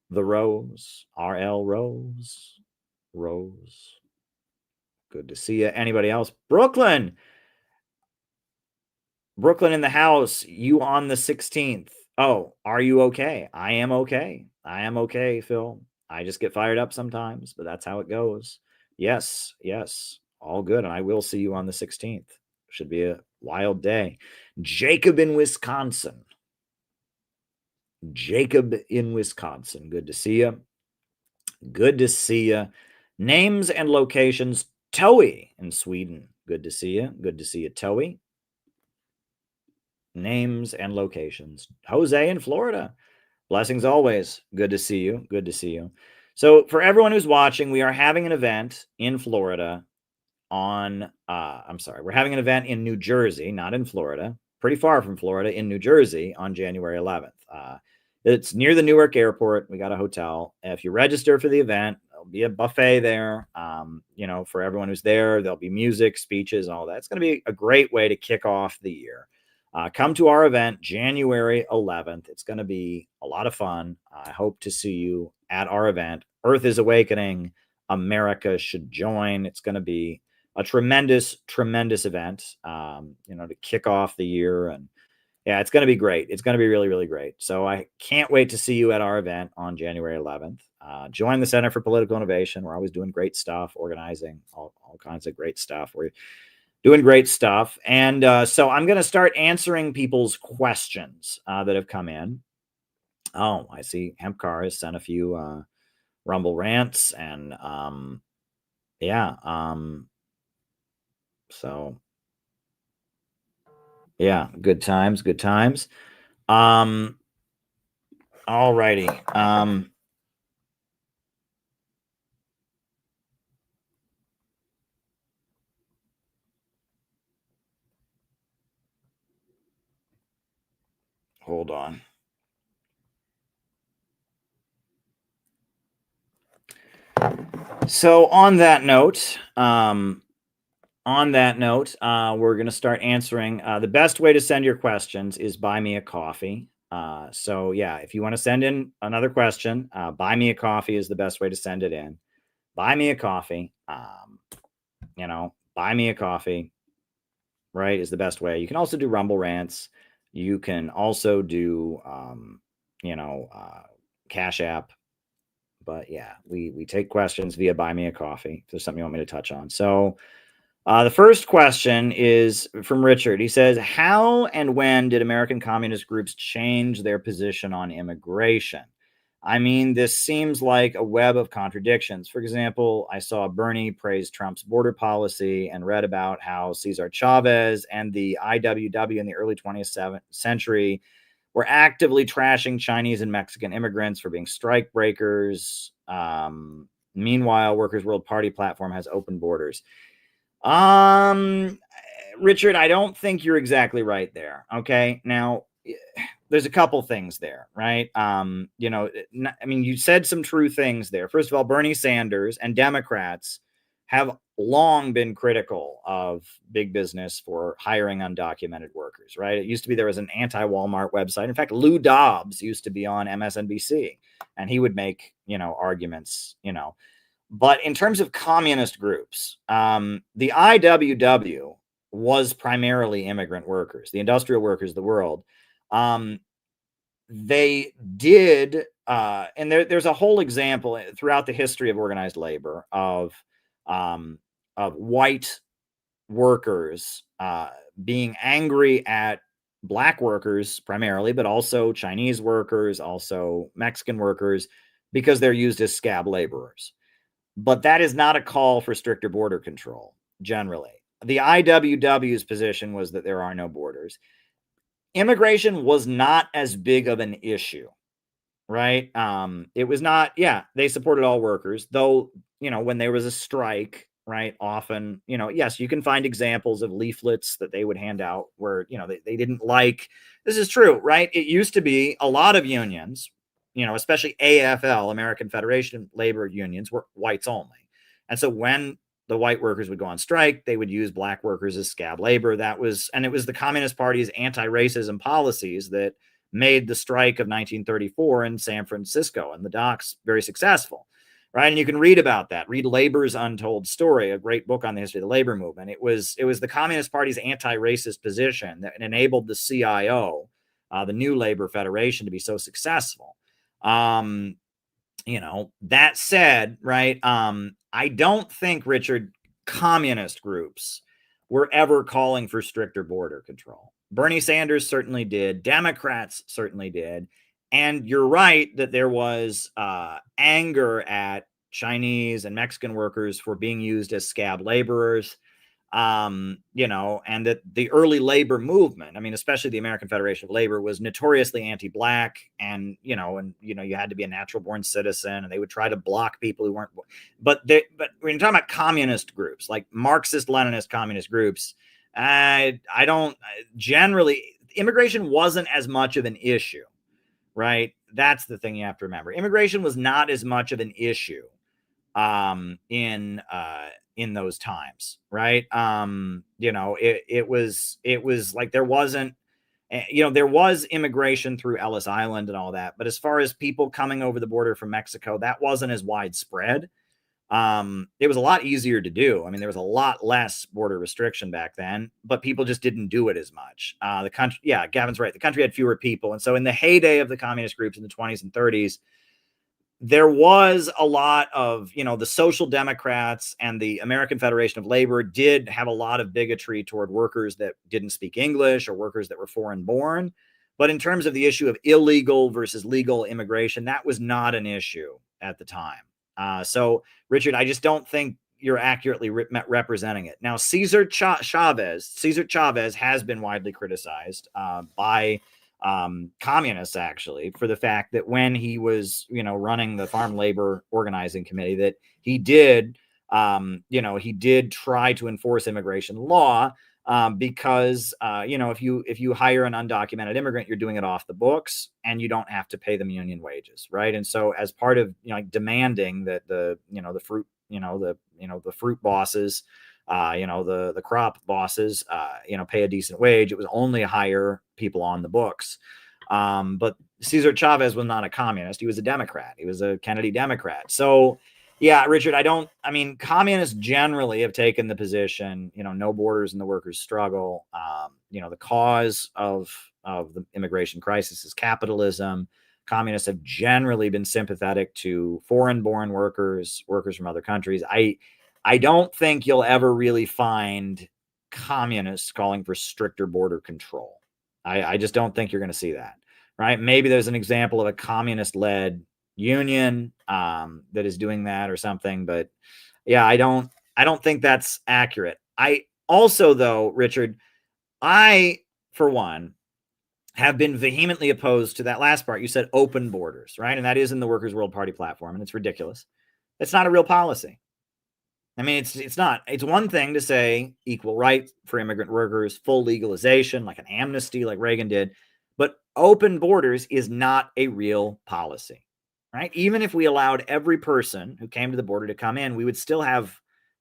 The Rose. RL Rose. Rose. Good to see you. Anybody else? Brooklyn. Brooklyn in the house. You on the 16th. Oh, are you okay? I am okay. I am okay, Phil. I just get fired up sometimes, but that's how it goes. Yes, yes. All good. And I will see you on the 16th. Should be a wild day. Jacob in Wisconsin. Jacob in Wisconsin. Good to see you. Good to see you. Names and locations. Toey in Sweden. Good to see you. Good to see you, Toey. Names and locations. Jose in Florida. Blessings always. Good to see you. Good to see you. So for everyone who's watching, we are having an event in Florida on, we're having an event in New Jersey, not in Florida, pretty far from Florida, in New Jersey on January 11th. It's near the Newark airport. We got a hotel. If you register for the event, there'll be a buffet there. For everyone who's there, there'll be music, speeches, all that. It's going to be a great way to kick off the year. Come to our event January 11th. It's going to be a lot of fun. I hope to see you at our event. Earth is Awakening. America should join. It's going to be a tremendous, tremendous event, to kick off the year. And yeah, it's going to be great. It's going to be really, really great. So I can't wait to see you at our event on January 11th. Join the Center for Political Innovation. We're always doing great stuff, organizing all kinds of great stuff. doing great stuff. And so I'm going to start answering people's questions that have come in. Oh, I see Hempcar has sent a few Rumble rants, and so yeah, good times. All righty. Hold on. So on that note, we're going to start answering. The best way to send your questions is buy me a coffee. So yeah, if you want to send in another question, buy me a coffee is the best way to send it in. Buy me a coffee. Buy me a coffee, right, is the best way. You can also do Rumble rants. You can also do, Cash App. But yeah, we take questions via Buy Me a Coffee. If there's something you want me to touch on. So the first question is from Richard. He says, how and when did American communist groups change their position on immigration? I mean, this seems like a web of contradictions. For example, I saw Bernie praise Trump's border policy and read about how Cesar Chavez and the IWW in the early 20th century were actively trashing Chinese and Mexican immigrants for being strike breakers. Meanwhile, Workers' World Party platform has open borders. Richard, I don't think you're exactly right there. Okay. Now, there's a couple things there, right? You said some true things there. First of all, Bernie Sanders and Democrats have long been critical of big business for hiring undocumented workers, right? It used to be there was an anti-Walmart website. In fact, Lou Dobbs used to be on MSNBC, and he would make, arguments, But in terms of communist groups, the IWW was primarily immigrant workers, the industrial workers of the world. They did, and there's a whole example throughout the history of organized labor of white workers being angry at black workers primarily, but also Chinese workers, also Mexican workers, because they're used as scab laborers. But that is not a call for stricter border control, generally. The IWW's position was that there are no borders. Immigration was not as big of an issue, right? It was not, they supported all workers, though, when there was a strike, right, often, yes, you can find examples of leaflets that they would hand out where, they didn't like, this is true, right? It used to be a lot of unions, especially AFL, American Federation of Labor Unions, were whites only. And so when the white workers would go on strike, they would use black workers as scab labor. It was the Communist Party's anti-racism policies that made the strike of 1934 in San Francisco and the docks very successful, right? And you can read about that. Read Labor's Untold Story, a great book on the history of the labor movement. It was the Communist Party's anti-racist position that enabled the CIO, the New Labor Federation, to be so successful. That said, right, I don't think, Richard, communist groups were ever calling for stricter border control. Bernie Sanders certainly did. Democrats certainly did. And you're right that there was anger at Chinese and Mexican workers for being used as scab laborers. And that the early labor movement, especially the American Federation of Labor, was notoriously anti-black, and you had to be a natural born citizen, and they would try to block people who weren't. But when you're talking about communist groups, like Marxist Leninist communist groups, I don't generally, immigration wasn't as much of an issue, right? That's the thing you have to remember. Immigration was not as much of an issue in those times, right? It was like there wasn't, there was immigration through Ellis Island and all that, but as far as people coming over the border from Mexico, that wasn't as widespread. It was a lot easier to do. There was a lot less border restriction back then, but people just didn't do it as much. The country, Gavin's right. The country had fewer people. And so in the heyday of the communist groups in the 20s and 30s, there was a lot of, the Social Democrats and the American Federation of Labor did have a lot of bigotry toward workers that didn't speak English or workers that were foreign born. But in terms of the issue of illegal versus legal immigration, that was not an issue at the time. So, Richard, I just don't think you're accurately representing it. Now, Cesar Chavez has been widely criticized by communists, actually, for the fact that when he was, running the Farm Labor Organizing Committee, that he did, he did try to enforce immigration law because, if you hire an undocumented immigrant, you're doing it off the books and you don't have to pay them union wages, right? And so, as part of demanding that the fruit bosses, the crop bosses, pay a decent wage, it was only hire people on the books. But Cesar Chavez was not a communist. He was a Democrat. He was a Kennedy Democrat. So, yeah, Richard, communists generally have taken the position, no borders in the workers' struggle. The cause of the immigration crisis is capitalism. Communists have generally been sympathetic to foreign-born workers from other countries. I don't think you'll ever really find communists calling for stricter border control. I just don't think you're going to see that, right? Maybe there's an example of a communist-led union that is doing that or something, but yeah, I don't think that's accurate. I also, though, Richard, for one, have been vehemently opposed to that last part. You said open borders, right? And that is in the Workers' World Party platform, and it's ridiculous. It's not a real policy. It's not. It's one thing to say equal rights for immigrant workers, full legalization, like an amnesty like Reagan did, but open borders is not a real policy, right? Even if we allowed every person who came to the border to come in, we would still have,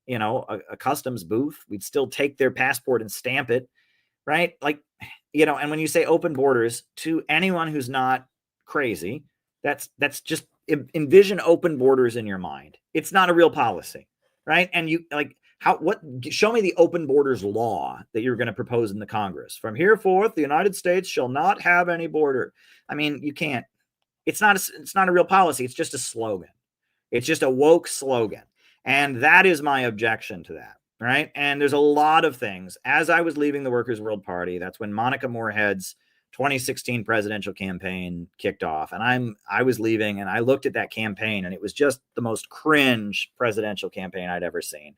a customs booth. We'd still take their passport and stamp it, right? And when you say open borders, to anyone who's not crazy, that's just envision open borders in your mind. It's not a real policy. Right. And show me the open borders law that you're going to propose in the Congress. From here forth, the United States shall not have any border. You can't. It's not a real policy. It's just a slogan. It's just a woke slogan. And that is my objection to that. Right. And there's a lot of things. As I was leaving the Workers' World Party, that's when Monica Moorhead's 2016 presidential campaign kicked off, and I was leaving, and I looked at that campaign, and it was just the most cringe presidential campaign I'd ever seen.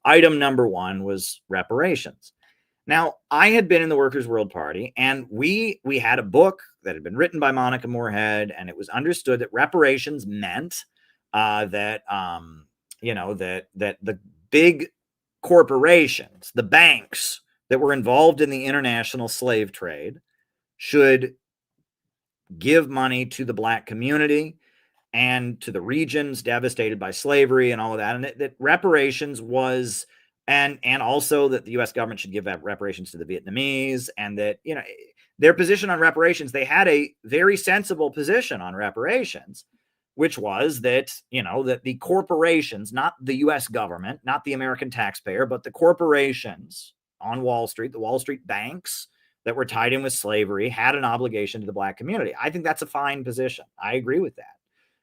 Item number one was reparations. Now, I had been in the Workers' World Party, and we had a book that had been written by Monica Moorhead, and it was understood that reparations meant that the big corporations, the banks that were involved in the international slave trade, should give money to the Black community and to the regions devastated by slavery and all of that. And that reparations was, and also that the U.S. government should give reparations to the Vietnamese, and that, their position on reparations, they had a very sensible position on reparations, which was that, that the corporations, not the U.S. government, not the American taxpayer, but the corporations on Wall Street, the Wall Street banks that were tied in with slavery, had an obligation to the Black community. I think that's a fine position. I agree with that,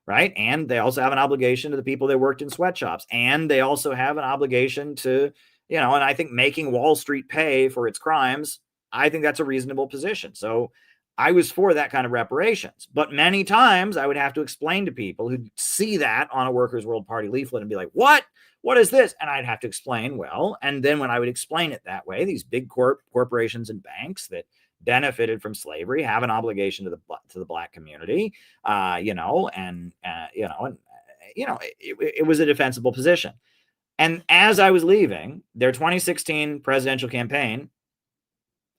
right? And they also have an obligation to the people that worked in sweatshops. And they also have an obligation to, and I think making Wall Street pay for its crimes, I think that's a reasonable position. So I was for that kind of reparations. But many times I would have to explain to people who see that on a Workers' World Party leaflet and be like, what? What is this? And I'd have to explain, and then when I would explain it that way, these big corporations and banks that benefited from slavery have an obligation to the Black community, it was a defensible position. And as I was leaving their 2016 presidential campaign,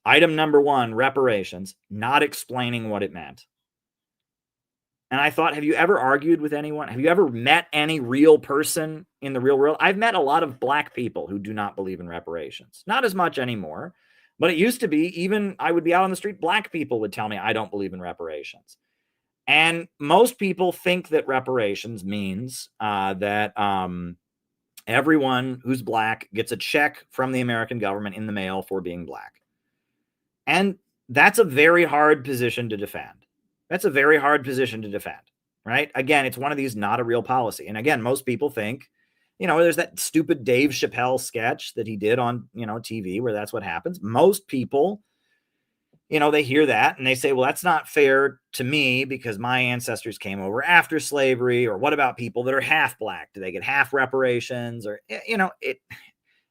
item number one, reparations, not explaining what it meant. And I thought, have you ever argued with anyone? Have you ever met any real person in the real world? I've met a lot of Black people who do not believe in reparations. Not as much anymore, but it used to be, even I would be out on the street, Black people would tell me I don't believe in reparations. And most people think that reparations means that everyone who's Black gets a check from the American government in the mail for being Black. And that's a very hard position to defend. That's a very hard position to defend. right? Again, it's one of these not a real policy. And again, most people think, there's that stupid Dave Chappelle sketch that he did on, TV where that's what happens. Most people, they hear that and they say, well, that's not fair to me because my ancestors came over after slavery. Or what about people that are half black? Do they get half reparations? Or,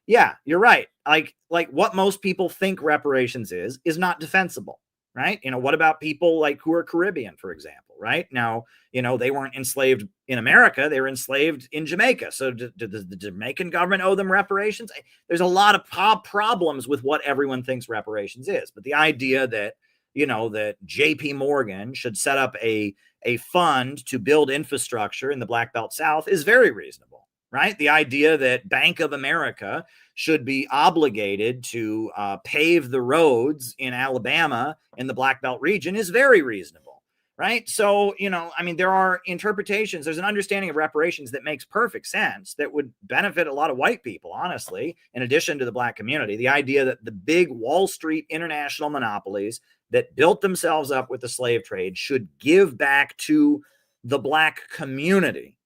yeah, you're right. Like what most people think reparations is not defensible, right? What about people like who are Caribbean, for example, right? Now, they weren't enslaved in America. They were enslaved in Jamaica. So does the Jamaican government owe them reparations? There's a lot of problems with what everyone thinks reparations is. But the idea that, that JP Morgan should set up a fund to build infrastructure in the Black Belt South is very reasonable, right? The idea that Bank of America should be obligated to pave the roads in Alabama in the Black Belt region is very reasonable, right? So, there are interpretations. There's an understanding of reparations that makes perfect sense that would benefit a lot of white people, honestly, in addition to the black community. The idea that the big Wall Street international monopolies that built themselves up with the slave trade should give back to the black community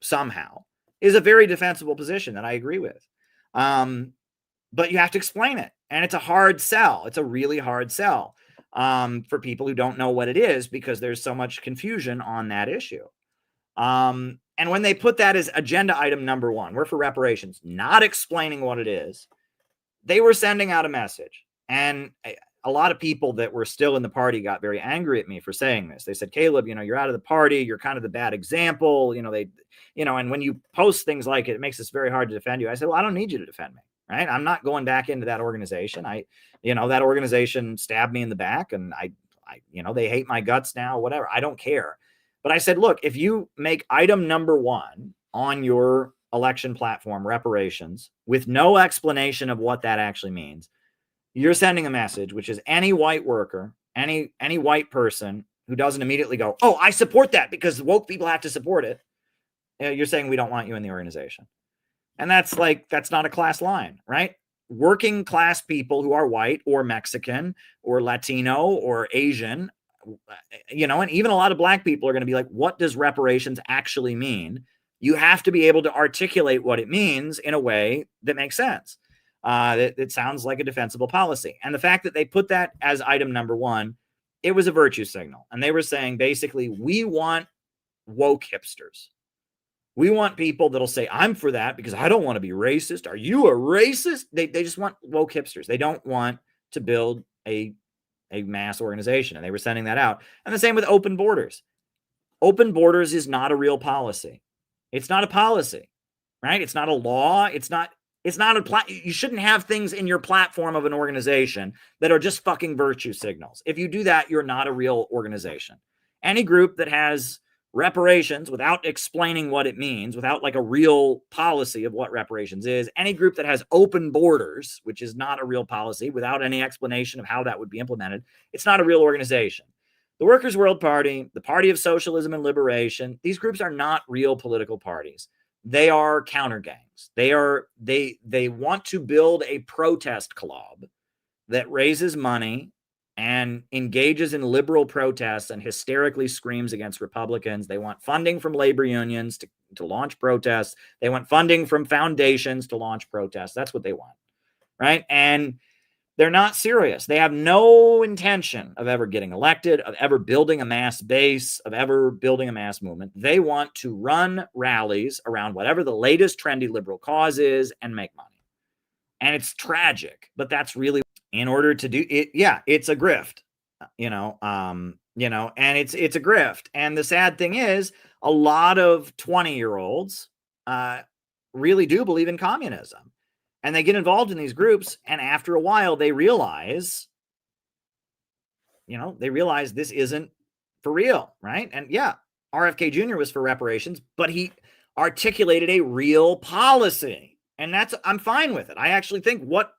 somehow is a very defensible position that I agree with. But you have to explain it. And it's a hard sell. It's a really hard sell for people who don't know what it is because there's so much confusion on that issue. And when they put that as agenda item number 1, we're for reparations, not explaining what it is, they were sending out a message. And a lot of people that were still in the party got very angry at me for saying this. They said, Caleb, you're out of the party. You're kind of the bad example. And when you post things like it, it makes it very hard to defend you. I said, well, I don't need you to defend me, right? I'm not going back into that organization. That organization stabbed me in the back and they hate my guts now, whatever. I don't care. But I said, look, if you make item number 1 on your election platform, reparations, with no explanation of what that actually means, you're sending a message, which is any white worker, any white person who doesn't immediately go, oh, I support that because woke people have to support it. You're saying we don't want you in the organization. And that's not a class line, right? Working class people who are white or Mexican or Latino or Asian, and even a lot of black people are going to be like, what does reparations actually mean? You have to be able to articulate what it means in a way that makes sense. It sounds like a defensible policy. And the fact that they put that as item number 1, it was a virtue signal. And they were saying, basically, we want woke hipsters. We want people that'll say, I'm for that because I don't want to be racist. Are you a racist? They just want woke hipsters. They don't want to build a mass organization. And they were sending that out. And the same with open borders. Open borders is not a real policy. It's not a policy, right? It's not a law. It's not you shouldn't have things in your platform of an organization that are just fucking virtue signals. If you do that, you're not a real organization. Any group that has reparations without explaining what it means, without like a real policy of what reparations is, any group that has open borders, which is not a real policy, without any explanation of how that would be implemented, it's not a real organization. The Workers' World Party, the Party of Socialism and Liberation, these groups are not real political parties. They are counter gangs. They want to build a protest club that raises money and engages in liberal protests and hysterically screams against Republicans. They want funding from labor unions to launch protests. They want funding from foundations to launch protests. That's what they want, right? And they're not serious. They have no intention of ever getting elected, of ever building a mass base, of ever building a mass movement. They want to run rallies around whatever the latest trendy liberal cause is and make money. And it's tragic, but that's really in order to do it. Yeah, it's a grift, and it's a grift. And the sad thing is a lot of 20-year-olds really do believe in communism. And they get involved in these groups, and after a while, they realize this isn't for real, right? And yeah, RFK Jr. was for reparations, but he articulated a real policy, and I'm fine with it. I actually think what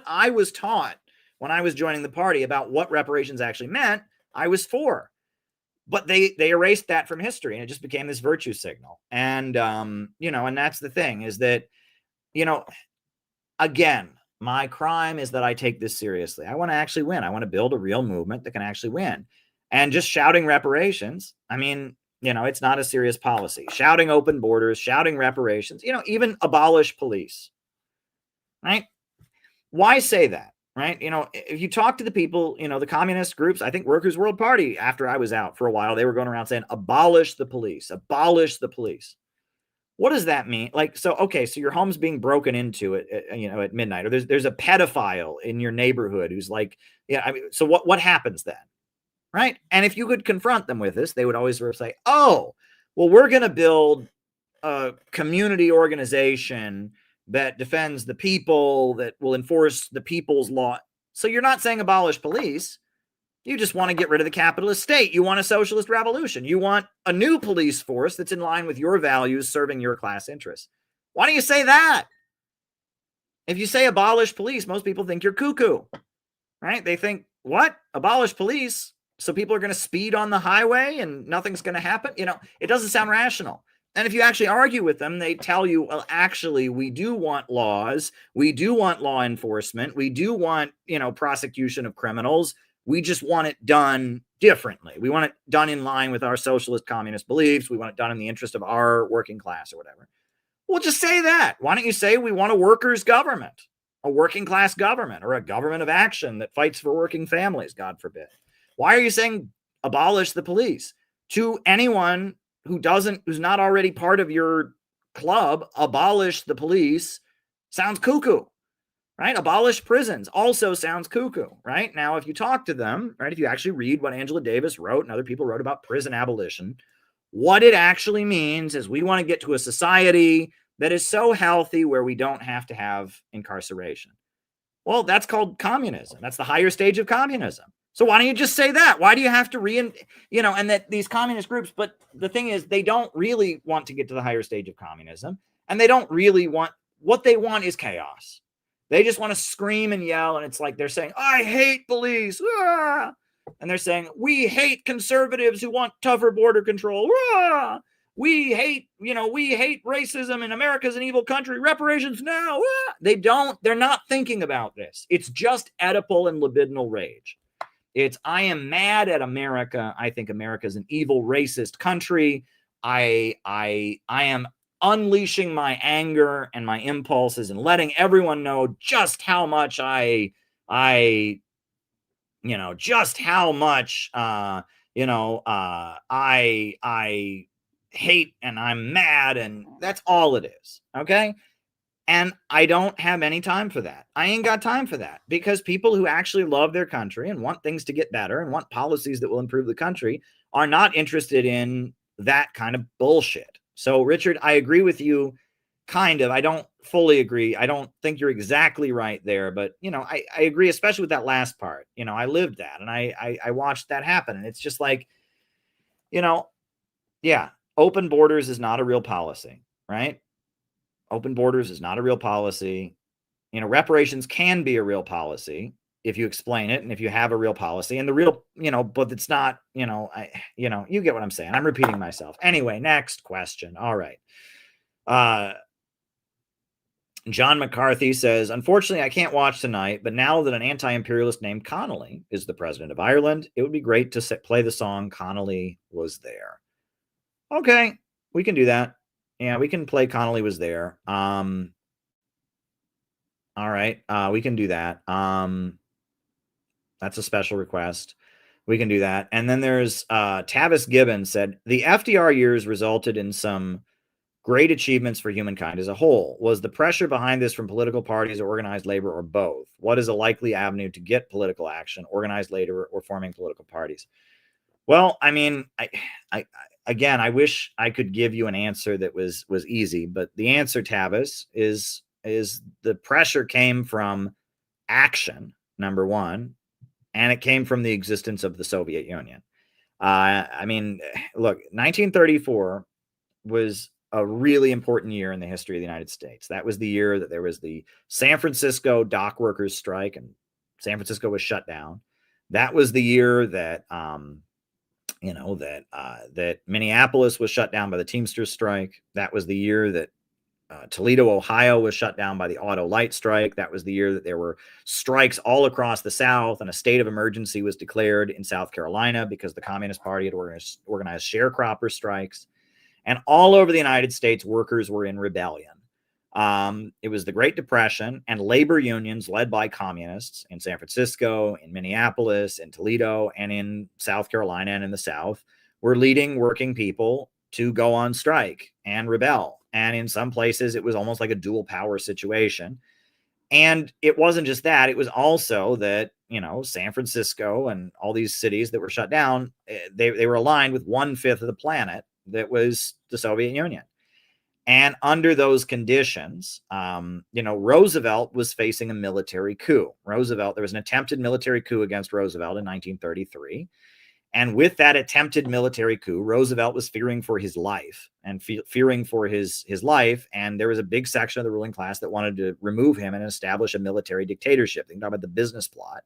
I was taught when I was joining the party about what reparations actually meant, I was for. But they erased that from history, and it just became this virtue signal. And and that's the thing is that again, my crime is that I take this seriously. I want to actually win. I want to build a real movement that can actually win. And just shouting reparations, I mean, It's not a serious policy. Shouting open borders, shouting reparations, even abolish police, right? Why say that, right? If you talk to the people, the communist groups, I think Workers' World Party, after I was out for a while, they were going around saying, abolish the police, abolish the police. What does that mean? So your home's being broken into at midnight, or there's a pedophile in your neighborhood who's so what happens then? Right. And if you could confront them with this, they would always sort of say, oh, well, we're going to build a community organization that defends the people, that will enforce the people's law. So you're not saying abolish police. You just want to get rid of the capitalist state. You want a socialist revolution. You want a new police force that's in line with your values, serving your class interests. Why don't you say that? If you say abolish police, most people think you're cuckoo, right? They think, what? Abolish police? So people are going to speed on the highway and nothing's going to happen? It doesn't sound rational. And if you actually argue with them, they tell you, well, actually, we do want laws. We do want law enforcement. We do want, prosecution of criminals. We just want it done differently. We want it done in line with our socialist communist beliefs. We want it done in the interest of our working class or whatever. Well, just say that. Why don't you say we want a workers' government, a working class government, or a government of action that fights for working families, God forbid? Why are you saying abolish the police? To anyone who's not already part of your club, abolish the police sounds cuckoo, right? Abolish prisons also sounds cuckoo, right? Now, if you talk to them, right, if you actually read what Angela Davis wrote and other people wrote about prison abolition, what it actually means is we want to get to a society that is so healthy where we don't have to have incarceration. Well, that's called communism. That's the higher stage of communism. So why don't you just say that? Why do you have to and that these communist groups, but the thing is, they don't really want to get to the higher stage of communism, and they don't really what they want is chaos. They just want to scream and yell, and it's like they're saying, I hate police. Ah! And they're saying, we hate conservatives who want tougher border control. Ah! We hate racism, and America's an evil country. Reparations now. Ah! They're not thinking about this. It's just Oedipal and libidinal rage. It's, I am mad at America. I think America is an evil, racist country. I am unleashing my anger and my impulses and letting everyone know just how much I hate and I'm mad, and that's all it is. Okay. And I don't have any time for that. I ain't got time for that, because people who actually love their country and want things to get better and want policies that will improve the country are not interested in that kind of bullshit. So, Richard, I agree with you, kind of. I don't fully agree. I don't think you're exactly right there, but, I agree, especially with that last part. I lived that, and I watched that happen. And it's just like, yeah, open borders is not a real policy, right? Open borders is not a real policy. Reparations can be a real policy if you explain it and if you have a real policy, and the real, but it's not, you get what I'm saying. I'm repeating myself. Anyway, next question. All right. John McCarthy says, unfortunately, I can't watch tonight, but now that an anti-imperialist named Connolly is the president of Ireland, it would be great to play the song Connolly Was There. Okay, we can do that. Yeah, we can play Connolly Was There. All right, we can do that. That's a special request. We can do that. And then there's Tavis Gibbons said, the FDR years resulted in some great achievements for humankind as a whole. Was the pressure behind this from political parties or organized labor, or both? What is a likely avenue to get political action, organized labor, or forming political parties? Well, I mean, Again, I wish I could give you an answer that was easy, but the answer, Tavis, is the pressure came from action, number one, and it came from the existence of the Soviet Union. I mean, look, 1934 was a really important year in the history of the United States. That was the year that there was the San Francisco dock workers strike, and San Francisco was shut down. That was the year that that Minneapolis was shut down by the Teamsters strike. That was the year that Toledo, Ohio was shut down by the auto light strike. That was the year that there were strikes all across the South, and a state of emergency was declared in South Carolina because the Communist Party had organized sharecropper strikes. And all over the United States, workers were in rebellion. It was the Great Depression, and labor unions led by communists in San Francisco, in Minneapolis, in Toledo, and in South Carolina and in the South were leading working people to go on strike and rebel. And in some places, it was almost like a dual power situation. And it wasn't just that, it was also that, San Francisco and all these cities that were shut down, they were aligned with 1/5 of the planet that was the Soviet Union. And under those conditions, Roosevelt was facing a military coup. There was an attempted military coup against Roosevelt in 1933. And with that attempted military coup, Roosevelt was fearing for his life and fearing for his life. And there was a big section of the ruling class that wanted to remove him and establish a military dictatorship. They can talk about the business plot.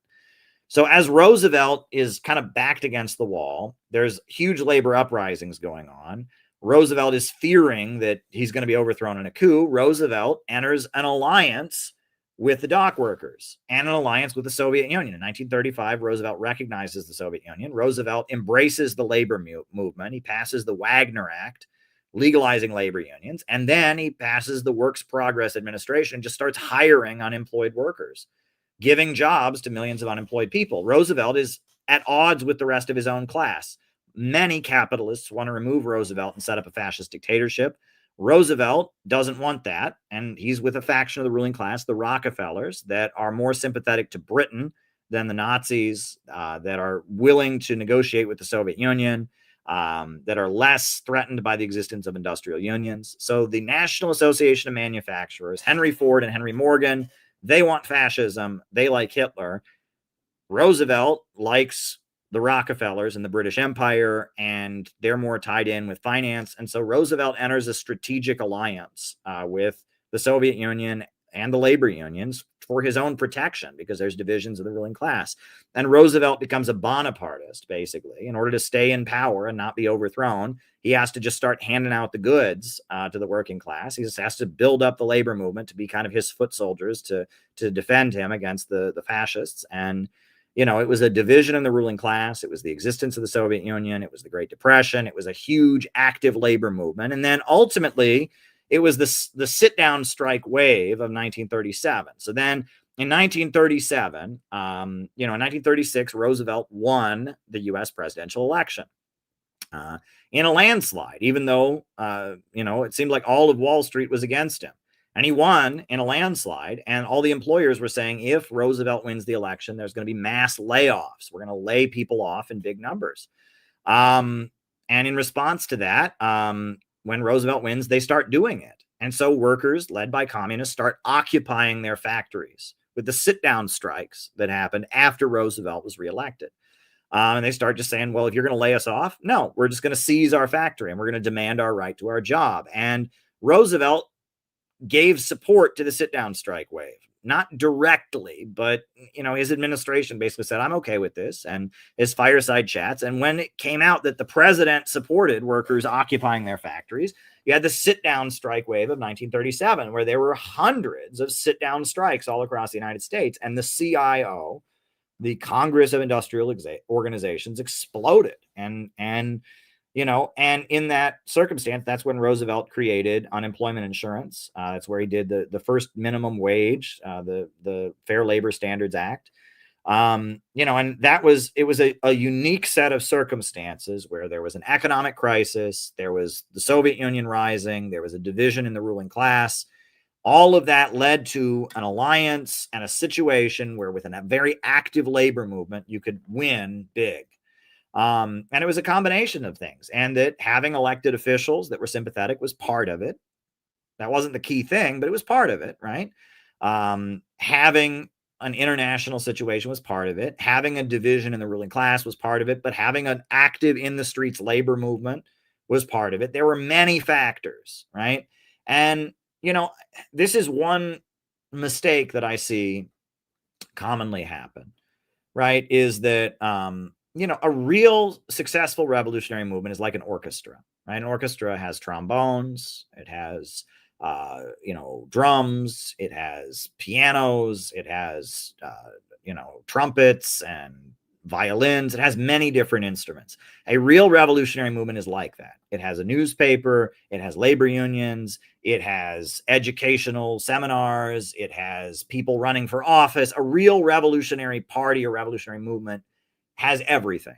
So as Roosevelt is kind of backed against the wall, there's huge labor uprisings going on. Roosevelt is fearing that he's going to be overthrown in a coup. Roosevelt enters an alliance with the dock workers and an alliance with the Soviet Union. In 1935, Roosevelt recognizes the Soviet Union. Roosevelt embraces the labor movement. He passes the Wagner Act, legalizing labor unions. And then he passes the Works Progress Administration, just starts hiring unemployed workers, giving jobs to millions of unemployed people. Roosevelt is at odds with the rest of his own class. Many capitalists want to remove Roosevelt and set up a fascist dictatorship. Roosevelt doesn't want that, and he's with a faction of the ruling class, the Rockefellers, that are more sympathetic to Britain than the Nazis, that are willing to negotiate with the Soviet Union, that are less threatened by the existence of industrial unions. So the National Association of Manufacturers, Henry Ford and Henry Morgan, they want fascism. They like Hitler. Roosevelt likes the Rockefellers and the British Empire, and they're more tied in with finance. And so Roosevelt enters a strategic alliance with the Soviet Union and the labor unions for his own protection, because there's divisions of the ruling class. And Roosevelt becomes a Bonapartist, basically. In order to stay in power and not be overthrown, he has to just start handing out the goods to the working class. He just has to build up the labor movement to be kind of his foot soldiers to defend him against the fascists. And it was a division in the ruling class. It was the existence of the Soviet Union. It was the Great Depression. It was a huge active labor movement. And then ultimately, it was the sit-down strike wave of 1937. So then in 1937, in 1936, Roosevelt won the U.S. presidential election in a landslide, even though, it seemed like all of Wall Street was against him. And he won in a landslide, and all the employers were saying, if Roosevelt wins the election, there's going to be mass layoffs. We're going to lay people off in big numbers. And in response to that, when Roosevelt wins, they start doing it. And so workers, led by communists, start occupying their factories with the sit-down strikes that happened after Roosevelt was reelected. And they start just saying, well, if you're going to lay us off, no, we're just going to seize our factory and we're going to demand our right to our job. And Roosevelt gave support to the sit-down strike wave, not directly, but his administration basically said, I'm okay with this, and his fireside chats. And when it came out that the president supported workers occupying their factories, you had the sit-down strike wave of 1937, where there were hundreds of sit-down strikes all across the United States, and the CIO, the Congress of Industrial Organizations, exploded. And in that circumstance, that's when Roosevelt created unemployment insurance. That's where he did the first minimum wage, the Fair Labor Standards Act. And it was a unique set of circumstances where there was an economic crisis, there was the Soviet Union rising, there was a division in the ruling class. All of that led to an alliance and a situation where, within a very active labor movement, you could win big. And it was a combination of things, and that having elected officials that were sympathetic was part of it. That wasn't the key thing, but it was part of it, right? Having an international situation was part of it. Having a division in the ruling class was part of it, but having an active in the streets labor movement was part of it. There were many factors, right? And, this is one mistake that I see commonly happen, right? Is that, a real successful revolutionary movement is like an orchestra, right? An orchestra has trombones, it has drums, it has pianos, it has, trumpets and violins. It has many different instruments. A real revolutionary movement is like that. It has a newspaper, it has labor unions, it has educational seminars, it has people running for office. A real revolutionary party or revolutionary movement has everything.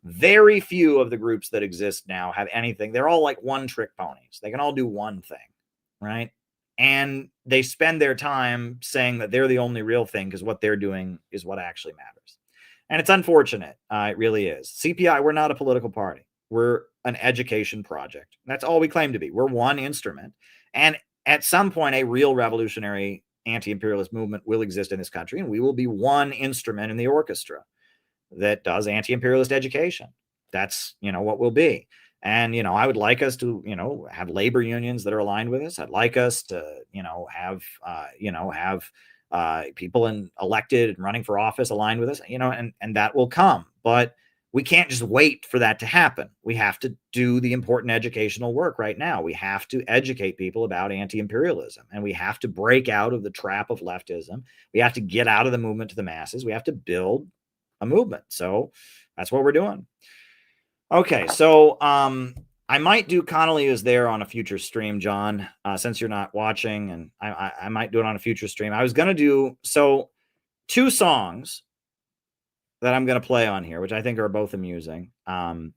Very few of the groups that exist now have anything. They're all like one-trick ponies. They can all do one thing, right? And they spend their time saying that they're the only real thing because what they're doing is what actually matters. And it's unfortunate. It really is. CPI, we're not a political party. We're an education project. That's all we claim to be. We're one instrument. And at some point, a real revolutionary anti-imperialist movement will exist in this country, and we will be one instrument in the orchestra that does anti-imperialist education. That's, what we'll be. And, I would like us to, have labor unions that are aligned with us. I'd like us to, have people elected and running for office aligned with us, and that will come. But we can't just wait for that to happen. We have to do the important educational work right now. We have to educate people about anti-imperialism, and we have to break out of the trap of leftism. We have to get out of the movement to the masses. We have to build a movement. So that's what we're doing. Okay, so I might do Connolly Is There on a future stream, John, since you're not watching, and I might do it on a future stream. I was going to do, two songs that I'm going to play on here, which I think are both amusing. I'm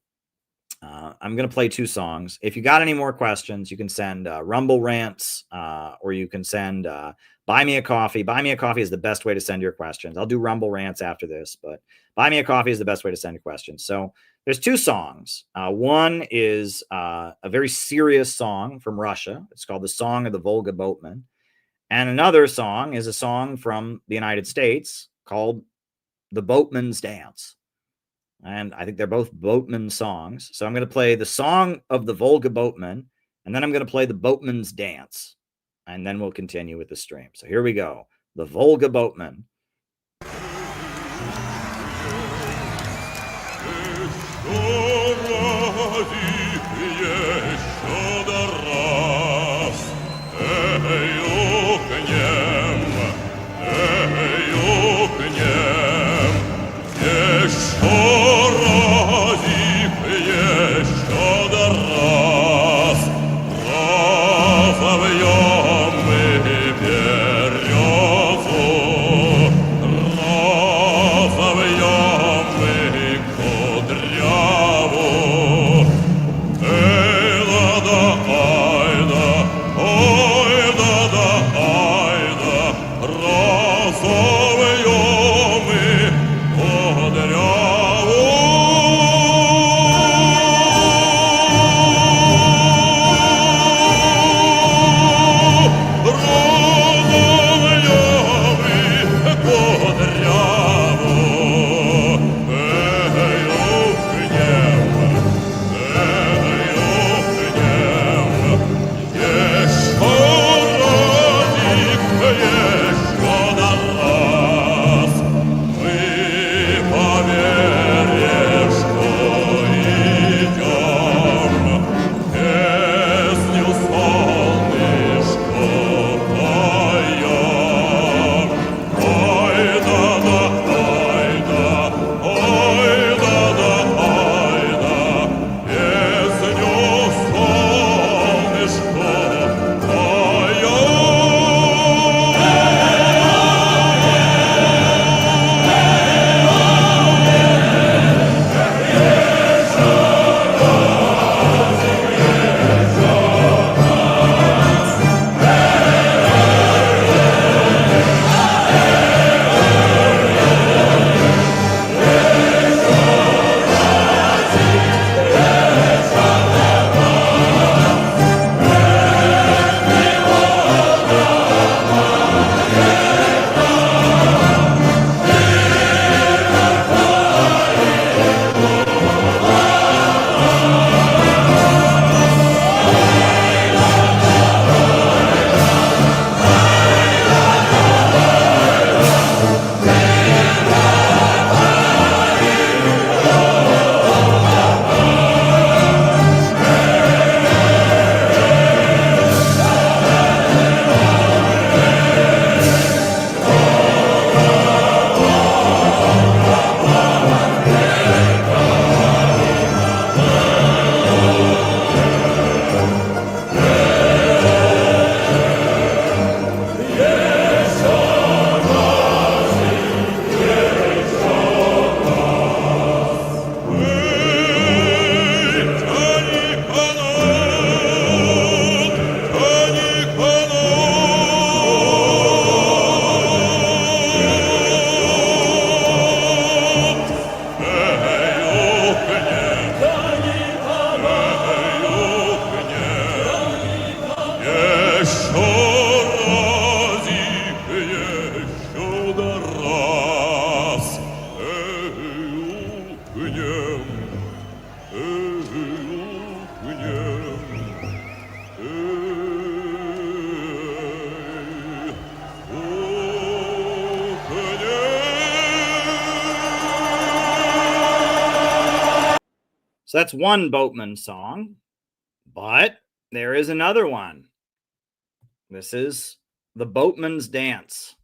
going to play two songs. If you got any more questions, you can send Rumble Rants, or you can send Buy Me a Coffee. Buy Me a Coffee is the best way to send your questions. I'll do Rumble Rants after this, but Buy Me a Coffee is the best way to send your questions. So there's two songs. One is a very serious song from Russia. It's called The Song of the Volga Boatman. And another song is a song from the United States called The Boatman's Dance. And I think they're both boatman songs. So I'm going to play the Song of the Volga Boatman, and then I'm going to play the Boatman's Dance. And then we'll continue with the stream. So here we go. The Volga Boatman. So that's one boatman song, but there is another one. This is the Boatman's Dance.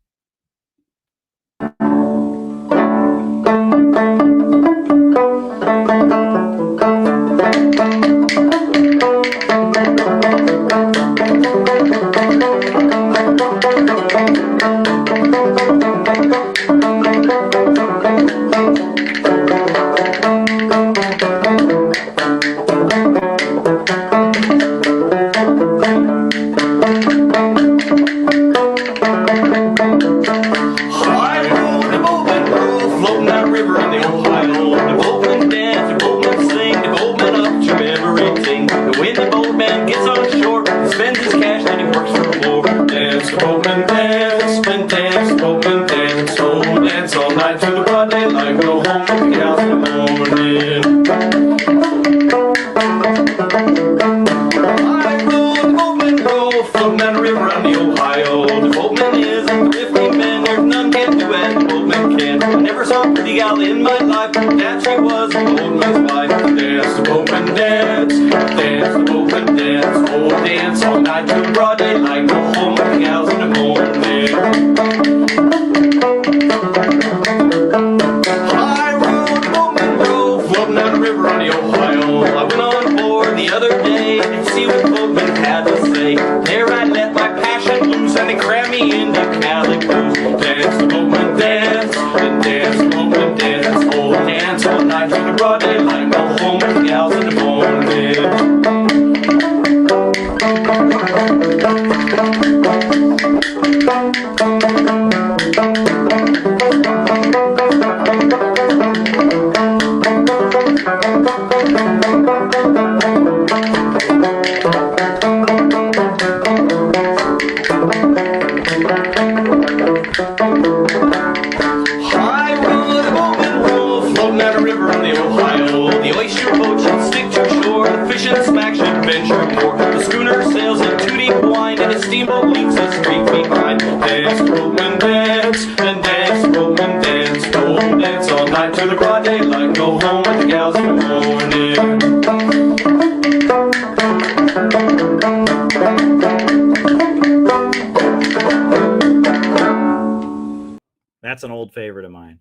That's an old favorite of mine.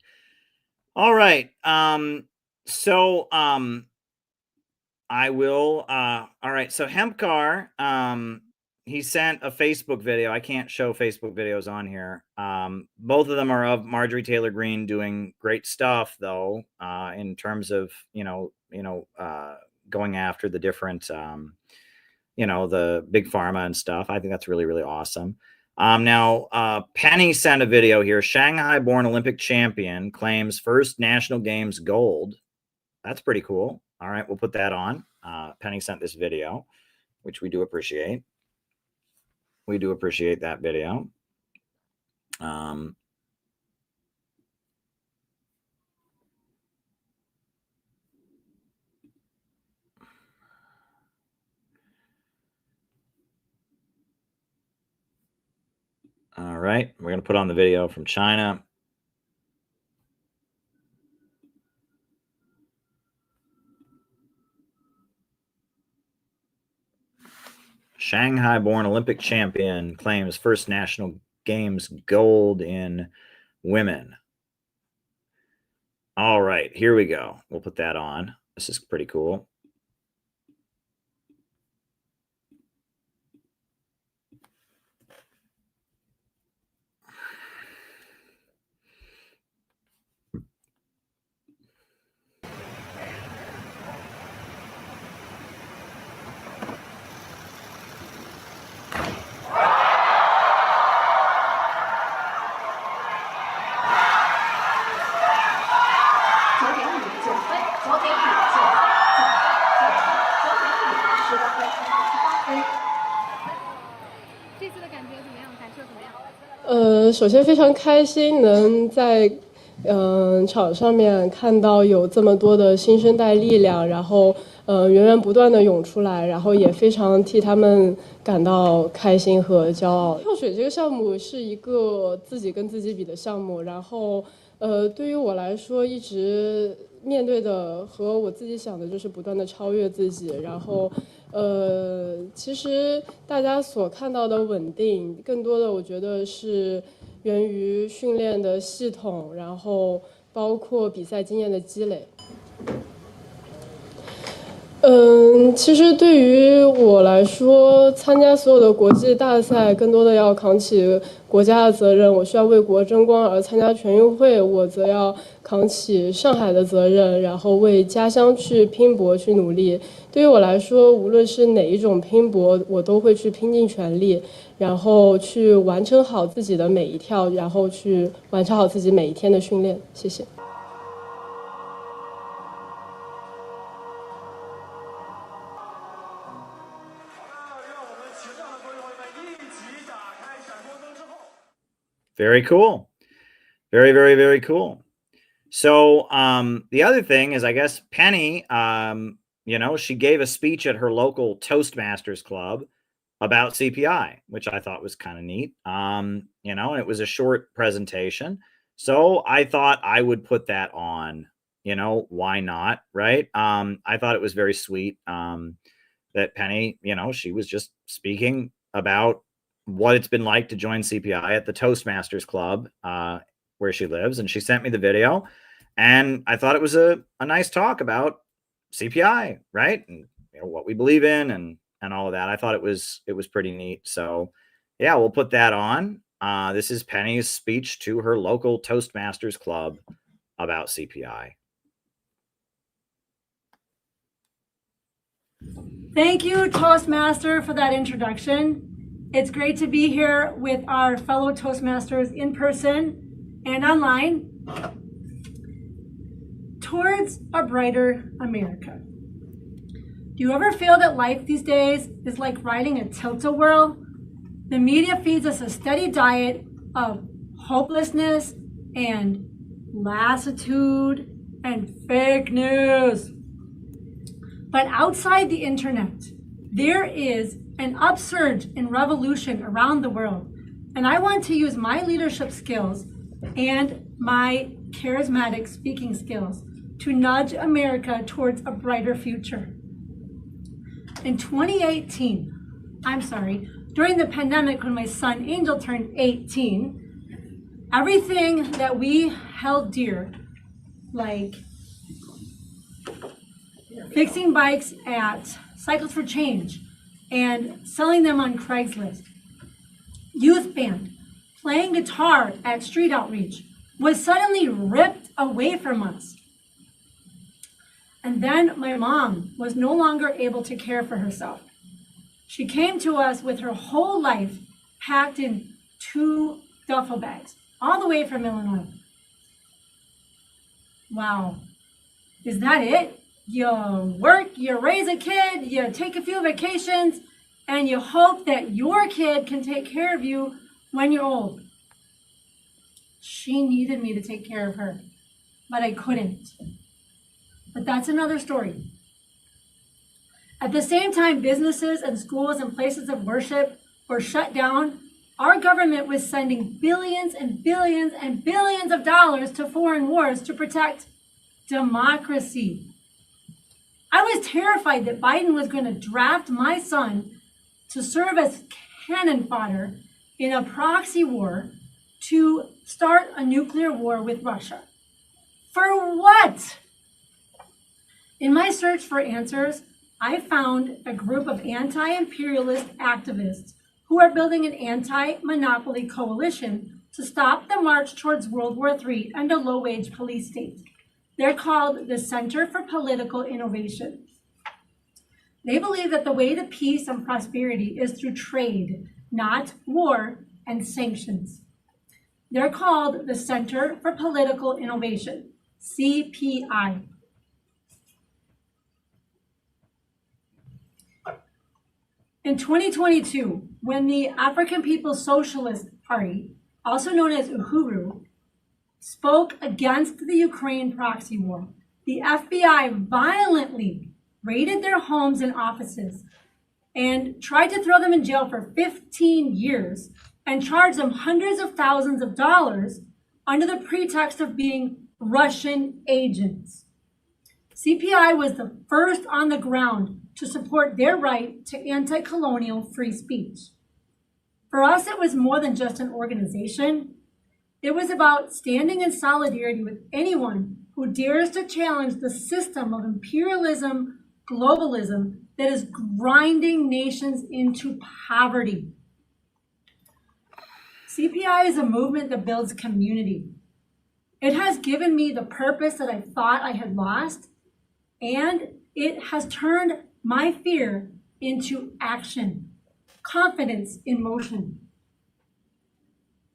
All right. I will. All right. So Hempcar, he sent a Facebook video. I can't show Facebook videos on here. Both of them are of Marjorie Taylor Greene doing great stuff, though, in terms of, going after the different, the big pharma and stuff. I think that's really, really awesome. Now, Penny sent a video here. Shanghai-born Olympic champion claims first national games gold. That's pretty cool. All right, we'll put that on. Penny sent this video, which we do appreciate. We do appreciate that video. All right, we're going to put on the video from China. Shanghai-born Olympic champion claims first national games gold in women. All right, here we go. We'll put that on. This is pretty cool.首先非常开心能在场上面看到有这么多的新生代力量，然后源源不断的涌出来，然后也非常替他们感到开心和骄傲。跳水这个项目是一个自己跟自己比的项目，然后对于我来说，一直面对的和我自己想的就是不断的超越自己，然后其实大家所看到的稳定，更多的我觉得是源于训练的系统，然后包括比赛经验的积累。其实对于我来说，参加所有的国际大赛，更多的要扛起国家的责任。我需要为国争光，而参加全运会，我则要扛起上海的责任，然后为家乡去拼搏、去努力。对于我来说，无论是哪一种拼搏，我都会去拼尽全力，然后去完成好自己的每一跳，然后去完成好自己每一天的训练。谢谢。Very cool. Very, very, very cool. So the other thing is, I guess Penny, she gave a speech at her local Toastmasters club about CPI, which I thought was kind of neat. And it was a short presentation. So I thought I would put that on, why not? Right. I thought it was very sweet that Penny, she was just speaking about what it's been like to join CPI at the Toastmasters Club where she lives. And she sent me the video. And I thought it was a nice talk about CPI, right? And what we believe in and all of that. I thought it was pretty neat. So yeah, we'll put that on. This is Penny's speech to her local Toastmasters Club about CPI. Thank you, Toastmaster, for that introduction. It's great to be here with our fellow Toastmasters in person and online. Towards a brighter America. Do you ever feel that life these days is like riding a tilt-a-whirl? The media feeds us a steady diet of hopelessness and lassitude and fake news. But outside the internet, there is an upsurge in revolution around the world. And I want to use my leadership skills and my charismatic speaking skills to nudge America towards a brighter future. In 2018, during the pandemic when my son Angel turned 18, everything that we held dear, like fixing bikes at Cycles for Change and selling them on Craigslist, youth band, playing guitar at street outreach, was suddenly ripped away from us. And then my mom was no longer able to care for herself. She came to us with her whole life packed in 2 duffel bags, all the way from Illinois. Wow. Is that it? You work, you raise a kid, you take a few vacations, and you hope that your kid can take care of you when you're old. She needed me to take care of her, but I couldn't. But that's another story. At the same time, businesses and schools and places of worship were shut down. Our government was sending billions and billions and billions of dollars to foreign wars to protect democracy. I was terrified that Biden was going to draft my son to serve as cannon fodder in a proxy war to start a nuclear war with Russia. For what? In my search for answers, I found a group of anti-imperialist activists who are building an anti-monopoly coalition to stop the march towards World War III and a low-wage police state. They're called the Center for Political Innovation. They believe that the way to peace and prosperity is through trade, not war and sanctions. They're called the Center for Political Innovation, CPI. In 2022, when the African People's Socialist Party, also known as Uhuru, spoke against the Ukraine proxy war. The FBI violently raided their homes and offices and tried to throw them in jail for 15 years and charge them hundreds of thousands of dollars under the pretext of being Russian agents. CPI was the first on the ground to support their right to anti-colonial free speech. For us, it was more than just an organization. It was about standing in solidarity with anyone who dares to challenge the system of imperialism, globalism that is grinding nations into poverty. CPI is a movement that builds community. It has given me the purpose that I thought I had lost, and it has turned my fear into action, confidence in motion.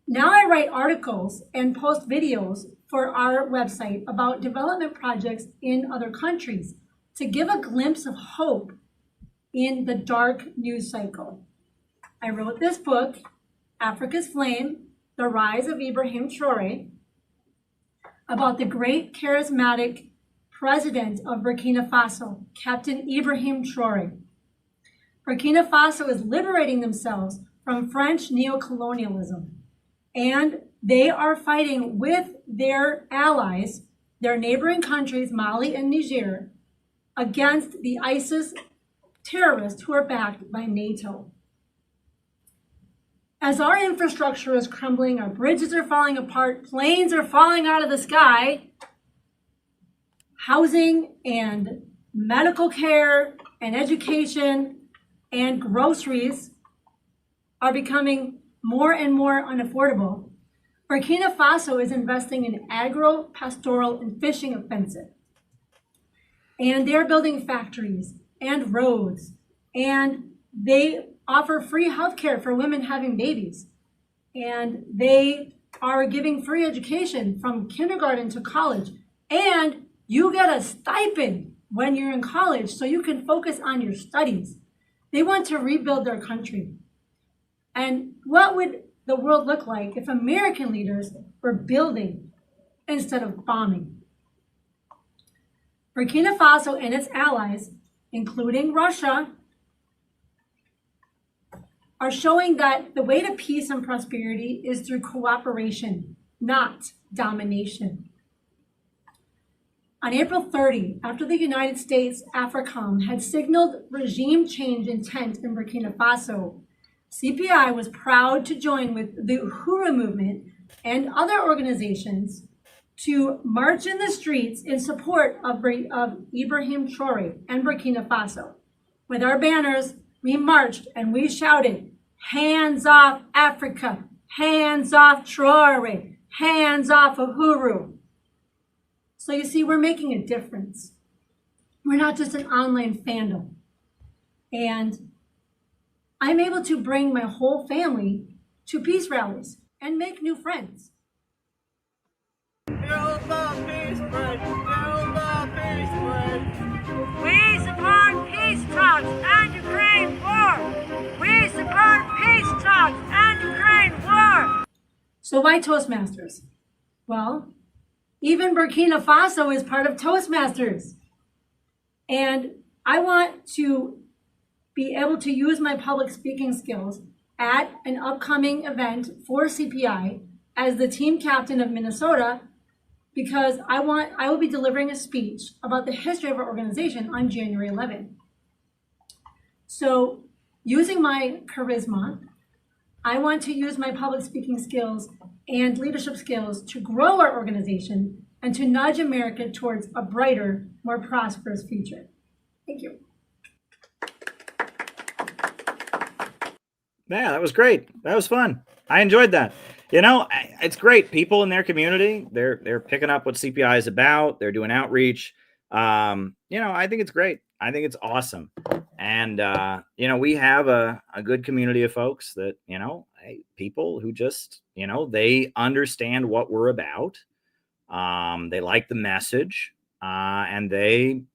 Now I write articles and post videos for our website about development projects in other countries to give a glimpse of hope in the dark news cycle. I wrote this book, Africa's Flame, The Rise of Ibrahim Traore, about the great charismatic president of Burkina Faso, Captain Ibrahim Traore. Burkina Faso is liberating themselves from French neocolonialism, and they are fighting with their allies, their neighboring countries, Mali and Niger, against the ISIS terrorists who are backed by NATO. As our infrastructure is crumbling, our bridges are falling apart, planes are falling out of the sky, housing and medical care and education and groceries are becoming more and more unaffordable. Burkina Faso is investing in agro-pastoral and fishing offensive. And they're building factories and roads, and they offer free healthcare for women having babies. And they are giving free education from kindergarten to college. And you get a stipend when you're in college so you can focus on your studies. They want to rebuild their country. And what would the world look like if American leaders were building instead of bombing? Burkina Faso and its allies, including Russia, are showing that the way to peace and prosperity is through cooperation, not domination. On April 30, after the United States AFRICOM had signaled regime change intent in Burkina Faso, CPI was proud to join with the Uhuru movement and other organizations to march in the streets in support of Ibrahim Traore and Burkina Faso. With our banners, we marched and we shouted, "Hands off Africa, hands off Traore, hands off Uhuru." So you see, we're making a difference. We're not just an online fandom. And I'm able to bring my whole family to peace rallies and make new friends. We support peace talks and Ukraine war. We support peace talks and Ukraine war. So why Toastmasters? Well, even Burkina Faso is part of Toastmasters. And I want to be able to use my public speaking skills at an upcoming event for CPI as the team captain of Minnesota, because I will be delivering a speech about the history of our organization on January 11th. So using my charisma, I want to use my public speaking skills and leadership skills to grow our organization and to nudge America towards a brighter, more prosperous future. Thank you. Yeah, that was great. That was fun. I enjoyed that. You know, it's great. People in their community, they're picking up what CPI is about. They're doing outreach. You know, I think it's great. I think it's awesome. And, you know, we have a good community of folks that, you know, people who just, you know, they understand what we're about. They like the message, and they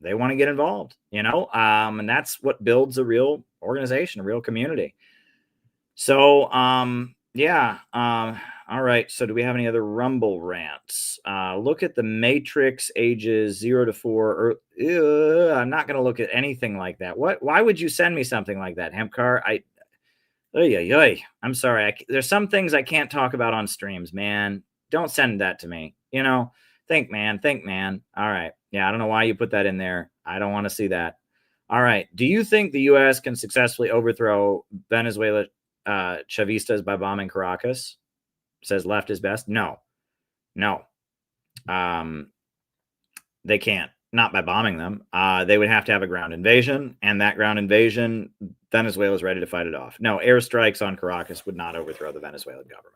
want to get involved, you know, and that's what builds a real organization, a real community. So, yeah, All right. So do we have any other Rumble rants? Look at the Matrix ages 0 to 4. I'm not going to look at anything like that. Why would you send me something like that, Hempcar? I'm sorry. There's some things I can't talk about on streams, man. Don't send that to me. Think, man. All right. Yeah, I don't know why you put that in there. I don't want to see that. All right. Do you think the U.S. can successfully overthrow Venezuela Chavistas by bombing Caracas? Says left is best. No. They can't. Not by bombing them. They would have to have a ground invasion, and that ground invasion, Venezuela is ready to fight it off. No, airstrikes on Caracas would not overthrow the Venezuelan government.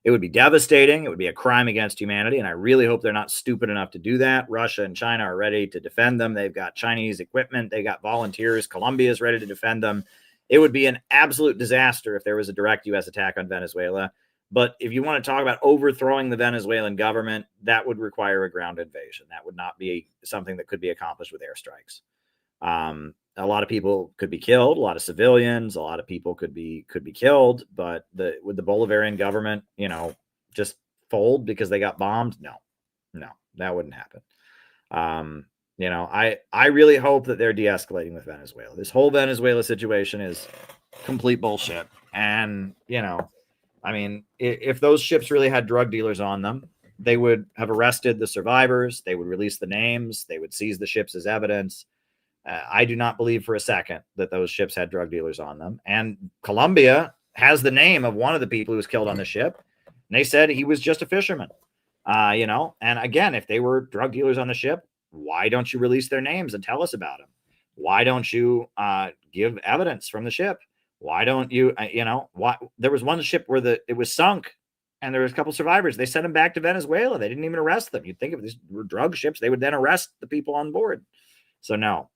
It would be devastating. It would be a crime against humanity, and I really hope they're not stupid enough to do that. Russia and China are ready to defend them. They've got Chinese equipment. They got volunteers. Colombia is ready to defend them. It would be an absolute disaster if there was a direct U.S. attack on Venezuela. But if you want to talk about overthrowing the Venezuelan government, that would require a ground invasion. That would not be something that could be accomplished with airstrikes. A lot of people could be killed, a lot of civilians, a lot of people could be killed, but would the Bolivarian government, just fold because they got bombed? No, that wouldn't happen. I really hope that they're de-escalating with Venezuela. This whole Venezuela situation is complete bullshit. And, if those ships really had drug dealers on them, they would have arrested the survivors. They would release the names. They would seize the ships as evidence. I do not believe for a second that those ships had drug dealers on them. And Colombia has the name of one of the people who was killed on the ship. And they said he was just a fisherman. And again, if they were drug dealers on the ship, why don't you release their names and tell us about them? Why don't you give evidence from the ship? Why don't you, there was one ship where it was sunk and there was a couple survivors. They sent them back to Venezuela. They didn't even arrest them. You'd think if these were drug ships, they would then arrest the people on board. So no.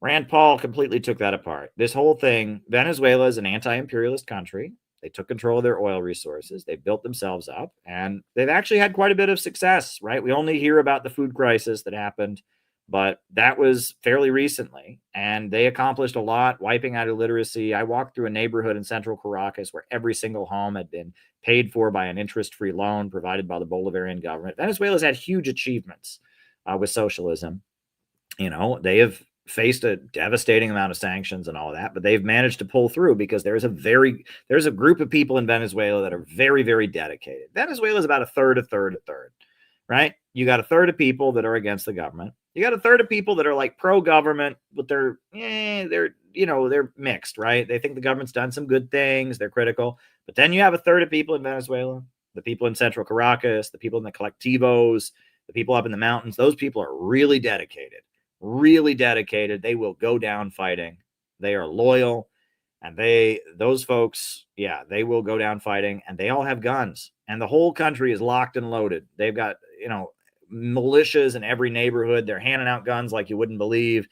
Rand Paul completely took that apart. This whole thing, Venezuela is an anti-imperialist country. They took control of their oil resources. They built themselves up, and they've actually had quite a bit of success, right? We only hear about the food crisis that happened, but that was fairly recently, and they accomplished a lot, wiping out illiteracy. I walked through a neighborhood in central Caracas where every single home had been paid for by an interest-free loan provided by the Bolivarian government. Venezuela's had huge achievements with socialism. They have faced a devastating amount of sanctions and all of that, but they've managed to pull through because there's a group of people in Venezuela that are very, very dedicated. Venezuela is about a third, right? You got a third of people that are against the government. You got a third of people that are like pro-government, but they're mixed, right? They think the government's done some good things. They're critical. But then you have a third of people in Venezuela, the people in central Caracas, the people in the collectivos, the people up in the mountains. Those people are really dedicated. They will go down fighting. They are loyal, and those folks, they will go down fighting, and they all have guns, and the whole country is locked and loaded. They've got, militias in every neighborhood. They're handing out guns like you wouldn't believe.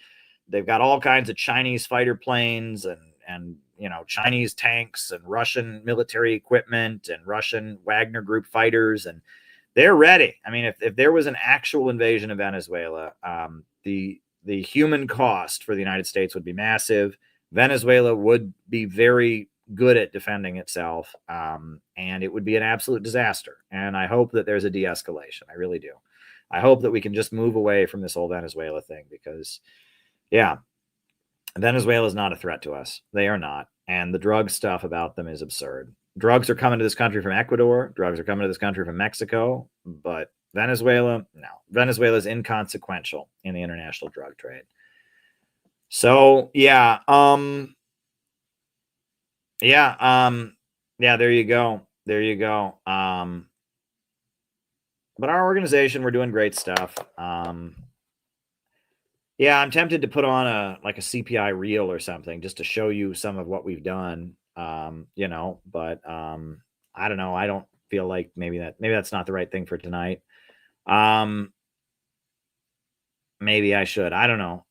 They've got all kinds of Chinese fighter planes and Chinese tanks and Russian military equipment and Russian Wagner Group fighters, and they're ready. If there was an actual invasion of Venezuela, the human cost for the United States would be massive. Venezuela would be very good at defending itself, and it would be an absolute disaster. And I hope that there's a de-escalation. I really do. I hope that we can just move away from this whole Venezuela thing because, Venezuela is not a threat to us. They are not. And the drug stuff about them is absurd. Drugs are coming to this country from Ecuador. Drugs are coming to this country from Mexico. But Venezuela, no. Venezuela is inconsequential in the international drug trade. So, there you go. But our organization, we're doing great stuff. I'm tempted to put on a CPI reel or something just to show you some of what we've done. But I don't know. I don't feel like maybe that's not the right thing for tonight. Maybe I should. I don't know.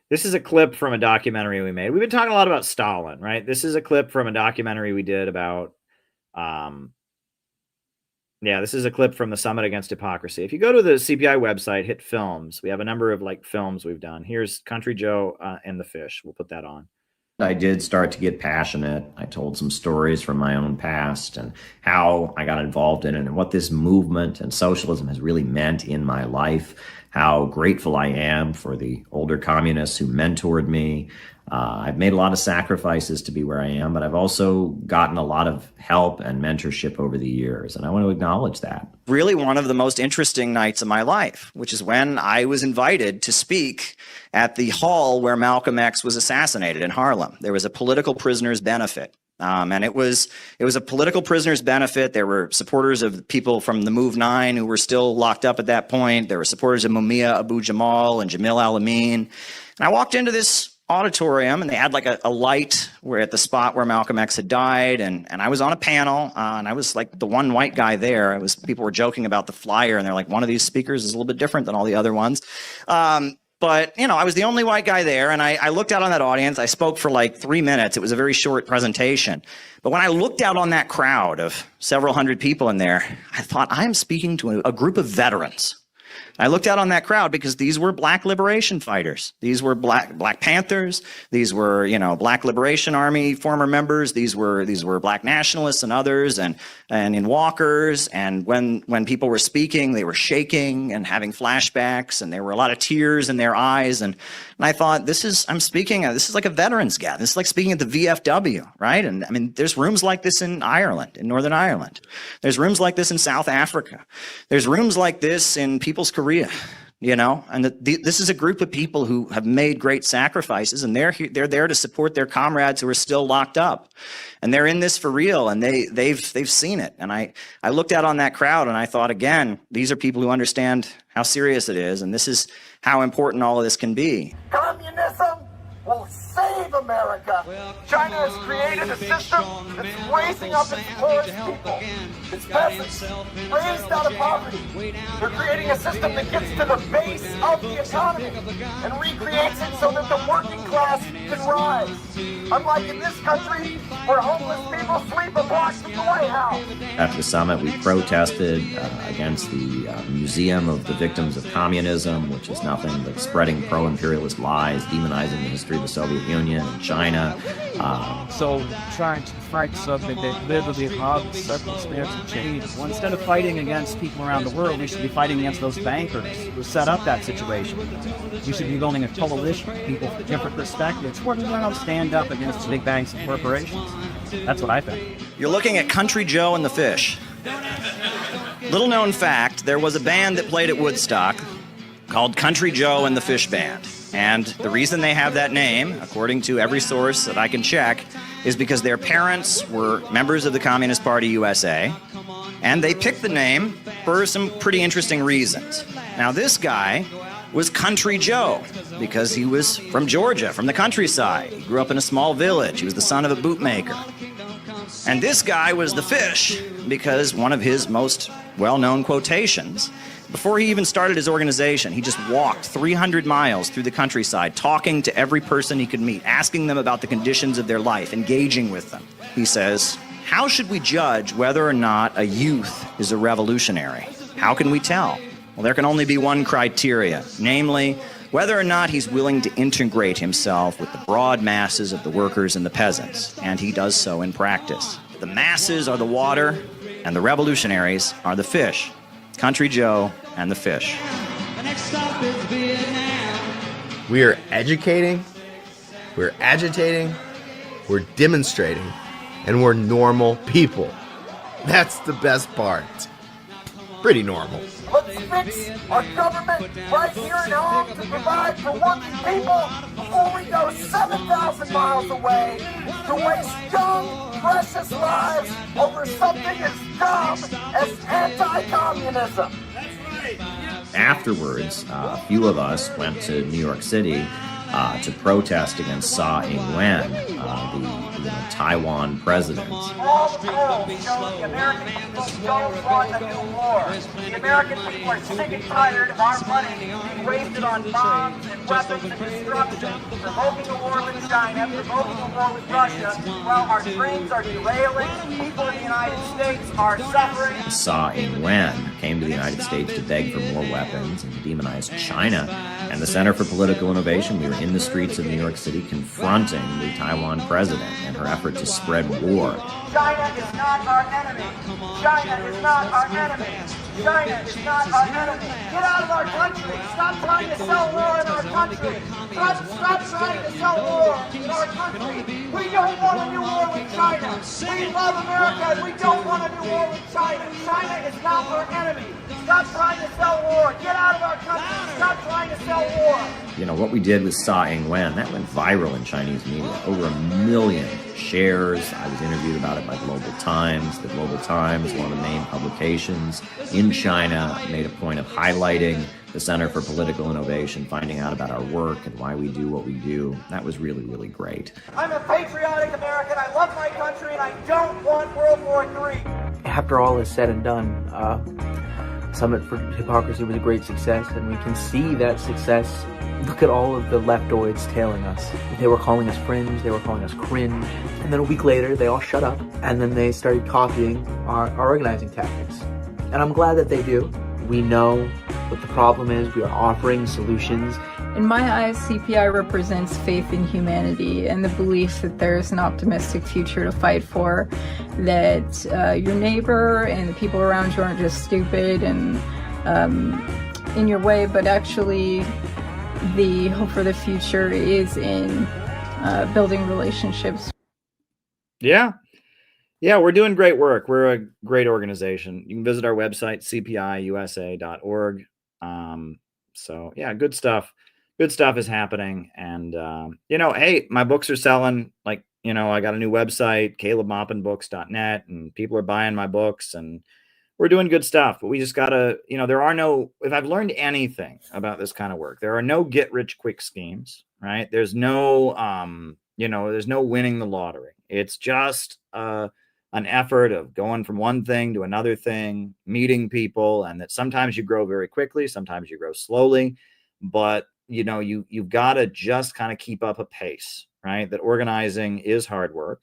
This is a clip from a documentary we made. We've been talking a lot about Stalin, right? This is a clip from a documentary we did about, this is a clip from the Summit Against Hypocrisy. If you go to the CPI website, hit films, we have a number of films we've done. Here's Country Joe and the Fish. We'll put that on. I did start to get passionate. I told some stories from my own past and how I got involved in it and what this movement and socialism has really meant in my life, how grateful I am for the older communists who mentored me. I've made a lot of sacrifices to be where I am, but I've also gotten a lot of help and mentorship over the years, and I want to acknowledge that. Really one of the most interesting nights of my life, which is when I was invited to speak at the hall where Malcolm X was assassinated in Harlem. There was a political prisoners benefit. And it was a political prisoners benefit. There were supporters of people from the Move 9 who were still locked up at that point. There were supporters of Mumia Abu Jamal and Jamil Al-Amin. And I walked into this auditorium and they had like a light where at the spot where Malcolm X had died, and I was on a panel and I was like the one white guy there. People were joking about the flyer and they're like, one of these speakers is a little bit different than all the other ones. But, you know, I was the only white guy there, and I looked out on that audience. I spoke for like 3 minutes. It was a very short presentation. But when I looked out on that crowd of several hundred people in there, I thought, I am speaking to a group of veterans. I looked out on that crowd because these were black liberation fighters. These were Black Panthers. These were, you know, Black Liberation Army former members. These were black nationalists and others, and in walkers. And when people were speaking, they were shaking and having flashbacks, and there were a lot of tears in their eyes. And I thought, this is like a veterans gathering. This is like speaking at the VFW, right? And I mean, there's rooms like this in Ireland, in Northern Ireland. There's rooms like this in South Africa. There's rooms like this in People's Korea, you know, and this is a group of people who have made great sacrifices, and they're there to support their comrades who are still locked up, and they're in this for real, and they've seen it. And I looked out on that crowd and I thought, again, these are people who understand how serious it is, and this is how important all of this can be. Communism will save America. China has created a system that's raising up its poorest people, its peasants, raised out of poverty. They're creating a system that gets to the base of the economy and recreates it so that the working class can rise. Unlike in this country, where homeless people sleep a block from the White House. After the summit, we protested against the Museum of the Victims of Communism, which is nothing but spreading pro-imperialist lies, demonizing the history of the Soviet Union and China. So trying to fight something that literally causes circumstantial change. Well, instead of fighting against people around the world, we should be fighting against those bankers who set up that situation. We should be building a coalition of people with different perspectives. We're going to stand up against big banks and corporations. That's what I think. You're looking at Country Joe and the Fish. Little known fact, there was a band that played at Woodstock called Country Joe and the Fish Band. And the reason they have that name, according to every source that I can check, is because their parents were members of the Communist Party USA, and they picked the name for some pretty interesting reasons. Now, this guy was Country Joe because he was from Georgia, from the countryside. He grew up in a small village. He was the son of a bootmaker. And this guy was the Fish because one of his most well-known quotations, before he even started his organization, he just walked 300 miles through the countryside, talking to every person he could meet, asking them about the conditions of their life, engaging with them. He says, how should we judge whether or not a youth is a revolutionary? How can we tell? Well, there can only be one criteria, namely, whether or not he's willing to integrate himself with the broad masses of the workers and the peasants, and he does so in practice. The masses are the water, and the revolutionaries are the fish. Country Joe and the Fish. The next stop is Vietnam. We are educating, we're agitating, we're demonstrating, and we're normal people. That's the best part. Pretty normal. Let's fix our government right here at home to provide for working people before we go 7,000 miles away to waste young, precious lives over something as dumb as anti-communism. Afterwards, a few of us went to New York City to protest against Tsai Ing-wen, the Taiwan president. All the polls show the American people don't want a new war. The American people are sick and tired of our money being wasted on bombs and weapons and destruction, provoking a war with China, provoking a a war with Russia, while our dreams are derailing, people in the United States are suffering. Tsai Ing-wen came to the United States to beg for more weapons and to demonize China. And the Center for Political Innovation, we were in the streets of New York City confronting the Taiwan president and her effort to spread war. China is not our enemy. China is not our enemy. China is not our enemy. Get out of our country. Stop trying to sell war in our country. Stop trying to sell war in our country. We don't want a new war with China. We love America and we don't want a new war with China. China is not our enemy. Stop trying to sell war. Get out of our country. Stop trying to sell war. You know, what we did with Tsai Ing-wen, that went viral in Chinese media. Over 1 million shares. I was interviewed about it by Global Times. The Global Times, one of the main publications in China, made a point of highlighting the Center for Political Innovation, finding out about our work and why we do what we do. That was really, really great. I'm a patriotic American. I love my country and I don't want World War III. After all is said and done, Summit for Hypocrisy was a great success, and we can see that success. Look at all of the leftoids tailing us. They were calling us fringe, they were calling us cringe, and then a week later they all shut up, and then they started copying our organizing tactics. And I'm glad that they do. We know what the problem is, we are offering solutions. In my eyes, CPI represents faith in humanity and the belief that there's an optimistic future to fight for, that your neighbor and the people around you aren't just stupid and in your way, but actually the hope for the future is in building relationships. Yeah, we're doing great work. We're a great organization. You can visit our website, cpiusa.org. So yeah, good stuff. Good stuff is happening. And, hey, my books are selling. Like, I got a new website, calebmaupinbooks.net, and people are buying my books and we're doing good stuff. But we just got to, if I've learned anything about this kind of work, there are no get rich quick schemes, right? There's no, there's no winning the lottery. It's just an effort of going from one thing to another thing, meeting people, and that sometimes you grow very quickly, sometimes you grow slowly, but you've got to just kind of keep up a pace, right? That organizing is hard work,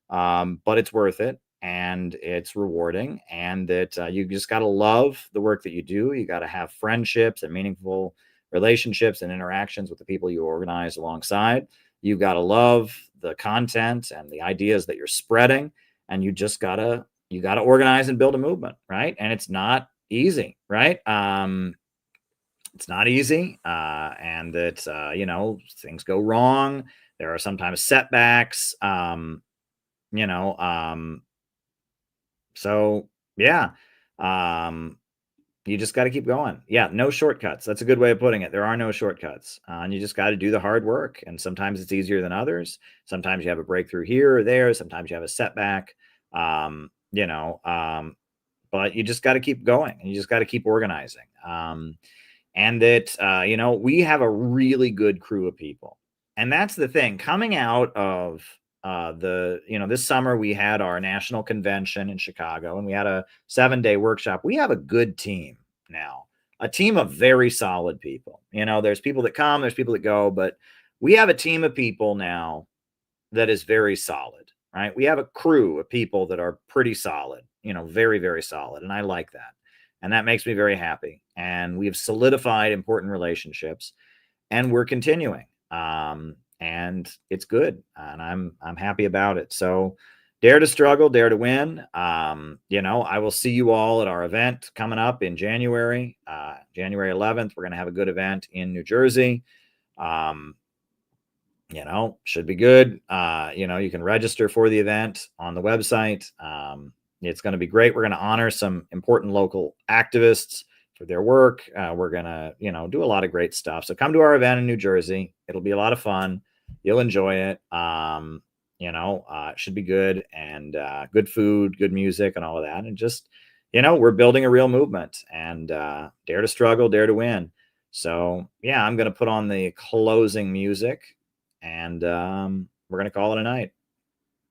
but it's worth it and it's rewarding, and that you just got to love the work that you do. You got to have friendships and meaningful relationships and interactions with the people you organize alongside. You got to love the content and the ideas that you're spreading, and you got to organize and build a movement, right? And it's not easy, right? It's not easy, and that things go wrong. There are sometimes setbacks, so yeah, you just got to keep going. Yeah, no shortcuts. That's a good way of putting it. There are no shortcuts, and you just got to do the hard work. And sometimes it's easier than others. Sometimes you have a breakthrough here or there. Sometimes you have a setback, but you just got to keep going, and you just got to keep organizing. And that, we have a really good crew of people. And that's the thing. Coming out of this summer, we had our national convention in Chicago, and we had a 7-day workshop. We have a good team now, a team of very solid people. There's people that come, there's people that go, but we have a team of people now that is very solid, right? We have a crew of people that are pretty solid, very, very solid. And I like that. And that makes me very happy. And we have solidified important relationships, and we're continuing. And it's good. And I'm happy about it. So dare to struggle, dare to win. I will see you all at our event coming up in January, January 11th. We're going to have a good event in New Jersey. Should be good. You can register for the event on the website. It's going to be great. We're going to honor some important local activists for their work. We're going to, do a lot of great stuff. So come to our event in New Jersey. It'll be a lot of fun. You'll enjoy it. It should be good, and good food, good music, and all of that. And just, we're building a real movement, and dare to struggle, dare to win. So yeah, I'm going to put on the closing music, and we're going to call it a night.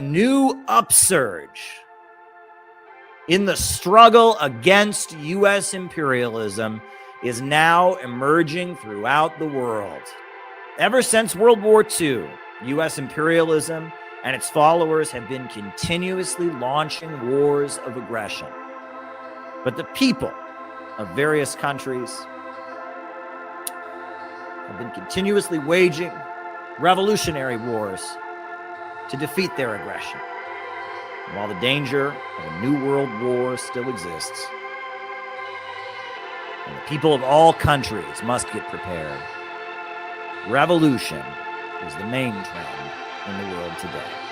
New upsurge in the struggle against U.S. imperialism is now emerging throughout the world. Ever since World War II, U.S. imperialism and its followers have been continuously launching wars of aggression. But the people of various countries have been continuously waging revolutionary wars to defeat their aggression. And while the danger of a new world war still exists, and the people of all countries must get prepared, revolution is the main trend in the world today.